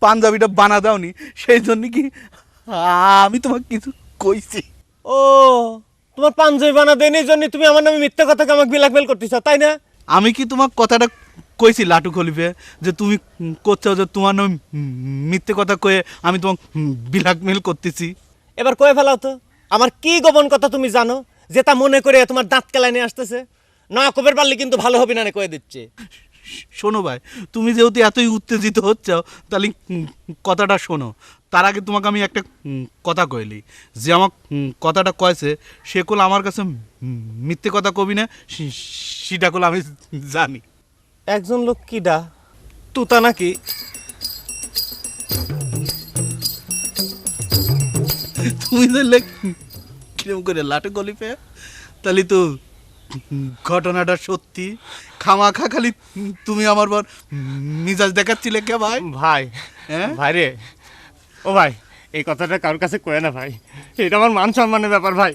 পাঞ্জাবিটা বানা দাওনি সেই জন্য কি আমি তোমাকে কিছু কইছি? ও, তোমার পাঞ্জাবি বানা দেয়নি এই জন্য তুমি আমার নামে মিথ্যা কথাকে আমাকে ব্ল্যাকমেল করতেছ তাই না? আমি কি তোমার কথাটা কইছি লাটু খলিফে যে তুমি করছো যে তোমার নামে মিথ্যে কথা কয়ে আমি তোমাকে ব্ল্যাকমেল করতেছি? এবার কয়ে ফেলাও তো, আমার কি গোপন কথা তুমি জানো যেটা মনে করে তোমার দাঁত কেলায় নিয়ে আসতেছে? না কবের পারলে কিন্তু ভালো হবে না, কয়ে দিচ্ছে। শোনো ভাই, তুমি যেহেতু এতই উত্তেজিত হচ্ছ তাহলে কথাটা শোনো। তার আগে তোমাকে আমি একটা কথা কইলি, যে আমার কথাটা কয়েছে সে কোল আমার কাছে মিথ্যে কথা কবি না, সেটা কোল আমি জানি। একজন লোক কিডা তুতা নাকি? তুমি ধরলে কিরম করে লাটু গলিপে, তাহলে তো ঘটনাটা সত্যি। খামাখা খালি তুমি আমার বর মিজাজ দেখাচ্ছিলে কে ভাই? ভাই, হ্যাঁ ভাই রে, ও ভাই, এই কথাটা কারোর কাছে কয়ে না ভাই, এটা আমার মান সম্মানের ব্যাপার ভাই।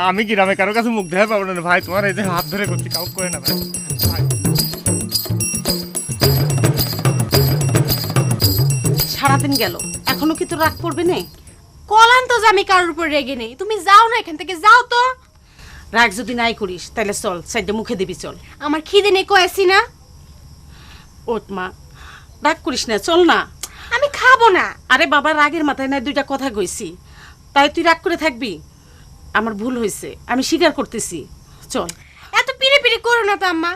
আমি গ্রামে কারোর কাছে মুখ দেখা পাবো না ভাই, তোমার এই যে হাত ধরে করছি, কাউ কয়ে না ভাই। সারাদিন গেল, এখনো কি তোর রাগ পড়বে না? কলান তো যে আমি কারোর উপর রেগে নেই, তুমি যাও না এখান থেকে, যাও তো। রাগ যদি নাই করিস তাহলে চল, সাইডে মুখে দিবি চল। আমার খিদে নেই কয়েছি না। ওঠ মা, রাগ করিস না, চল না। আমি খাবো না। আরে বাবা, রাগের মাথায় নাই দুইটা কথা কইছি, তাই তুই রাগ করে থাকবি? আমার ভুল হয়েছে, আমি স্বীকার করতেছি, চল। এত পিড়ে পিড়ে করো না তো আম্মা,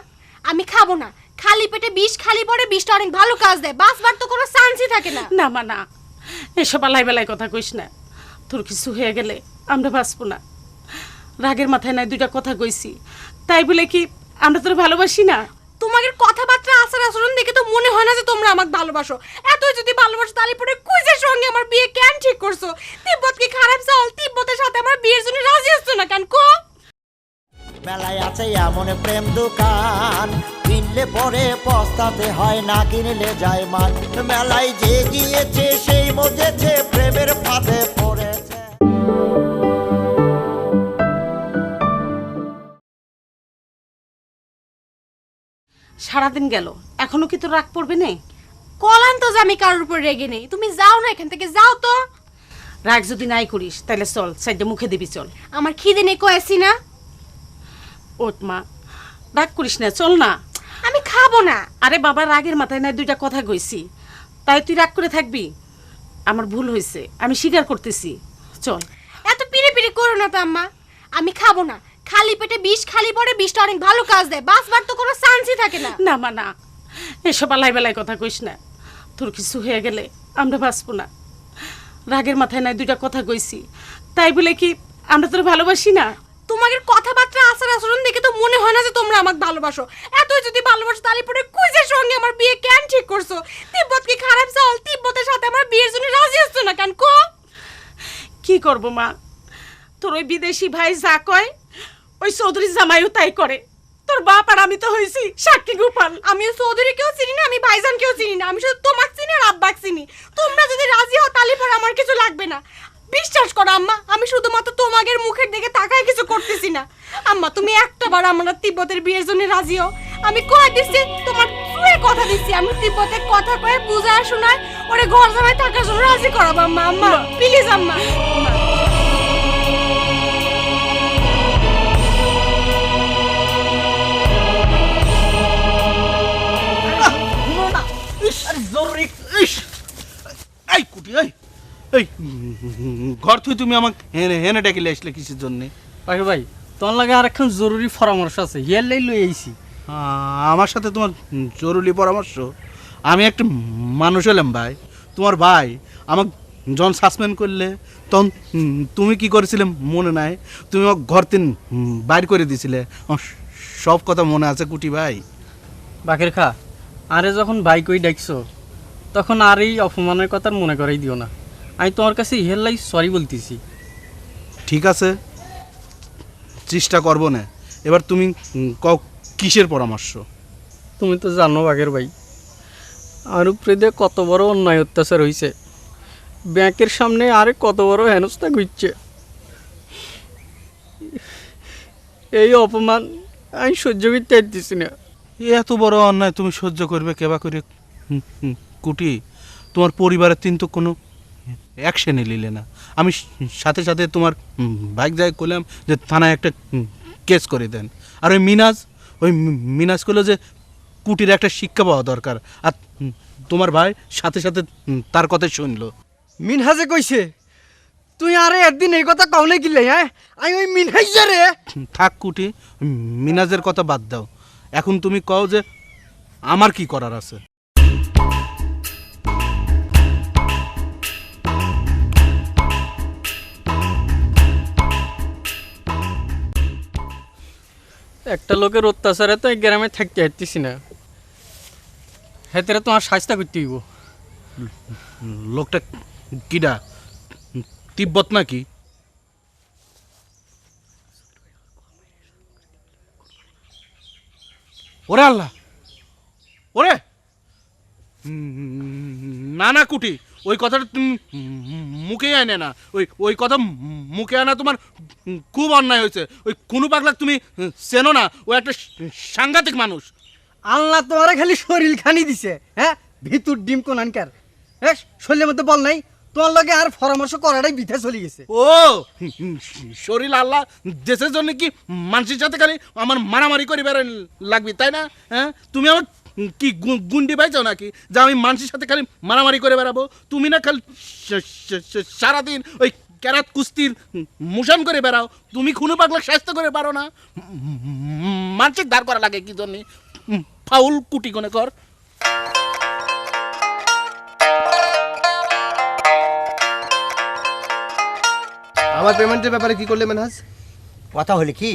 আমি খাবো না। খালি পেটে বিষ খালি পরে বিষটা অনেক ভালো কাজ দেয়, বাঁচবার তো কোনো চান্সই থাকে না। না মা না, এসব আলাই বেলায় কথা কইস না। তোর কিছু হয়ে গেলে আমরা বাঁচবো না। রাগের মাথায় নাই দুইটা কথা কইছি, তাই বলে কি আমরা তোর ভালোবাসি না? তোমাদের কথাবার্তা আচার আচরণ দেখে তো মনে হয় না যে তোমরা আমাকে ভালোবাসো। এতই যদি ভালোবাসো তাহলে পরে কুইজের সঙ্গে আমার বিয়ে কেন ঠিক করছো? তিব্বত কি খারাপ চাল? তিব্বতের সাথে আমার বিয়ের জন্য রাজি হচ্ছ না কেন কো? মেলায় আছে এমন প্রেম দোকান, কিনলে পরে পস্তাতে হয়, না কিনলে যায় মান। মেলায় যে গিয়েছে সেই মজেছে, প্রেমের ফাঁদে পড়েছে। সারাদিন গেল, এখনো কি তোর রাগ পড়বে না? কলান তো যে আমি কারোর উপর রেগে নেই, তুমি যাও না এখান থেকে, যাও তো। রাগ যদি নাই করিস তাহলে চল, সাইডে মুখে দিবি চল। আমার খিদে নেই কয়েছি না। ওঠ মা, রাগ করিস না, চল না। আমি খাবো না। আরে বাবা, রাগের মাথায় নাই দুইটা কথা কইছি, তাই তুই রাগ করে থাকবি? আমার ভুল হয়েছে, আমি স্বীকার করতেছি, চল। এত পিড়ে পিড়ে করো না তো আম্মা, আমি খাবো না। খালি পেটে বিষ খালি পরে বিষটা অনেক ভালো কাজ দেয়, বাঁচবার তো কোনো চান্সই থাকে না। না মা না, এসব আলাই বেলায় কথা কইস না। তোর কিছু হয়ে গেলে আমরা বাঁচবো না। রাগের মাথায় নাই দুইটা কথা কইছি, তাই বলে কি আমরা তোর ভালোবাসি না? তোমাদের কথাবার্তা আচার আচরণ দেখে তো মনে হয় না যে তোমরা আমাকে ভালোবাসো। এতই যদি ভালোবাসো তাহলে পরে কুইজের সঙ্গে আমার বিয়ে কেন ঠিক করছো? তিব্বত কি খারাপ চাল? তিব্বতের সাথে আমার বিয়ের জন্য রাজি হচ্ছ না কেন কো? কি করব মা, তোর ওই বিদেশি ভাই যা কয় ওই চৌধুরী জামাইও তাই করে। তোর বাপ আর আমি তো হইছি সাক্ষী গোপাল। আমিও চৌধুরী কেউ চিনি না, আমি ভাইজান কেউ চিনি না, আমি শুধু তোমাকে চিনি আর আব্বাকে চিনি। তোমরা যদি রাজি হও তাহলে পরে আমার কিছু লাগবে না। বিশ্বাস করো আম্মা, আমি শুধুমাত্র তোমাদের মুখের দিকে তাকাই কিছু করতেছি না। আম্মা, তুমি একটা বার আমার তিব্বতের বিয়ের জন্য রাজি হও। আমি কয়ে দিচ্ছি, তোমার চুয়ে কথা দিচ্ছি, আমি তিব্বতের কথা কয়ে বুঝায় শোনায় ওরে ঘর জামাই থাকার জন্য রাজি করাবো। আম্মা, আম্মা প্লিজ আম্মা। ঘর তুই তুমি আমাকে হেনে হেনে ডেকে আসলে কিসের জন্যে? বাকের ভাই তোমার লাগে আর একখান জরুরি পরামর্শ আছে হিয়ার লাই লই আইছি। আমার সাথে তোমার জরুরি পরামর্শ? আমি একটা মানুষ হলাম ভাই, তোমার ভাই আমাকে যখন সাসপেন্ড করলে তখন তুমি কি করেছিলে মনে নাই? তুমি আমাকে ঘর তিন বাইর করে দিছিলে, আমার সব কথা মনে আছে কুটি ভাই। বাকের খা আরে যখন ভাই কই ডাকছো তখন আর এই অপমানের কথা মনে করাই দিও না। আমি তোমার কাছে ইহের লাই সরি বলতেছি। ঠিক আছে, চেষ্টা করবো না। এবার তুমি কও কিসের পরামর্শ? তুমি তো জানো বাঘের ভাই আর উপরে দিয়ে কত বড় অন্যায় অত্যাচার হয়েছে, ব্যাংকের সামনে আরে কত বড় হেনস্থা ঘুরছে। এই অপমান আমি সহ্য করতে পারতেছি না। এত বড় অন্যায় তুমি সহ্য করবে কেবা করে কুটি? তোমার পরিবারের তিন তো কোনো অ্যাকশনে নিলে না। আমি সাথে সাথে তোমার বাইক যাই করলাম যে থানায় একটা কেস করে দেন। আর ওই মিনাজ করলো যে কুটির একটা শিক্ষা পাওয়া দরকার, আর তোমার ভাই সাথে সাথে তার কথা শুনলো। মিনহাজে কইছে তুই আরে একদিন এই কথা কওনে কিলে? হ্যাঁ আমি ওই মিনহাইজা রে। থাক কুটি, মিনাজের কথা বাদ দাও। এখন তুমি কও যে আমার কি করার আছে? একটা লোকের অত্যাচারে তো এই গ্রামে থাকতে পারতেছি না, হেতেরা তোমার সাজটা করতে হইব। লোকটা কিডা? তিব্বত নাকি? ওরে আল্লাহ, ওরে না না কুটি, ওই কথাটা তুমি মুখে আনে না। ওই কথা মুখে আনা তোমার খুব অন্যায় হয়েছে। ওই কোনো পাগলা তুমি চেনো না, ও একটা সাংঘাতিক মানুষ। আল্লাহ তোমারে খালি শরীর খানি দিছে, হ্যাঁ ভিতর ডিম কোন আনকার। হ্যাঁ শরীরের মধ্যে বল নাই, তোমার লগে আর পরামর্শ করাটাই বিথে চলে গেছে। ও শরীর আল্লাহ দেশের জন্য কি মানুষের সাথে খালি আমার মারামারি করে বেড়ান লাগবে, তাই না? হ্যাঁ তুমি আমার কি গুন্ডি পাইছো নাকি যে আমি মানুষের সাথে খালি মারামারি করে বেড়াবো? তুমি না খালি সারাদিন ওই ক্যারাত কুস্তির মুশান করে বেড়াও। তুমি খুনো পাগলা স্বাস্থ্য করে পারো না? মানসিক দাঁড় করা লাগে কি জন্যে? ফাউল কুটি কোনে কর। আমার পেমেন্টের ব্যাপারে কি করলে মেনহাজ? কথা হলে কি,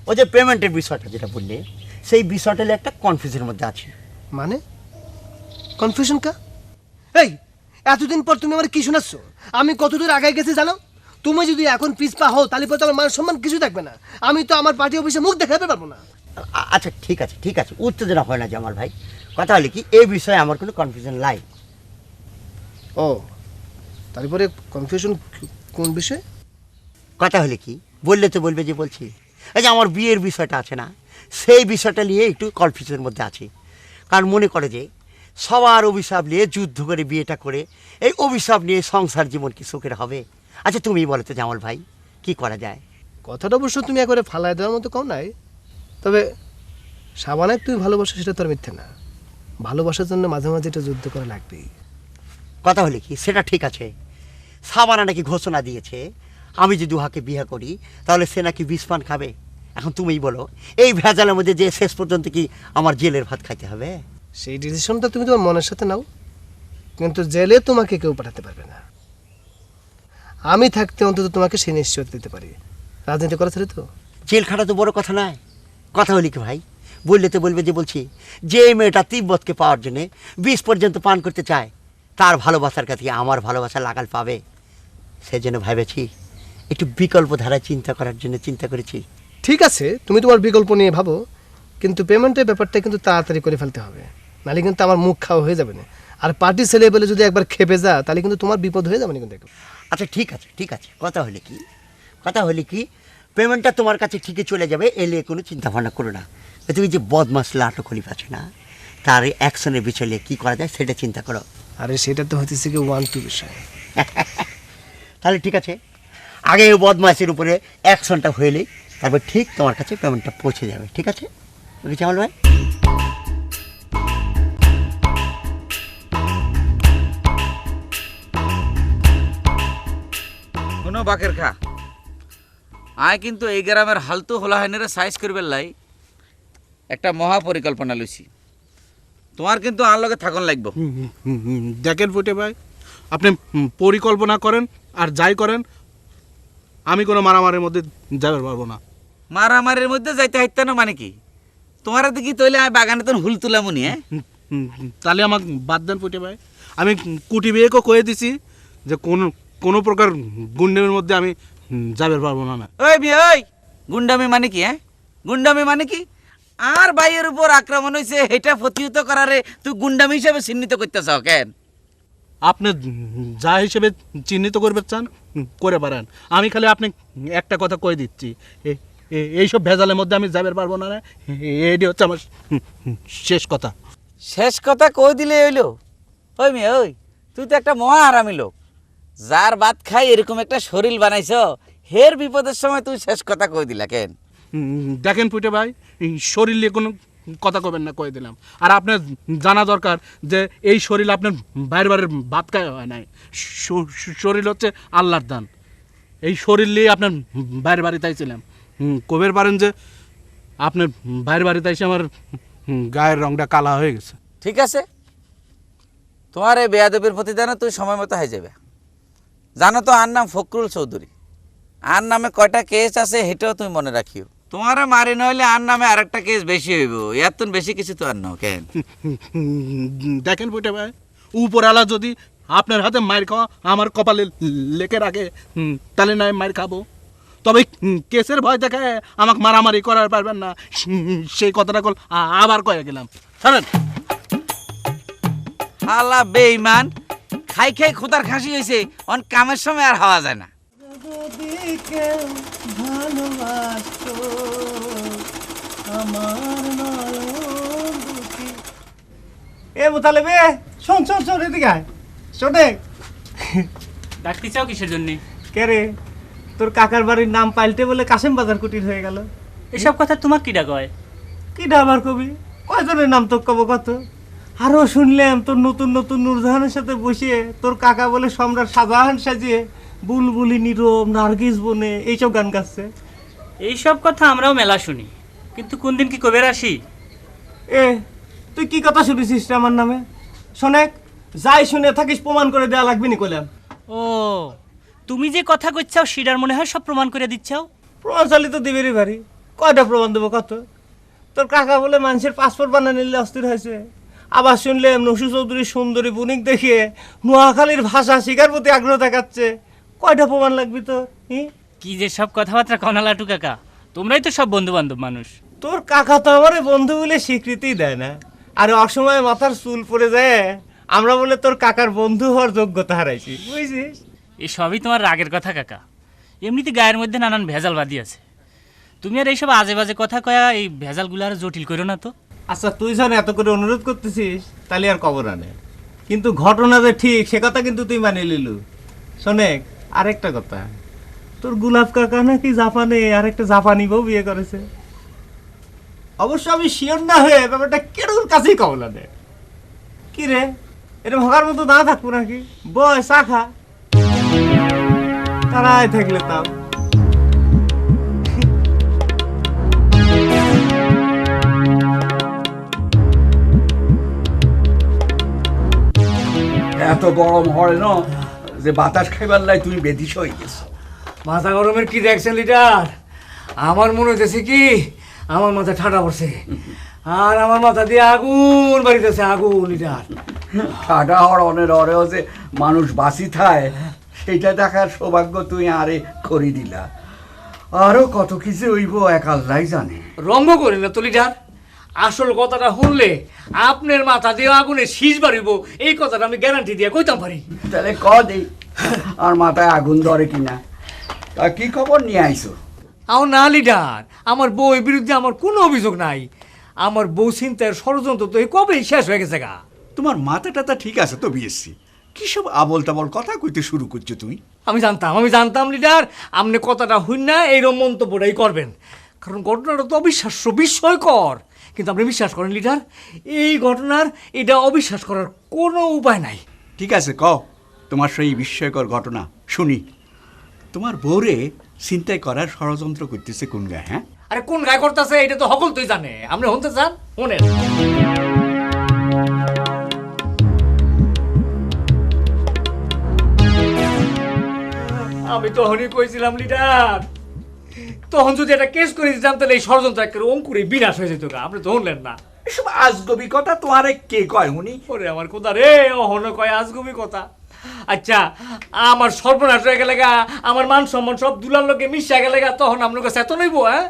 ওই যে পেমেন্টের বিষয়টা যেটা বললে, সেই বিষয়টা নিয়ে একটা কনফিউজের মধ্যে আছে। মানে কনফিউশন কা? এই এতদিন পর তুমি আমার কি শোনাচ্ছ? আমি কতদূর আগায় গেছি জানো? তুমি যদি এখন পিছপা হও তাহলে পরে আমার মান সম্মান কিছু থাকবে না। আমি তো আমার পার্টি অফিসে মুখ দেখাতে পারবো না। আচ্ছা ঠিক আছে ঠিক আছে, উত্তেজনা হয় না যে আমার ভাই। কথা হলে কি, এই বিষয়ে আমার কোনো কনফিউশন নাই। ও তারপরে কনফিউশন কোন বিষয়ে? কথা হলে কি, বললে তো বলবে যে বলছি, এই যে আমার বিয়ের বিষয়টা আছে না, সেই বিষয়টা নিয়ে একটু কনফিউশনের মধ্যে আছে। কারণ মনে করে যে সবার অভিশাপ নিয়ে যুদ্ধ করে বিয়েটা করে এই অভিশাপ নিয়ে সংসার জীবন কি সুখের হবে? আচ্ছা তুমিই বলো তো জামাল ভাই, কি করা যায়? কথাটা অবশ্য তুমি একবারে ফালাই দেওয়ার মতো কম নাই, তবে সাবানায় তুমি ভালোবাসো সেটা তো আর মিথ্যে না। ভালোবাসার জন্য মাঝে মাঝে এটা যুদ্ধ করা লাগবেই। কথা হলে কি, সেটা ঠিক আছে। সাবানা নাকি ঘোষণা দিয়েছে আমি যদি উহাকে বিয়ে করি তাহলে সে নাকি বিষ পান খাবে। এখন তুমিই বলো, এই ভেজালের মধ্যে যে শেষ পর্যন্ত কি আমার জেলের ভাত খাইতে হবে? সেই ডিসিশনটা তুমি তোমার মনের সাথে নাও, কিন্তু জেলে তোমাকে কেউ পাঠাতে পারবে না। আমি থাকতে অন্তত তোমাকে সেই নিশ্চয়তা দিতে পারি। রাজনীতি করা ছেড়ে তো জেল খাটা তো বড় কথা নয়। কথা হলি কি ভাই, বললে তো বলবে যে বলছি, যে মেয়েটা তিব্বতকে পাওয়ার জন্যে বিষ পর্যন্ত পান করতে চায়, তার ভালোবাসার কাছে আমার ভালোবাসা লাগাল পাবে। সেই জন্য ভেবেছি একটু বিকল্প ধারায় চিন্তা করার জন্য চিন্তা করেছি। ঠিক আছে, তুমি তোমার বিকল্প নিয়ে ভাবো, কিন্তু পেমেন্টের ব্যাপারটা কিন্তু তাড়াতাড়ি করে ফেলতে হবে, নাহলে কিন্তু আমার মুখ খাওয়া হয়ে যাবে না। আর পার্টি ছেলে বলে যদি একবার খেপে যা তাহলে কিন্তু তোমার বিপদ হয়ে যাবে না কিন্তু। আচ্ছা ঠিক আছে ঠিক আছে, কথা হলে কি পেমেন্টটা তোমার কাছে ঠিকই চলে যাবে, এলে কোনো চিন্তা ভাবনা করো না। তুমি যে বদমাস লাটো খলিফ আছে না, তার অ্যাকশনের বিষয় নিয়ে কী করা যায় সেটা চিন্তা করো। আরে সেটা তো হতেছে কি 1-2 বিষয়। তাহলে ঠিক আছে, আগে বদমাসের উপরে অ্যাকশনটা হইলেই তারপর ঠিক তোমার কাছে পেমেন্টটা পৌঁছে যাবে। ঠিক আছে বুঝেছি আমার ভাই? শোনো বাকের খা, আয় কিন্তু এই গ্রামের হালতু হোলাহাইনেরে সাইজ করবে লাই একটা মহা পরিকল্পনা লইছি। তোমার কিন্তু আর লগে থাকুন লাগবো। দেখেন ফুটে ভাই, আপনি পরিকল্পনা করেন আর যাই করেন, আমি কোনো মারামারির মধ্যে যাবে পারবো না। মারামারির মধ্যে যাইতে হাইতে না মানে কি? তোমার দেখি তৈলে আমি বাগানে তো হুল তুলামুনি। হ্যাঁ তাহলে আমাকে বাদ দেন ফুটে ভাই। আমি কুটি বিয়েকেও কয়ে দিছি যে কোনো প্রকার গুন্ডের মধ্যে আমি যাবে পারবো না। ওই বিয়ে ওই গুন্ডামি মানে কি? হ্যাঁ গুন্ডামি মানে কি? আর ভাইয়ের উপর আক্রমণ হয়েছে, এটা প্রতিহত করারে তুই গুন্ডামি হিসেবে চিহ্নিত করতে চাও কেন? আপনি যা হিসেবে চিহ্নিত করবে চান করে পারেন, আমি খালি আপনি একটা কথা কয়ে দিচ্ছি, এইসব ভেজালের মধ্যে আমি যাবে পারবো না। এটি হচ্ছে আমার শেষ কথা। শেষ কথা কই দিলে হইলো? ওই মেয়ে ওই, তুই তো একটা মহা আরামি লোক, যার ভাত খাই এরকম একটা শরীর বানাইছ, হের বিপদের সময় তুই শেষ কথা কই দিলা কেন? দেখেন ফুটে ভাই, শরীর নিয়ে কোনো কথা কবেন না, কয়ে দিলাম। আর আপনার জানা দরকার যে এই শরীর আপনার বাইরের বাড়ির ভাত খায় হয় নাই, শরীর হচ্ছে আল্লাহর দান। এই শরীর নিয়ে আপনার বাইরের বাড়িতে আইছিলাম, কবের পারেন যে আপনার বাইরের বাড়িতে এসে আমার গায়ের রংটা কালা হয়ে গেছে। ঠিক আছে, তোমার এই বেয়াদবির প্রতিদানে তুই সময় মতো হয়ে যাবে। জানো তো আর নাম ফখরুল চৌধুরী, আর নামে কয়টা কেস আছে সেটাও তুমি মনে রাখিও। তোমার মারি নইলে আর নামে আরেকটা কেস বেশি হইব, এত বেশি কিছু তো আর নাও কেন। দেখেন ফুটে ভাই, উপরওয়ালা যদি আপনার হাতে মার খাওয়া আমার কপালে লেখে রাখে, তাহলে নয় মার খাবো, তবে কেসের ভয় দেখে আমাকে মারামারি করার পারবেন না, সেই কথাটা আবার কয়ে গেলাম। ছাড়েন। হালা বেঈমান, খাই খাই খোদার খাসি হয়েছে, অন কামের সময় আর হওয়া যায় না। এ মোতালেবে, শোন শোন শোন, এদিকে আয়। শোনে, ডাকতে চাও কিসের জন্যে? কে রে, তোর কাকার বাড়ির নাম পাল্টে বলে কাশেম বাজার কুটির হয়ে গেল। এসব কথা তোমার কি ডাক হয়? কি ডাবার কবি, কয়জনের নাম তো কব কত। আরো শুনলাম তোর নতুন নতুন নূরজাহানের সাথে বসিয়ে তোর কাকা বলে সম্রাট শাহজাহান সাজিয়ে বুলবুলি নীরব নার্গিস বনে এইসব গান গাচ্ছে। এইসব কথা আমরাও মেলা শুনি, কিন্তু কোন দিন কি কবে আসি? এ তুই কি কথা শুনেছিস রে আমার নামে? শোনেক, যাই শুনে থাকিস প্রমাণ করে দেওয়া লাগবে নি কইলাম। ও, তুমি যে কথা কইছাও সেটার মনে হয় সব প্রমাণ করে দিচ্ছাও। প্রমাণ চালিত দিবে রে বাড়ি, কয়টা প্রমাণ দেবো কত? তোর কাকা বলে মানুষের পাসপোর্ট বানা নিলে অস্থির হয়েছে। আবার শুনলাম নসু চৌধুরীর সুন্দরী বুনিক দেখিয়ে নোয়াখালীর ভাষা শিকার প্রতি আগ্রহ দেখাচ্ছে। কয়টা প্রমাণ লাগবে তোর? কি যে সব কথাবার্তা কনালাটু কাকা, তোমরাই তো সব বন্ধু বান্ধব মানুষ। তোর কাকা তো আমার বন্ধু বলে স্বীকৃতিই দেয় না, আর অসময়ে মাথার চুল পড়ে যায় আমরা বলে তোর কাকার বন্ধু হওয়ার যোগ্যতা হারাইছি, বুঝছিস? এই সবই তোমার রাগের কথা কাকা, এমনিতে গায়ের মধ্যে নানান ভেজাল বাদি আছে। তুমি আর এইসব আজে বাজে কথা কয়া এই ভেজালগুলো আর জটিল করো না তো। আচ্ছা তুই যখন এত করে অনুরোধ করতেছিস তাহলে আর কবর আনে, কিন্তু ঘটনা যে ঠিক সে কথা কিন্তু তুই মানে নিলু। শোনেক, আরেকটা কথা, তোর গুলাব কাকা নাকি জাপানে আরেকটা জাপানি বউ বিয়ে করেছে। অবশ্য আমি শিওর না হয়ে ব্যাপারটা কেরোর কাছেই কবল আনে। কি রে, এরকম হকার মতো না থাকবো নাকি? বয় চা খা, তারাই থাকলে তাও। এত গরম হয় না যে বাতাস খাইবার লাই তুমি বেদিস হয়ে গেছো। মাথা গরমের কি দেখছেন লিটার? আমার মনে হইতেছে কি আমার মাথা ঠাডা পড়ছে, আর আমার মাথা দিয়ে আগুন বাড়িতেছে, আগুন লিটার। ঠাডা হওয়ার অনেও যে মানুষ বাঁচি থায় সেইটা দেখার সৌভাগ্য তুই আরে করি দিলা। আরো কত কিছু হইব এক আল্লাহই জানে। রঙ্গ করি না তো লিটার, আসল কথাটা শুনলে আপনার মাথা দিয়ে আগুনে শীষ বাড়িব, এই কথাটা আমি গ্যারান্টি দিয়ে কইতাম পারি। তাহলে ক দেই আর মাথায় আগুন ধরে কিনা। তা কি খবর নিয়ে আইছো? আমার না লিডার, আমার বউয়ের বিরুদ্ধে আমার কোনো অভিযোগ নাই। আমার বউ চিন্তার ষড়যন্ত্র তো এই কবেই শেষ হয়ে গেছে গা। তোমার মাথাটা তা ঠিক আছে তো বিএসসি, কি সব আবল তাবল কথা কইতে শুরু করছো তুমি? আমি জানতাম লিডার আপনি কথাটা হইন না এইরকম মন্তব্যটাই করবেন, কারণ ঘটনাটা তো অবিশ্বাস্য, বিস্ময়কর। কিন্তু আপনি বিশ্বাস করেন লিডার, এই ঘটনার এটা অবিশ্বাস করার কোনো উপায় নাই। ঠিক আছে কও তোমার সেই বিস্ময়কর ঘটনা শুনি। তোমার বউরে চিন্তাই করার ষড়যন্ত্র করতেছে কোন গায়ে? হ্যাঁ, আরে কোন গায়ে করতেছে এটা তো সকল তুই জানে, আপনি শুনতে চান শুনেন। আমি তখনই কইছিলাম লিডার, তখন যদি একটা কেস করে দিতাম তাহলে এই ষড়যন্ত্র একেবারে অঙ্কুরে বিনাশ হয়ে যেত। আপনি তো শুনলেন না। এসব আজগবি কথা তোমারে কে কয় উনি? ওরে আমার কথা রে, অহন কয় আজগুবি কথা। আচ্ছা আমার সর্বনাশ হয়ে গেলে গা, আমার মান সম্মান সব দুলার লোকে মিশা গেলে গা, তখন আপনার কাছে এত নইব? হ্যাঁ,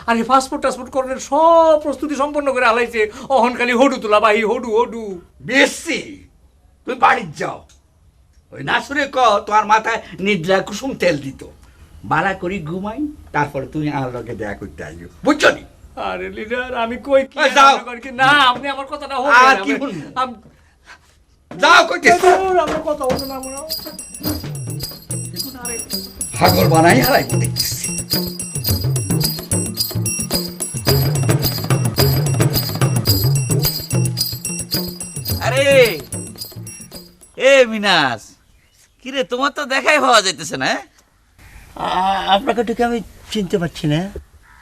আরে পাসপোর্ট টাসপোর্ট করার সব প্রস্তুতি সম্পন্ন করে আলাইছে, অহন খালি হডু তোলা বাহি, হডু হডু। বেশি তুমি বাড়ি যাও, ওই নাসুরে ক তোমার মাথায় নিদ্রা কুসুম তেল দিত, বাড়া করি ঘুমাই, তারপরে তুমি আমার লগে দেখা করতে আসবে, বুঝছো নি? আরে লিডার আমি কই কি যাও। না, আপনি আমার কথাটা আর কি শুনুন। যাও কইতে আমার কথা শুনুন। আমরা হাগর বানাই হারাই দেখতেছি। আরে এ মিনাস, কিরে তোমার তো দেখাই পাওয়া যাইতেছে না? আপনাকে ঠিক আমি চিনতে পারছি না।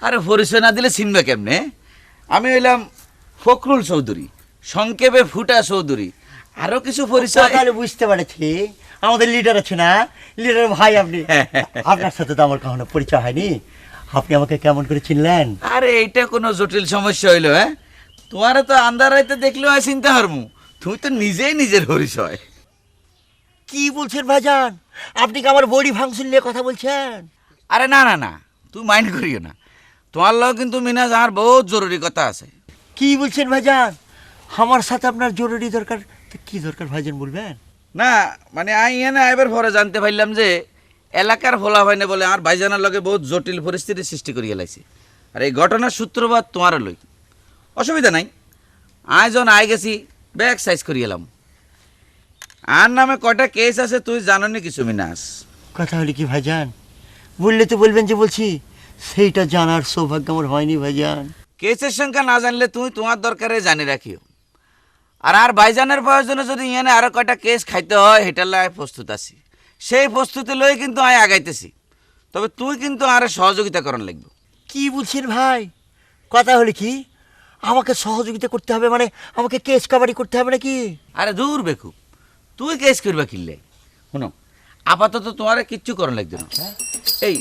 আরে পরিচয় না দিলে চিনবে কেমনে? আমি হইলাম ফখরুল চৌধুরী, সংক্ষেপে ফুটা চৌধুরী। আরো কিছু পরিচয় তাহলে বুঝতে পারছি, আমাদের লিডার আছে না, লিডার ভাই আপনি। আপনার সাথে তো আমার কখনো পরিচয় হয়নি, আপনি আমাকে কেমন করে চিনলেন? আরে এইটা কোনো জটিল সমস্যা হইলো? হ্যাঁ, তোমার তো আন্ধার রাইতে দেখলেও আমি চিনতে পারমু, তুমি তো নিজেই নিজের পরিচয়। কি বলছেন ভাইজান, আপনি কি আমার বডি ফাংশন নিয়ে কথা বলছেন? আরে না না না, তুমি মাইন্ড করিও না, তোমার লগে কিন্তু মিনাজ আমার বহুত জরুরি কথা আছে। কি বলছেন ভাইজান, আমার সাথে আপনার জরুরি দরকার? তো কি দরকার ভাইজান বলবেন? না মানে আমি এনে এবার পরে জানতে পারলাম যে এলাকার ভোলা হয় না বলে আমার ভাইজানের লগে বহুত জটিল পরিস্থিতির সৃষ্টি করিয়ে লাইছে। আর এই ঘটনার সূত্রপাত তোমার লই, অসুবিধা নাই। আয়োজন আয় গেছি, ব্যাগ সাইজ করিয়ে এলাম। আর নামে কয়টা কেস আছে তুই জানো নি কিছু মিনাস? কথা হলি কি ভাইজান, বললে তো বলবেন যে বলছি, সেইটা জানার সৌভাগ্য আমার হয়নি ভাইজান। কেসের সংখ্যা না জানলে তুমি তোমার দরকারে জানি রাখিও। আর ভাইজানের প্রয়োজনে যদি এনে আরো কয়টা কেস খাইতে হয় সেটার লাগে প্রস্তুত আছি, সেই প্রস্তুতি লই কিন্তু আমি আগাইতেছি। তবে তুই কিন্তু আর সহযোগিতা করার লাগবে। কি বলছেন ভাই, কথা হলি কি আমাকে সহযোগিতা করতে হবে? মানে আমাকে কেস কাবাডি করতে হবে নাকি? আরে দূর বেকু, তুই কেস করবা কিনলে? শোনো, আপাতত তোমার কিচ্ছু করার লাগবে না। এই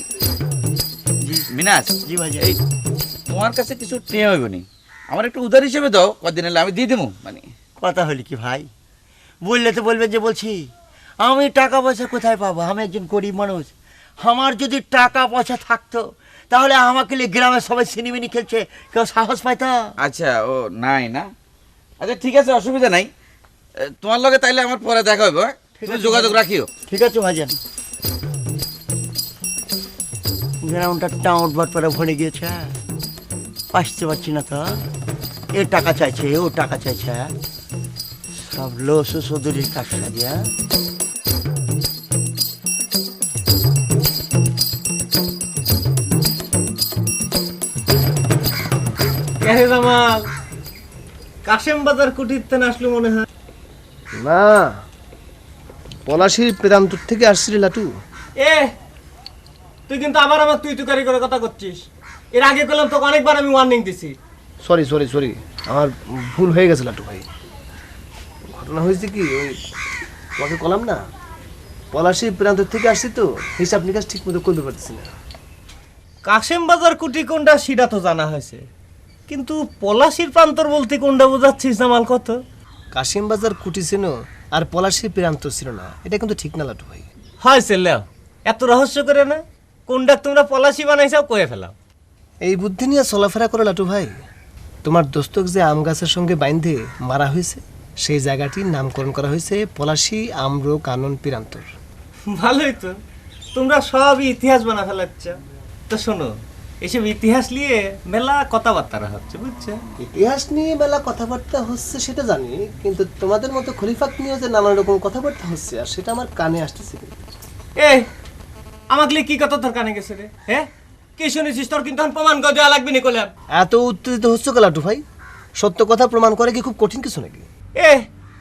মিনাস, জি ভাই, এই তোমার কাছে কিছু নিয়ে হইব নি, আমার একটু উধার হিসেবে দাও, কদিন হলে আমি দিয়ে দেবো। মানে কথা হলি কি ভাই, বললে তো বলবেন যে বলছি, আমি টাকা পয়সা কোথায় পাবো? আমি একজন গরিব মানুষ, আমার যদি টাকা পয়সা থাকতো তাহলে আমাকে নিয়ে গ্রামের সবাই সিনেমিনি খেলছে, কেউ সাহস পাইতো? আচ্ছা, ও নাই না, আচ্ছা ঠিক আছে, অসুবিধা নাই। তোমার লগে তাইলে আমার পরে দেখা হইব, তুমি যোগাযোগ রাখিও। ঠিক আছে ভাইজান। গ্রাউন্ডটা টাউট বাট করে ভরে গিয়েছে, আসতে পারছি না তো। এ টাকা চাইছে, ও টাকা চাইছে, সব লসু চৌধুরীর কাছে দিয়া। জামাল, কাশেম বাজার কুটিরতে আসলো মনে হয়। না, পলাশির প্রান্তর থেকে আসছিলি লাটু। এ তুই কিন্তু আবার আমার তুই তুকারি করে কথা করছিস। এর আগে করলাম তোকে অনেকবার আমি ওয়ার্নিং দিছি। সরি সরি সরি, আমার ভুল হয়ে গেছে লাটু ভাই। ঘটনা হয়েছে কি, ওই তোমাকে বললাম না, পলাশির প্রান্তর থেকে আসছি তো, হিসাব নিকাশ ঠিক মতো করতে পারতেছি না। কাশেম বাজার কুটি কোনটা সেটা তো জানা হয়েছে, কিন্তু পলাশির প্রান্তর বলতে কোনটা বোঝাচ্ছিস জামাল? কত কাশিম বাজার কুটি ছিল আর পলাশির প্রান্তর ছিল না, এটা কিন্তু ঠিক না লাটু ভাই। হয়েছে লেও, এত রহস্য করে না, কোনটা তোমরা পলাশি বানাইছাও কয়ে ফেলাও। এই বুদ্ধি নিয়ে চলাফেরা করে লাটু ভাই। তোমার দোস্তক যে আম গাছের সঙ্গে বাইন্ধে মারা হয়েছে, সেই জায়গাটির নামকরণ করা হয়েছে পলাশি আম্র কানন প্রান্তর। ভালোই তো, তোমরা সবই ইতিহাস বানা ফেলাচ্ছ। তো শোনো, এসব ইতিহাস নিয়ে মেলা কথাবার্তা হচ্ছে, বুঝছো? ইতিহাস নিয়ে মেলা কথাবার্তা হচ্ছে সেটা জানি, কিন্তু তোমাদের মতো খলিফাক নিয়ে যে নানা রকম কথাবার্তা হচ্ছে, আর সেটা আমার কানে আসতেছে। এই আমাকে কি কথা তোর কানে গেছে রে? হ্যাঁ, কি শুনেছিস? তোর কিন্তু প্রমাণ করে দেওয়া লাগবে নিকোলাম। এত উত্তেজিত হচ্ছে লাটু ভাই, সত্য কথা প্রমাণ করে কি খুব কঠিন কিছু নাকি? এ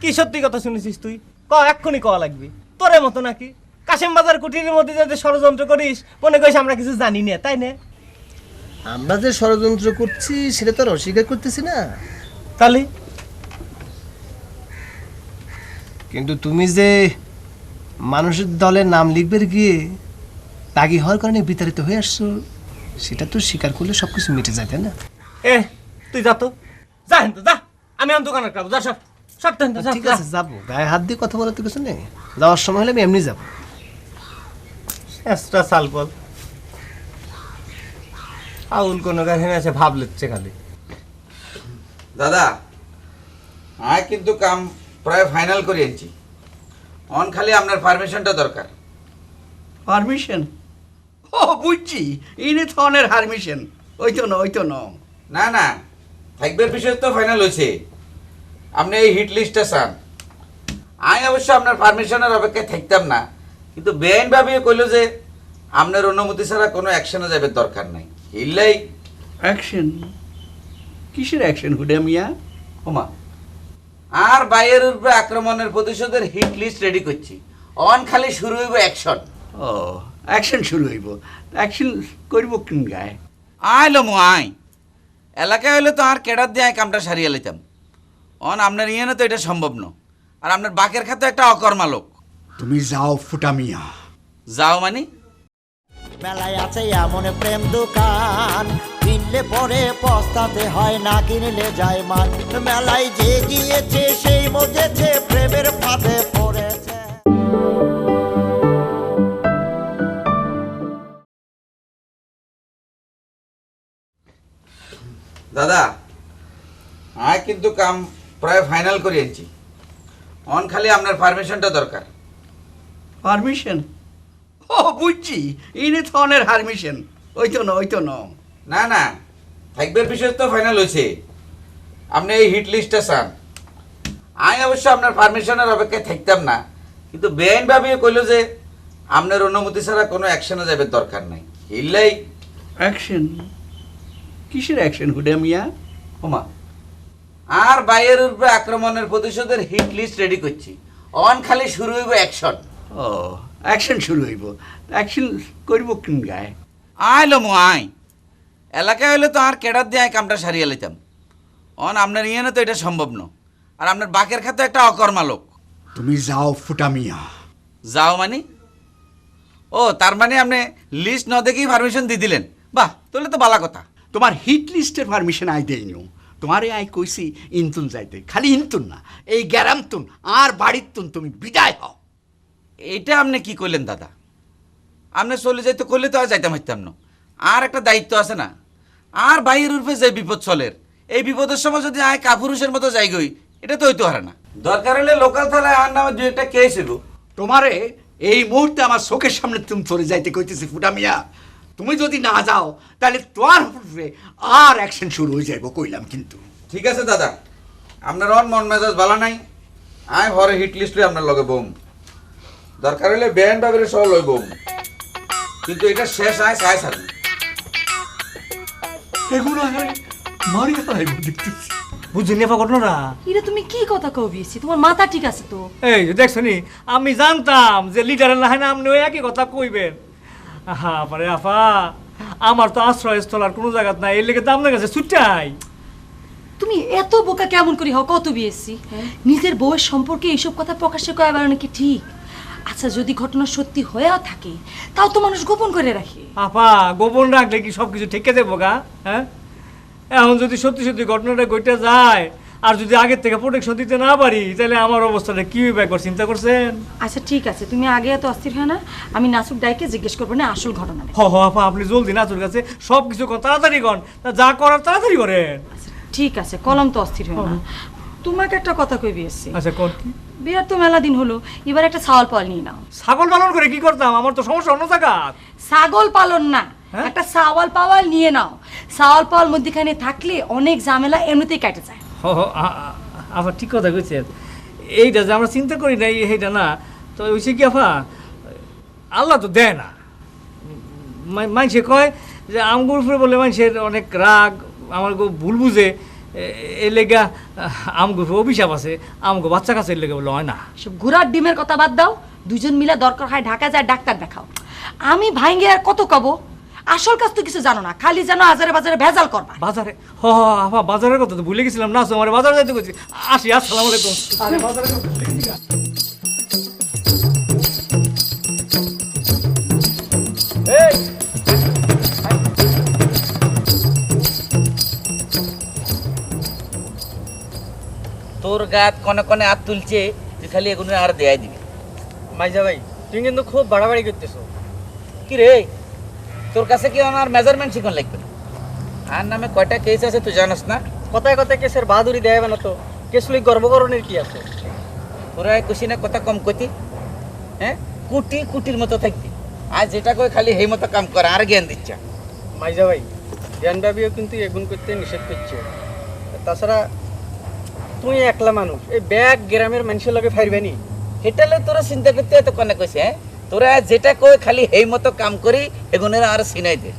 কি সত্যি কথা শুনেছিস তুই? ক, এক্ষুনি কওয়া লাগবে। তোরে মতো নাকি কাশিম বাজার কুটিরের মধ্যে যদি ষড়যন্ত্র করিস মনে করিস আমরা কিছু জানি না, তাই না? আমরা যে ষড়যন্ত্র করছি সেটা তো আর অস্বীকার করতেছি না। তাহলে কিন্তু তুমি যে মানুষের দলের নাম লিখবে গিয়ে বাগি হওয়ার কারণে বিতাড়িত হয়ে আসছো, সেটা তো স্বীকার করলে সবকিছু মিটে যায়, তাই না? এ তুই যা তো, যা হেন তো যা, আমি আমার দোকানে রাখবো, যা সব সব তো হেন তো, যা, ঠিক যা। আছে যাবো, গায়ে হাত দিয়ে কথা বলার তো কিছু নেই, যাওয়ার সময় হলে আমি এমনি যাবো। এক্সট্রা সালপল আউল কোনো কাহিনী আছে ভাব লিখছে খালি। দাদা আয় কিন্তু কাম প্রায় ফাইনাল করে এনেছি, অন খালি আপনার পারমিশনটা দরকার। পারমিশন? ও বুঝছি, ইনি থনের পারমিশন। ওই তো না, ওই তো না। না না, থাকবার বিষয় তো ফাইনাল হয়েছে, আপনি এই হিট লিস্টটা চান। আমি অবশ্য আপনার পারমিশনের অপেক্ষায় থাকতাম না, কিন্তু বেআইনভাবে কইল যে আপনার অনুমতি ছাড়া কোনো অ্যাকশনে যাবে দরকার নাই। ইল্লাই অ্যাকশন? কিসের অ্যাকশন হুডা মিয়া? ওমা, আর বাইরের উপরে আক্রমণের প্রতিশোধের হিট লিস্ট রেডি করছি, অন খালি শুরু হইব অ্যাকশন। ও অ্যাকশন শুরু হইব, অ্যাকশন করব কোন গায়ে? আইলো মো আই এলাকায় হইলে তো আর কেডার দিয়ে আয় কামটা সারিয়ে লইতাম, অন আপনার ইয়ে না তো এটা সম্ভব না। আর আপনার বাকের খাতে একটা অকর্মা লোক। তুমি যাও ফুটা মিয়া। যাও মানে? মেলায় আছে এমন প্রেম দোকান, কিনলে পরে পস্তাতে হয়, না কিনলে যায় মান। মেলায় যে গিয়েছে সেই মজেছে, প্রেমের ফাঁদে পড়েছে। দাদা আয় কিন্তু কাম প্রায় ফাইনাল করে এনেছি, অন খালি আপনার পারমিশনটা দরকার। পারমিশন? ও বুঝছি, ইনি থনের পারমিশন। ওই তো না, ওই তো না। না না, থাকবার বিষয় তো ফাইনাল হয়েছে, আপনি এই হিট লিস্টটা চান। আমি অবশ্য আপনার পারমিশনের অপেক্ষায় থাকতাম না, কিন্তু বেআইনভাবে কইল যে আপনার অনুমতি ছাড়া কোনো অ্যাকশনে যাবে দরকার নাই। ইল্লাই অ্যাকশন? কিসের অ্যাকশন হুডা মিয়া? ওমা, আর বাইরের উপরে আক্রমণের প্রতিশোধের হিট লিস্ট রেডি করছি, অন খালি শুরু হইব অ্যাকশন। ও অ্যাকশন শুরু হইব, অ্যাকশন করব কোন গায়ে? আইলো মো আই এলাকায় হইলে তো আর কেডার দিয়ে আয় কামটা সারিয়ে লইতাম, অন আপনার ইয়ে না তো এটা সম্ভব না। আর আপনার বাকের খাতে একটা অকর্মা লোক। তুমি যাও ফুটা মিয়া। যাও মানে? ও তার মানে আপনি লিস্ট না দেখেই পারমিশন দিয়ে দিলেন? বাহ, তাহলে তো ভালো কথা। তোমার হিট লিস্টের পারমিশন আই দেইনি, তোমারে আই কইছি ইনতুন যাইতে, খালি ইনতুন না, এই গ্যারামতুন আর বাড়ির তুন তুমি বিদায় হও। এটা আপনি কি করলেন দাদা? আপনি চলে যাইতে করলে তো আর যাইতাম হইতাম না। আর একটা দায়িত্ব আছে না, আর বাইরের রূপে যে বিপদ চলের, এই বিপদের সময় যদি আয় কাপুরুষের মতো যাইগই, এটা তো হইতে পারে না। দরকার হলে লোকাল থানায় আর নামে দু একটা কেস হইব। তোমারে এই মুহূর্তে আমার চোখের সামনে তুমি চলে যাইতে কইতেছি ফুটা মিয়া। তুমি যদি না যাও তাহলে তোমার উপরে আর অ্যাকশন শুরু হয়ে যাইব কইলাম। কিন্তু ঠিক আছে দাদা, আপনার অন মন মেজাজ ভালো নাই, আয় ঘরে হিট লিস্ট লই আপনার লগে বম, দরকার হলে ব্যান্ড বাবের সহ লই বম, কিন্তু এটা শেষ আয় চাই সার এগুলো মারিয়া আইব দেখতেছি। বুঝিনি ঘটনাটা? এটা তুমি কি কথা কবিয়েছি? তোমার মাথা ঠিক আছে তো? এই দেখছো নি, আমি জানতাম যে লিডারের না হয় না আপনি ওই একই কথা কইবেন। হা পারে আফা, আমার তো আশ্রয়স্থল আর কোনো জায়গা নাই, এর লেগে তো আপনার কাছে ছুটাই। তুমি এত বোকা কেমন করে হও? কত বিয়েছি নিজের বউয়ের সম্পর্কে এইসব কথা প্রকাশ্যে করা বাড়ানো কি ঠিক? আচ্ছা যদি ঘটনা সত্যি হয়েও থাকে তাও তো মানুষ গোপন করে রাখে। আপা গোপন রাখলে কি সবকিছু ঠিক আছে বোকা? হ্যাঁ, এখন যদি সত্যি সত্যি ঘটনাটা ঘটে যায় আর যদি আগের থেকে প্রোটেকশন দিতে না পারি, তাহলে আমার অবস্থাটা কি হইবে একবার চিন্তা করছেন? আচ্ছা ঠিক আছে, তুমি আগে এত অস্থির হয় না, আমি নাসুক ডাইকে জিজ্ঞেস করবো না আসল ঘটনা। হ আপা, আপনি জলদি নাচুর কাছে সব কিছু তাড়াতাড়ি কর, যা করার তাড়াতাড়ি করেন। ঠিক আছে, কলম তো অস্থির হয় না। তোমাকে একটা কথা কই বিয়েছি। আচ্ছা কোন? বিয়ার তো মেলা দিন হলো, এবার একটা ছাগল পাল নিয়ে নাও। ছাগল পালন করে কি করতাম? আমার তো সমস্যা অন্য জায়গা। ছাগল পালন না, একটা সাওয়াল পাওয়াল নিয়ে নাও। সাওয়াল পাওয়াল মধ্যখানে থাকলে অনেক ঝামেলা এমনিতেই কেটে যায়। আবার ঠিক কথা কইছেন, এইটা যে আমরা চিন্তা করি না এইটা না, তো ওইসে কি আফা আল্লাহ তো দেয় না। মানুষে কয় যে আমগুর উপরে বলে মানুষের অনেক রাগ, আমার ভুল বুঝে, এর লেগা আমগুর অভিশাপ আছে, আমগো বাচ্চা কাছে এর লেগে বলে হয় না। সব ঘোড়ার ডিমের কথা বাদ দাও, দুজন মিলে দরকার হয় ঢাকা যায় ডাক্তার দেখাও। আমি ভাইঙ্গে আর কত কব, আসল কাজ তো কিছু জানো না, খালি জানো আজারে বাজারে ভেজাল করবা। বাজারে হ হ আফা বাজারের কথা তো ভুলে গেছিলাম না, আমার বাজারে যাইতে কইছি। আসি, আসসালামু আলাইকুম। আরে বাজারে এই তোর গাত কনে কনে হাত তুলছে, তুই খালি এগুলো আর দেয়াই দিবি। মাইজা ভাই তুমি কিন্তু খুব বাড়াবাড়ি করতেছো। কি রে, তোর কাছে কি আমার মেজারমেন্ট শিখন লাগবে? আর নামে কয়টা কেস আছে তুই জানাস না? কথায় কথায় কেসের বাহাদুরি দেয় না তো, কেস লই গর্বকরণের কি আছে? তোরা খুশি না কথা কম কইতি, হ্যাঁ কুটি কুটির মতো থাকতি। আর যেটা কই খালি সেই মতো কাম করে আর জ্ঞান দিচ্ছা। মাইজা ভাই জ্ঞান ভাবিও কিন্তু এগুন করতে নিষেধ করছে। তাছাড়া তুই একলা মানুষ, এই ব্যাগ গ্রামের মানুষের লগে ফাইরবেনি। এটা লই তোরা চিন্তা করতে এত কনে কইছে, হ্যাঁ তোরা যেটা কই খালি সেই মতো কাম করি এগুনের আর চিনাই দে।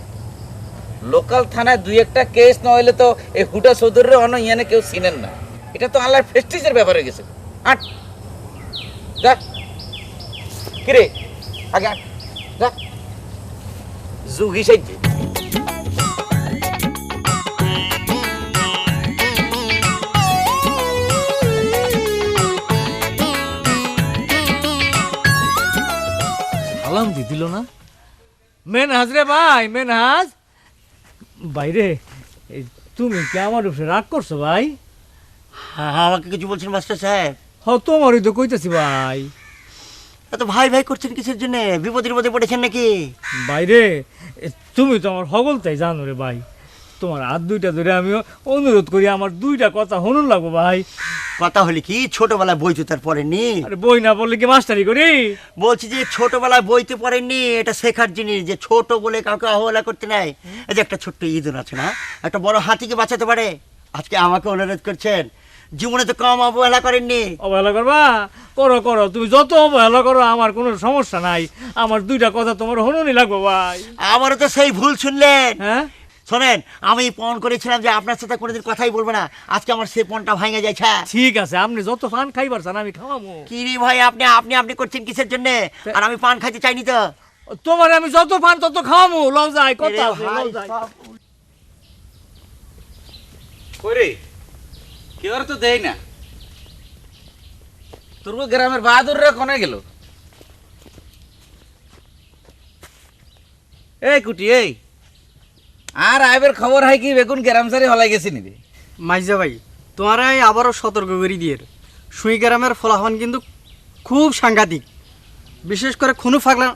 লোকাল থানায় দুই একটা কেস না হইলে তো এই হুটা চৌধুরীর অন্য ইয়ানে কেউ চিনেন না। এটা তো আল্লাহর প্রেস্টিজের ব্যাপার হয়ে গেছে। আট যা, কিরে আগে আট যা, যুগ হিসাইছে। সালাম দি দিল না মেনহাজ রে ভাই, মেনহাজ বাইরে। তুমি কি আমার উপরে রাগ করছো ভাই? আমাকে কিছু বলছেন মাস্টার সাহেব? হ তোমারই তো কইতাছি ভাই। এত ভাই ভাই করছেন কিসের জন্য? বিপদের মধ্যে পড়েছেন নাকি? বাইরে তুমি তো আমার হগল তাই জানো রে ভাই। তোমার হাত দুইটা ধরে আমি অনুরোধ করি, আমার দুইটা কথা শুনুন লাগবো ভাই। কথা হলে কি ছোটবেলায় বই জুতার পড়েননি? আরে বই না পড়লে কি মাস্টারি করি? বলছি যে ছোটবেলায় বইতে পড়েননি, এটা শেখার জিনিস যে ছোট বলে কাউকে অবহেলা করতে নাই। এই যে একটা ছোট্ট ইঁদুর আছে না, একটা বড় হাতিকে বাঁচাতে পারে। আজকে আমাকে অনুরোধ করছেন, জীবনে তো কম অবহেলা করেননি। অবহেলা করবা? করো করো, তুমি যত অবহেলা করো আমার কোনো সমস্যা নাই। আমার দুইটা কথা তোমার শুনুনি লাগবো ভাই। আমারও তো সেই ভুল শুনলেন। হ্যাঁ শোনেন, আমি পণ করেছিলাম যে আপনার সাথে কোনোদিন কথাই বলবো না, আজকে আমার সেই পণটা ভাঙে যাচ্ছে। ঠিক আছে, আপনি যত পান খাইবার চান আমি খাওয়াবো। কি রে ভাই, আপনি আপনি আপনি করছেন কিসের জন্য? আর আমি পান খাইতে চাইনি তো। তোমার আমি যত পান তত খাওয়াবো, লও যাই কথা আছে, লও যাই। কইরে কেউ আর তো দেয় না। তোর গ্রামের বাহাদুররা কোনে গেল? এই কুটি, এই আর আইবের খবর হয় কি বেগুন গ্রাম সারি হলাই গেছি নি রে? মাইজা ভাই তোমার আবারও সতর্ক করে দিয়ে, সুই গ্রামের ফলাফল কিন্তু খুব সাংঘাতিক, বিশেষ করে খুনু ফাগলা।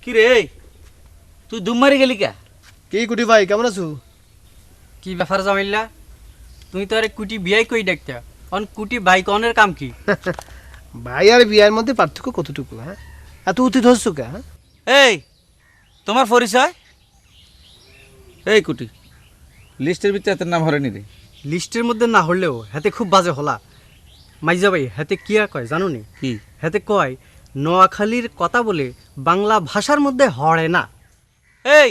কি রে তুই দুম মারি গেলি কা? কি কুটি ভাই, কেমন আছো? কি ব্যাপার জামিল্লা, তুমি তো আরে কুটি বিয়াই কই দেখতে, অন কুটি ভাই কনের কাম কি? ভাই আর বিয়ের মধ্যে পার্থক্য কতটুকু? হ্যাঁ এত উচিত হচ্ছ কে? এই তোমার পরিচয়? এই কুটি লিস্টের ভিতরে এত নাম হরেনি রে? লিস্টের মধ্যে না হলেও হাতে খুব বাজে হলা। মাইজা ভাই হাতে কি আর কয় জানো নি? কি হাতে কয় নোয়াখালীর কথা বলে বাংলা ভাষার মধ্যে হড়ে না। এই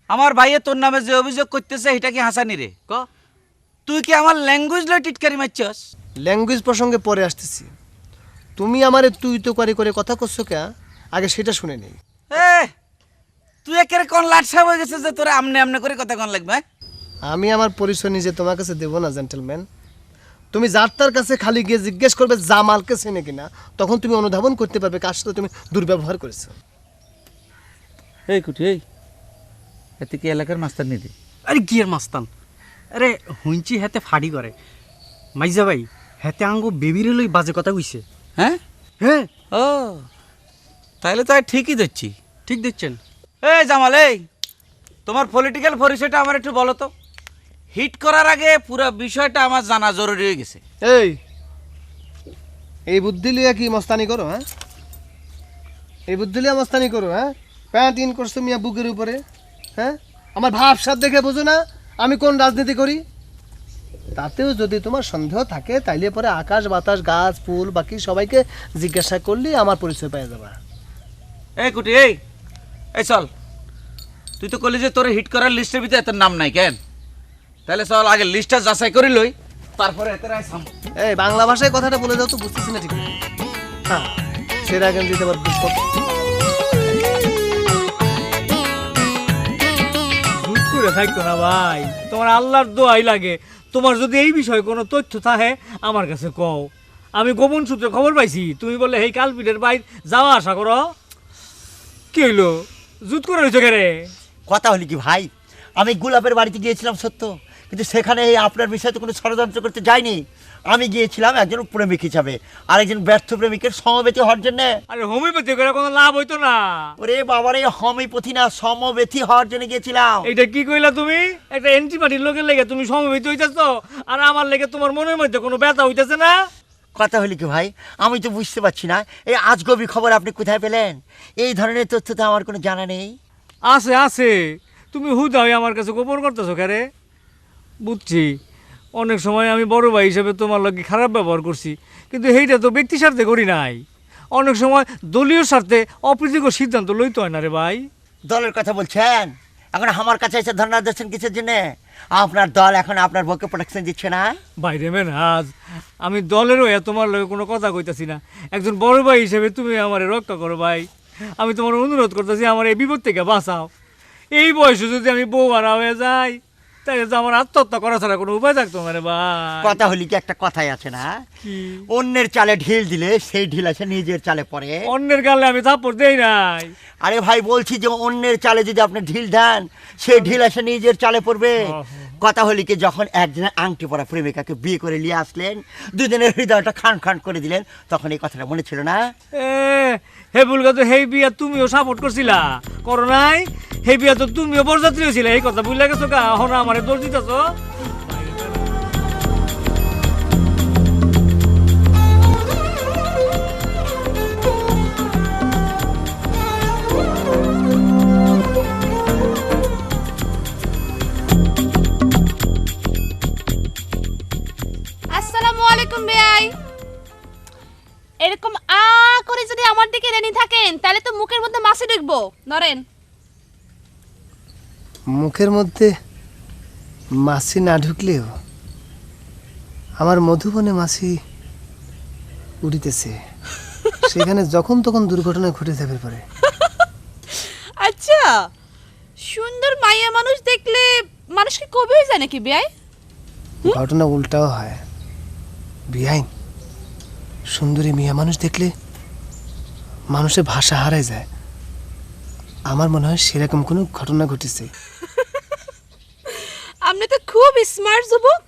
আমার ভাইয়ে তোর নামে যে অভিযোগ করতেছে এটা কি হাসানি রে? ক তুই কি আমার ল্যাঙ্গুয়েজ লয় টিটকারি মারছস? ল্যাঙ্গুয়েজ প্রসঙ্গে পরে আসতেছি। তুমি আমারে তুই তো করে কথা করছো কে? আগে সেটা শুনে নেই। তুই একেবারে কোন লাট সাহেব হয়ে গেছে যে তোরা আমনে আমনে করে কথা কোন লাগবে? আমি আমার পরিচয় নিজে তোমার কাছে দেবো না জেন্টলম্যান। তুমি যার তার কাছে খালি গিয়ে জিজ্ঞেস করবে জামালকে চেনে কিনা, তখন তুমি অনুধাবন করতে পারবে কার সাথে তুমি দুর্ব্যবহার করেছো। এই কুটি, এই এতে কি এলাকার মাস্টার নিদি? আরে গিয়ের মাস্তান, আরে হুঁচি হাতে ফাড়ি করে। মাইজা ভাই হাতে আঙ্গু বেবিরে লই বাজে কথা কইছে। হ্যাঁ হ্যাঁ ও তাহলে তো ঠিকই দিচ্ছি। ঠিক দিচ্ছেন। এই জামাল, এই তোমার পলিটিক্যাল পরিচয়টা আমার একটু বলো তো। হিট করার আগে পুরো বিষয়টা আমার জানা জরুরি হয়ে গেছে। এই বুদ্ধি লিয়া কি মস্তানি করো? হ্যাঁ এই বুদ্ধি লিয়া মস্তানি করো? হ্যাঁ প্যান্ট ইন করছো মিয়া বুকের উপরে। হ্যাঁ আমার ভাবসাব দেখে বোঝো না আমি কোন রাজনীতি করি? তাতেও যদি তোমার সন্দেহ থাকে তাইলে পরে আকাশ বাতাস গাছ ফুল বাকি সবাইকে জিজ্ঞাসা করলে আমার পরিচয় পেয়ে যাবা। এই কুটি, এই চল, তুই তো কলি যে তোর হিট করার লিস্টের ভিতরে এত নাম নাই কেন? তাহলে চল আগে লিস্টটা যাচাই করি লই, তারপরে এতে রাইছাম। এই বাংলা ভাষায় কথাটা বলে দাও তো, বুঝতেছি না ঠিক। হ্যাঁ সেটা কেন দিতে পারবো? জুত করে থাকতো না ভাই, তোমার আল্লাহর দোয়াই লাগে। তোমার যদি এই বিষয়ে কোনো তথ্য থাকে আমার কাছে কও। আমি গোপন সূত্রে খবর পাইছি তুমি বলে এই কালপিটের বাইর যাওয়া আশা করো। কি হইলো, জুত করে রয়েছে রে? কথা হলি কি ভাই, আমি গোলাপের বাড়িতে গিয়েছিলাম সত্য, কিন্তু সেখানে এই আপনার বিষয়ে তো কোনো ষড়যন্ত্র করতে যাইনি। আমি গিয়েছিলাম একজন প্রেমিক হিসাবে, আর একজন ব্যর্থ প্রেমিকের সমবেতি হওয়ার জন্য। আরে হোমিওপ্যাথি করে কোনো লাভ হইতো না। ওরে বাবার, এই হোমিওপ্যাথি না, সমবেতি হওয়ার জন্য গিয়েছিলাম। এইটা কি কইলা তুমি? একটা অ্যান্টিবায়োটিক লোকের লেগে তুমি সমবেত হইতেছ, আর আমার লেগে তোমার মনের মধ্যে কোনো ব্যথা হইতেছে না? কথা হলি কি ভাই, আমি তো বুঝতে পারছি না এই আজগবি খবর আপনি কোথায় পেলেন? এই ধরনের তথ্য তো আমার কোনো জানা নেই। আছে আছে, তুমি হুদাই আমার কাছে গোপন করতেছো কেরে? বুঝছি, অনেক সময় আমি বড় ভাই হিসেবে তোমার লগে খারাপ ব্যবহার করছি, কিন্তু সেইটা তো ব্যক্তি স্বার্থে করি নাই। অনেক সময় দলীয় স্বার্থে অপ্রীতিকর সিদ্ধান্ত লইতে হয় না রে ভাই। দলের কথা বলছেন? এখন আমার কাছে এসে ধর্ণা দিচ্ছেন কিসের জন্য? আপনার দল এখন আপনার পক্ষে প্রোটেকশন দিচ্ছে না? বাইরে মেনহাজ, আমি দলের হয়ে তোমার লগে কোনো কথা কইতাছি না। একজন বড় ভাই হিসেবে তুমি আমারে রক্ষা করো ভাই। আমি তোমার অনুরোধ করতেছি, আমার এই বিপদ থেকে বাঁচাও। এই বয়সে যদি আমি বউ হারা হয়ে যাই, তাহলে তো আমার আত্মহত্যা করা ছাড়া কোনো উপায় থাকতো না রে ভাই। কথা হলি কি, একটা কথাই আছে না, অন্যের চালে ঢিল দিলে সেই ঢিল আছে নিজের চালে পড়ে। অন্যের গালে আমি থাপ্পড় দেই নাই। আরে ভাই বলছি যে অন্যের চালে যদি আপনি ঢিল দেন, সেই ঢিল এসে নিজের চালে পড়বে। কথা হলি কি, যখন একজনের আংটি পরা প্রেমিকাকে বিয়ে করে নিয়ে আসলেন, দুজনের হৃদয়টা খান খান করে দিলেন, তখন এই কথাটা মনে ছিল না? হে বুলগা, তো হেই বিয়া তুমিও সাপোর্ট করছিলা, করো নাই? হেই বিয়া তো তুমিও বরযাত্রী ছিলে, এই কথা বুঝলে গেছো কা? এখন আমারে দোষ দিতেছো। আসসালামু আলাইকুম বেয়াই। এরকম আ করে যদি আমার দিকে রেনি থাকেন, তাহলে তো মুখের মধ্যে মাছি ঢুকবো। নরেন, মুখের মধ্যে মাছি না ঢুকলেও আমার মধুবনে মাছি উড়িতেছে, সেখানে যখন তখন দুর্ঘটনা ঘটে যাবে পারে। আচ্ছা, সুন্দর মাইয়া মানুষ দেখলে মানুষকে কবি হয়ে যায় নাকি বেয়াই? ঘটনা উল্টাও হয় বিয়াইন। সুন্দরী মিয়া মানুষ দেখলে মানুষের ভাষা হারায় যায়। আমার মনে হয় সেরকম কোনো ঘটনা ঘটেছে। আপনি তো খুব স্মার্ট যুবক।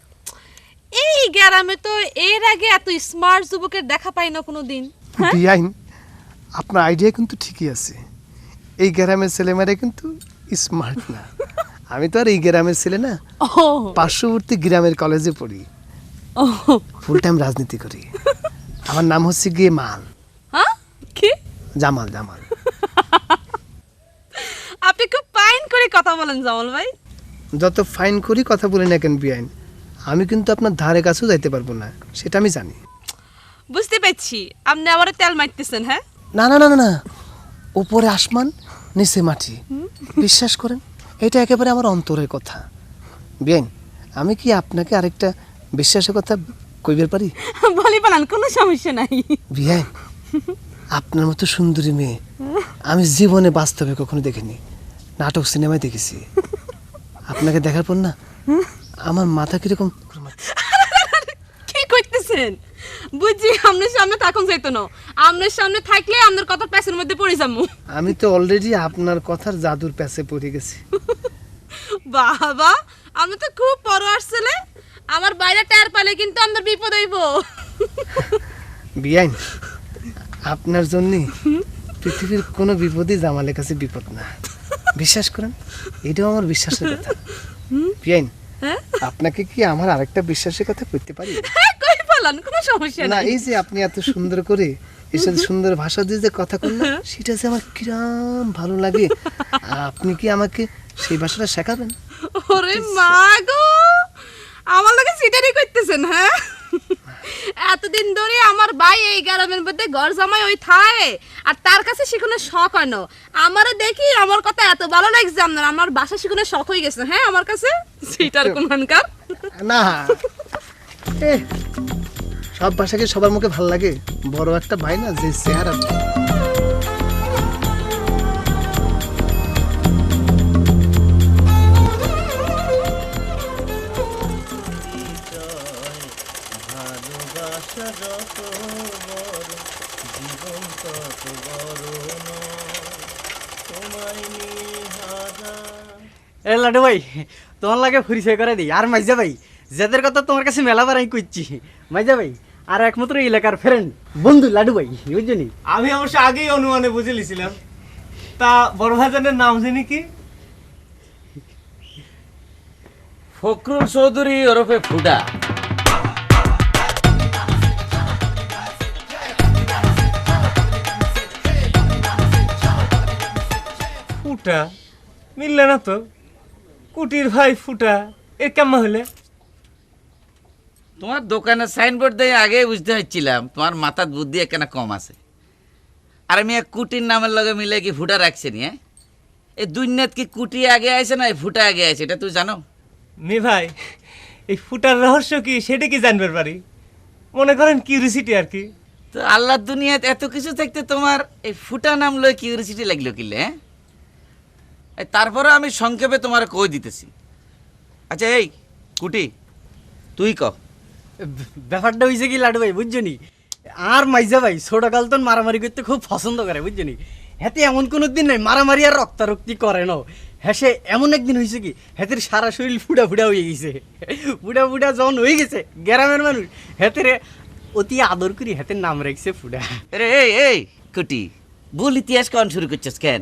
এই গ্রামে তো এর আগে এত স্মার্ট যুবকের দেখা পাই না কোনোদিন। বিয়াইন, আপনার আইডিয়া কিন্তু ঠিকই আছে। এই গ্রামের ছেলেমেয়েরা কিন্তু স্মার্ট না। আমি তো আর এই গ্রামের ছেলে না, পার্শ্ববর্তী গ্রামের কলেজে পড়ি, ফুল টাইম রাজনীতি করি। আমার নাম হচ্ছে গিয়ে মাল। হ্যাঁ, কি? জামাল। জামাল, আপনি খুব ফাইন করে কথা বলেন জামাল ভাই। যত ফাইন করি কথা বলি না কেন বিয়াইন, আমি কিন্তু আপনার ধারে কাছেও যাইতে পারবো না, সেটা আমি জানি। বুঝতে পারছি, আপনি আবার তেল মারতেছেন। হ্যাঁ, না না না না, উপরে আসমান নিচে মাটি, বিশ্বাস করেন, এটা একেবারে আমার অন্তরের কথা। বিয়াইন, আমি কি আপনাকে আরেকটা বিশ্বাসের কথা কইবার পারি? বলি পালান, কোনো সমস্যা নাই। বিয়াইন, আপনার মতো সুন্দরী মেয়ে আমি জীবনে বাস্তবে কখনো দেখিনি, নাটক সিনেমায় দেখেছি। আপনাকে দেখার পর না আমার মাথা কিরকম। কি করতেছেন? বুঝছি আপনার সামনে থাকুন যাইতো না, আপনার সামনে থাকলে আপনার কথা প্যাসের মধ্যে পড়ে যাবো। আমি তো অলরেডি আপনার কথার জাদুর প্যাসে পড়ে গেছি। বাবা, আপনি তো খুব পরোয়ার ছেলে। আমার বাইরে টায়ার পালে কিন্তু আপনার বিপদ হইব। বিয়াইন, আপনার জন্য পৃথিবীর কোনো বিপদই জামালের কাছে বিপদ না, বিশ্বাস করেন, এটাও আমার বিশ্বাসের কথা। বিয়াইন, আপনাকে কি আমার আরেকটা বিশ্বাসের কথা কইতে পারি? কই পালান, কোনো সমস্যা না, নাই। এই যে আপনি এত সুন্দর করে এসব সুন্দর ভাষা দিয়ে যে কথা বললেন, সেটা যে আমার কিরম ভালো লাগে। আপনি কি আমাকে সেই ভাষাটা শেখাবেন? ওরে মা গো, আমার লগে সিটারি করতেছেন? হ্যাঁ, এতদিন ধরে আমার ভাই এই গ্রামের মধ্যে ঘর জামাই ওই থায়, আর তার কাছে শিখনের শখ হয় না। আমারে দেখি আমার কথা এত ভালো লাগছে, আপনার আমার ভাষা শিখনের শখ হয়ে গেছে। হ্যাঁ, আমার কাছে সিটার কোনখানকার না, এ সব ভাষাকে সবার মুখে ভাল লাগে, বড় একটা ভাই না যে চেহারা। এ লাডু ভাই, তোমার লাগে পরিচয় করে দিই। আর মাইজা ভাই, যাদের কথা তোমার কাছে মেলাবার আমি কইছি, মাইজা ভাই আর একমাত্র এলাকার ফ্রেন্ড বন্ধু লাডু ভাই, বুঝলি? আমি অবশ্য আগেই অনুমানে বুঝে লিছিলাম। তা বড় ভাইজানের নাম জানি কি? ফখরুল চৌধুরী ওরফে ফুডা। ফুটা মিললে না তো, কুটির ভাই ফুটা এর কেমন হলে? তোমার দোকানের সাইনবোর্ড দিয়ে আগে বুঝতে হচ্ছিলাম তোমার মাথার বুদ্ধি একখানা কম আছে। আর আমি এক কুটির নামের লগে মিলে কি ফুটা রাখছি নি? হ্যাঁ, এই দুনিয়াত কি কুটি আগে আছে না ফুটা আগে আছে, এটা তুই জানো? মি ভাই, এই ফুটার রহস্য কি সেটা কি জানবার পারি? মনে করেন কিউরিসিটি আর কি। তো আল্লাহর দুনিয়াত এত কিছু থাকতে তোমার এই ফুটা নাম লয়ে কিউরিসিটি লাগলো কিলে? হ্যাঁ, তারপরে আমি সংক্ষেপে তোমার কই দিতেছি। আচ্ছা এই কুটি, তুই ক ব্যাপারটা হয়েছে কি লাডু ভাই, বুঝছনি? আর মাইজা ভাই ছোটকাল তো মারামারি করতে খুব পছন্দ করে, বুঝছনি? হাতে এমন কোনো দিন নাই মারামারি আর রক্তারক্তি করে না। হ্যাঁ, সে এমন একদিন হয়েছে কি হাতের সারা শরীর ফুটা ফুটা হয়ে গেছে। ফুটা ফুটা যখন হয়ে গেছে, গ্রামের মানুষ হাতের অতি আদর করি হাতের নাম রাখছে ফুটা। রে এই এই কুটি, ভুল ইতিহাস কখন শুরু করছিস কেন?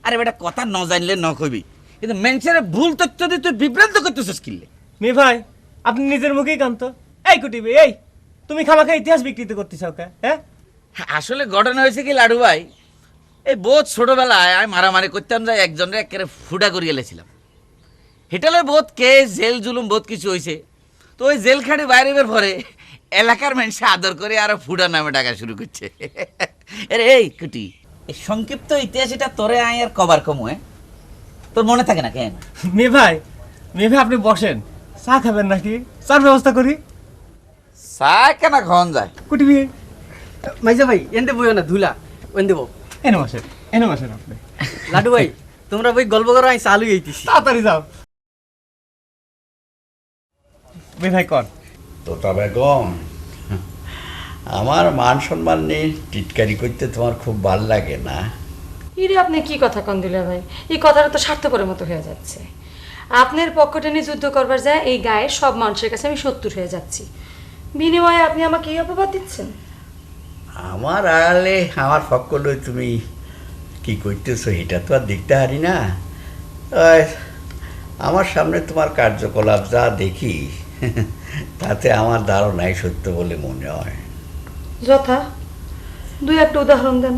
আরে বেটা কথা ন জানলে ন কবি, কিন্তু মেনসের ভুল তথ্য দিয়ে তুই বিভ্রান্ত করতেছিস কিলে? মি ভাই, আপনি নিজের মুখেই কান্ত। এই কুটি ভাই, এই তুমি খামাখা ইতিহাস বিকৃত করতে চাও কে? হ্যাঁ, আসলে ঘটনা হয়েছে কি লাডু ভাই, এই বহুত ছোটবেলায় আমি মারামারি করতাম, যাই একজনের একেবারে ফুটা করিয়ে গেছিলাম। হেটালে বহুত কেস জেল জুলুম বহুত কিছু হয়েছে। তো ওই জেল খাটে বাইরে বের পরে এলাকার মানুষে আদর করে আরো ফুটা নামে ডাকা শুরু করছে। আরে এই কুটি, এই সংক্ষিপ্ত ইতিহাস এটা তোরে আয় আর কবার কম, তোর মনে থাকে না কেন? মি ভাই আপনি বসেন, চা খাবেন নাকি? চার ব্যবস্থা করি। চা কেন খাওয়ান যায়? কুটি ভাই, মাইজা ভাই এনতে বইও না, ধুলা ওন দেবো। এনে বসেন আপনি। লাডু ভাই তোমরা বই গল্প করো, আমি চালু হইতেছি। তাড়াতাড়ি যাও। মি ভাই কর। তোতা বেগম, আমার মান সম্মান নিয়ে টিটকারি করতে তোমার খুব ভাল লাগে না? ইরে আপনি কি কথা কন দিলে ভাই, এই কথাটা তো স্বার্থপরের মতো হয়ে যাচ্ছে। আপনার পক্ষ টেনে যুদ্ধ করবার যায় এই গায়ের সব মানুষের কাছে আমি 70 হয়ে যাচ্ছি, বিনিময়ে আপনি আমাকে এই অপবাদ দিচ্ছেন? আমার আড়ালে আমার পক্ষ লই তুমি কি করতেছো এটা তো আর দেখতে পারি না। আমার সামনে তোমার কার্যকলাপ যা দেখি তাতে আমার ধারণাই সত্য বলে মনে হয়। যথা দুই একটা উদাহরণ দেন।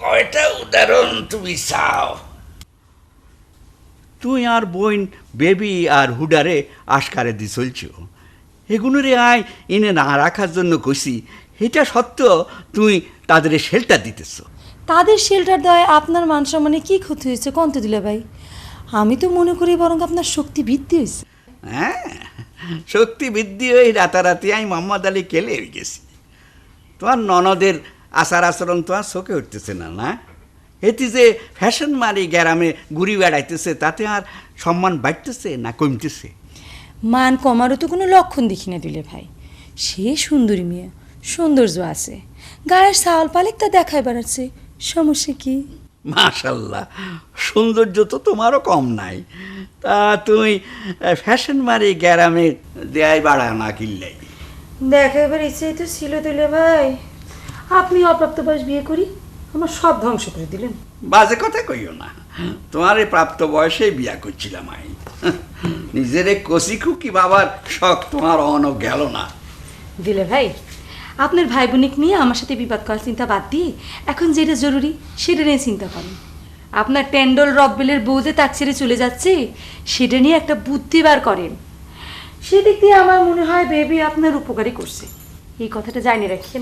কয়টা উদাহরণ তুমি চাও? তুই আর বোন বেবি আর হুডারে আশকারে দি চলছ, এগুলোরে আয় এনে না রাখার জন্য কইছি, এটা সত্ত্বেও তুই তাদের শেল্টার দিতেছ। তাদের শেল্টার দেওয়ায় আপনার মান সম্মানে কি ক্ষতি হয়েছে কন্ত দিলে ভাই? আমি তো মনে করি বরং আপনার শক্তি বৃদ্ধি হয়েছে। হ্যাঁ, শক্তি বৃদ্ধি হয়ে রাতারাতি আমি মোহাম্মদ আলী কেলে হয়ে গেছি। তোমার ননদের আচার আচরণ তোমার চোখে উঠতেছে না? না, এটি যে ফ্যাশন মারি গ্রামে ঘুরি বেড়াইতেছে, তাতে আর সম্মান বাড়তেছে না কমতেছে? মান কমারও তো কোনো লক্ষণ দেখি না দিলে ভাই। সে সুন্দরী মেয়ে, সৌন্দর্য আছে, গায়ের সাওয়াল পালিক তা দেখায় বেড়াচ্ছে, সমস্যা কি? মাশাল্লাহ, সৌন্দর্য তো তোমারও কম নাই। তা তুমি ফ্যাশন মারি গ্রামে দেয় বাড়া না কিনলেই? দেখাবার ইচ্ছেই তো ছিল দিলে ভাই, আপনি অপ্রাপ্ত বয়স বিয়ে করি আমার সব ধ্বংস করে দিলেন। বাজে কথা কইও না, তোমার এই প্রাপ্ত বয়সেই বিয়া করছিলাম আমি। নিজের কষি খুকি বাবার শখ তোমার অনও গেল না। দিলে ভাই, আপনার ভাই বোনিক নিয়ে আমার সাথে বিবাদ করার চিন্তা বাদ দিয়ে এখন যেটা জরুরি সেটা নিয়ে চিন্তা করেন। আপনার টেন্ডল রব্বেলের বউ যে তাক ছেড়ে চলে যাচ্ছে সেটা নিয়ে একটা বুদ্ধি বার করেন। সেদিক দিয়ে আমার মনে হয় বেবি আপনার উপকারী করছে, এই কথাটা জানি রাখেন।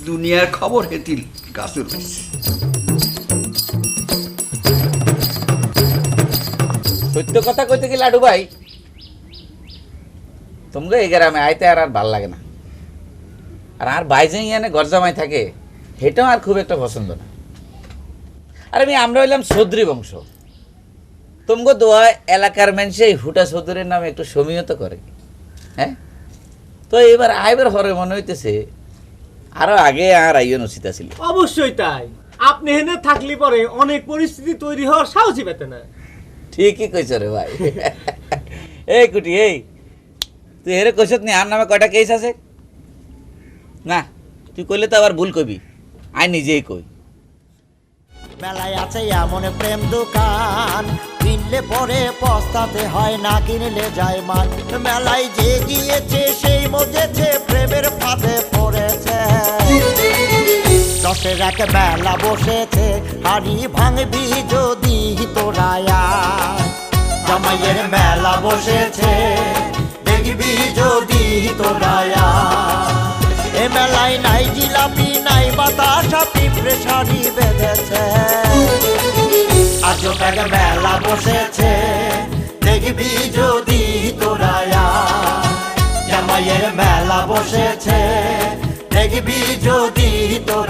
দুনিয়ার খবর হেতিল গাছুর হয়েছে। সত্য কথা কইতে কি লাডু ভাই, তোমাকে এই গ্রামে আইতে আর ভাল লাগে না। আর বাইজে ইয়ানে গরজামাই থাকে সেটাও আর খুব একটা পছন্দ না। আর আমরা হইলাম চৌধুরী বংশ, তোমাকে দোয়া এলাকার মানুষ এই হুটা চৌধুরীর নামে একটু সমীহত করে। হ্যাঁ, তো এবার আইবার হরে মনে হইতেছে আরো আগে আর আইও উচিত ছিল। অবশ্যই তাই, আপনি হেনে থাকলে পরে অনেক পরিস্থিতি তৈরি হওয়ার সাহসই পেতে না। ঠিকই কইছ রে ভাই। এই কুটি, এই তুই হেরে কইছত নি আর নামে কয়টা কেস আছে? না, তুই কইলে তো আবার ভুল কইবি, আই নিজেই কই। মেলায় আছে এমন প্রেম দোকান, কিনলে পরে পস্তাতে হয়, না কিনলে যায় মান। মেলায় যে গিয়েছে সেই মজেছে, প্রেমের ফাঁদে পড়েছে। দশের এক মেলা বসেছে, হাড়ি ভাঙবি যদি তোরা আয়। জামাইয়ের মেলা বসেছে, দেখবি যদি তোরা আয়। এ মেলায় নাই জিলাপি নাই বাতাসা, পিঁপড়ে শাড়ি বেঁধেছে। আজও এক মেলা বসেছে, দেখবি যদি তোরা আয়। জামাইয়ের মেলা বসেছে, দেখবি যদি তোরা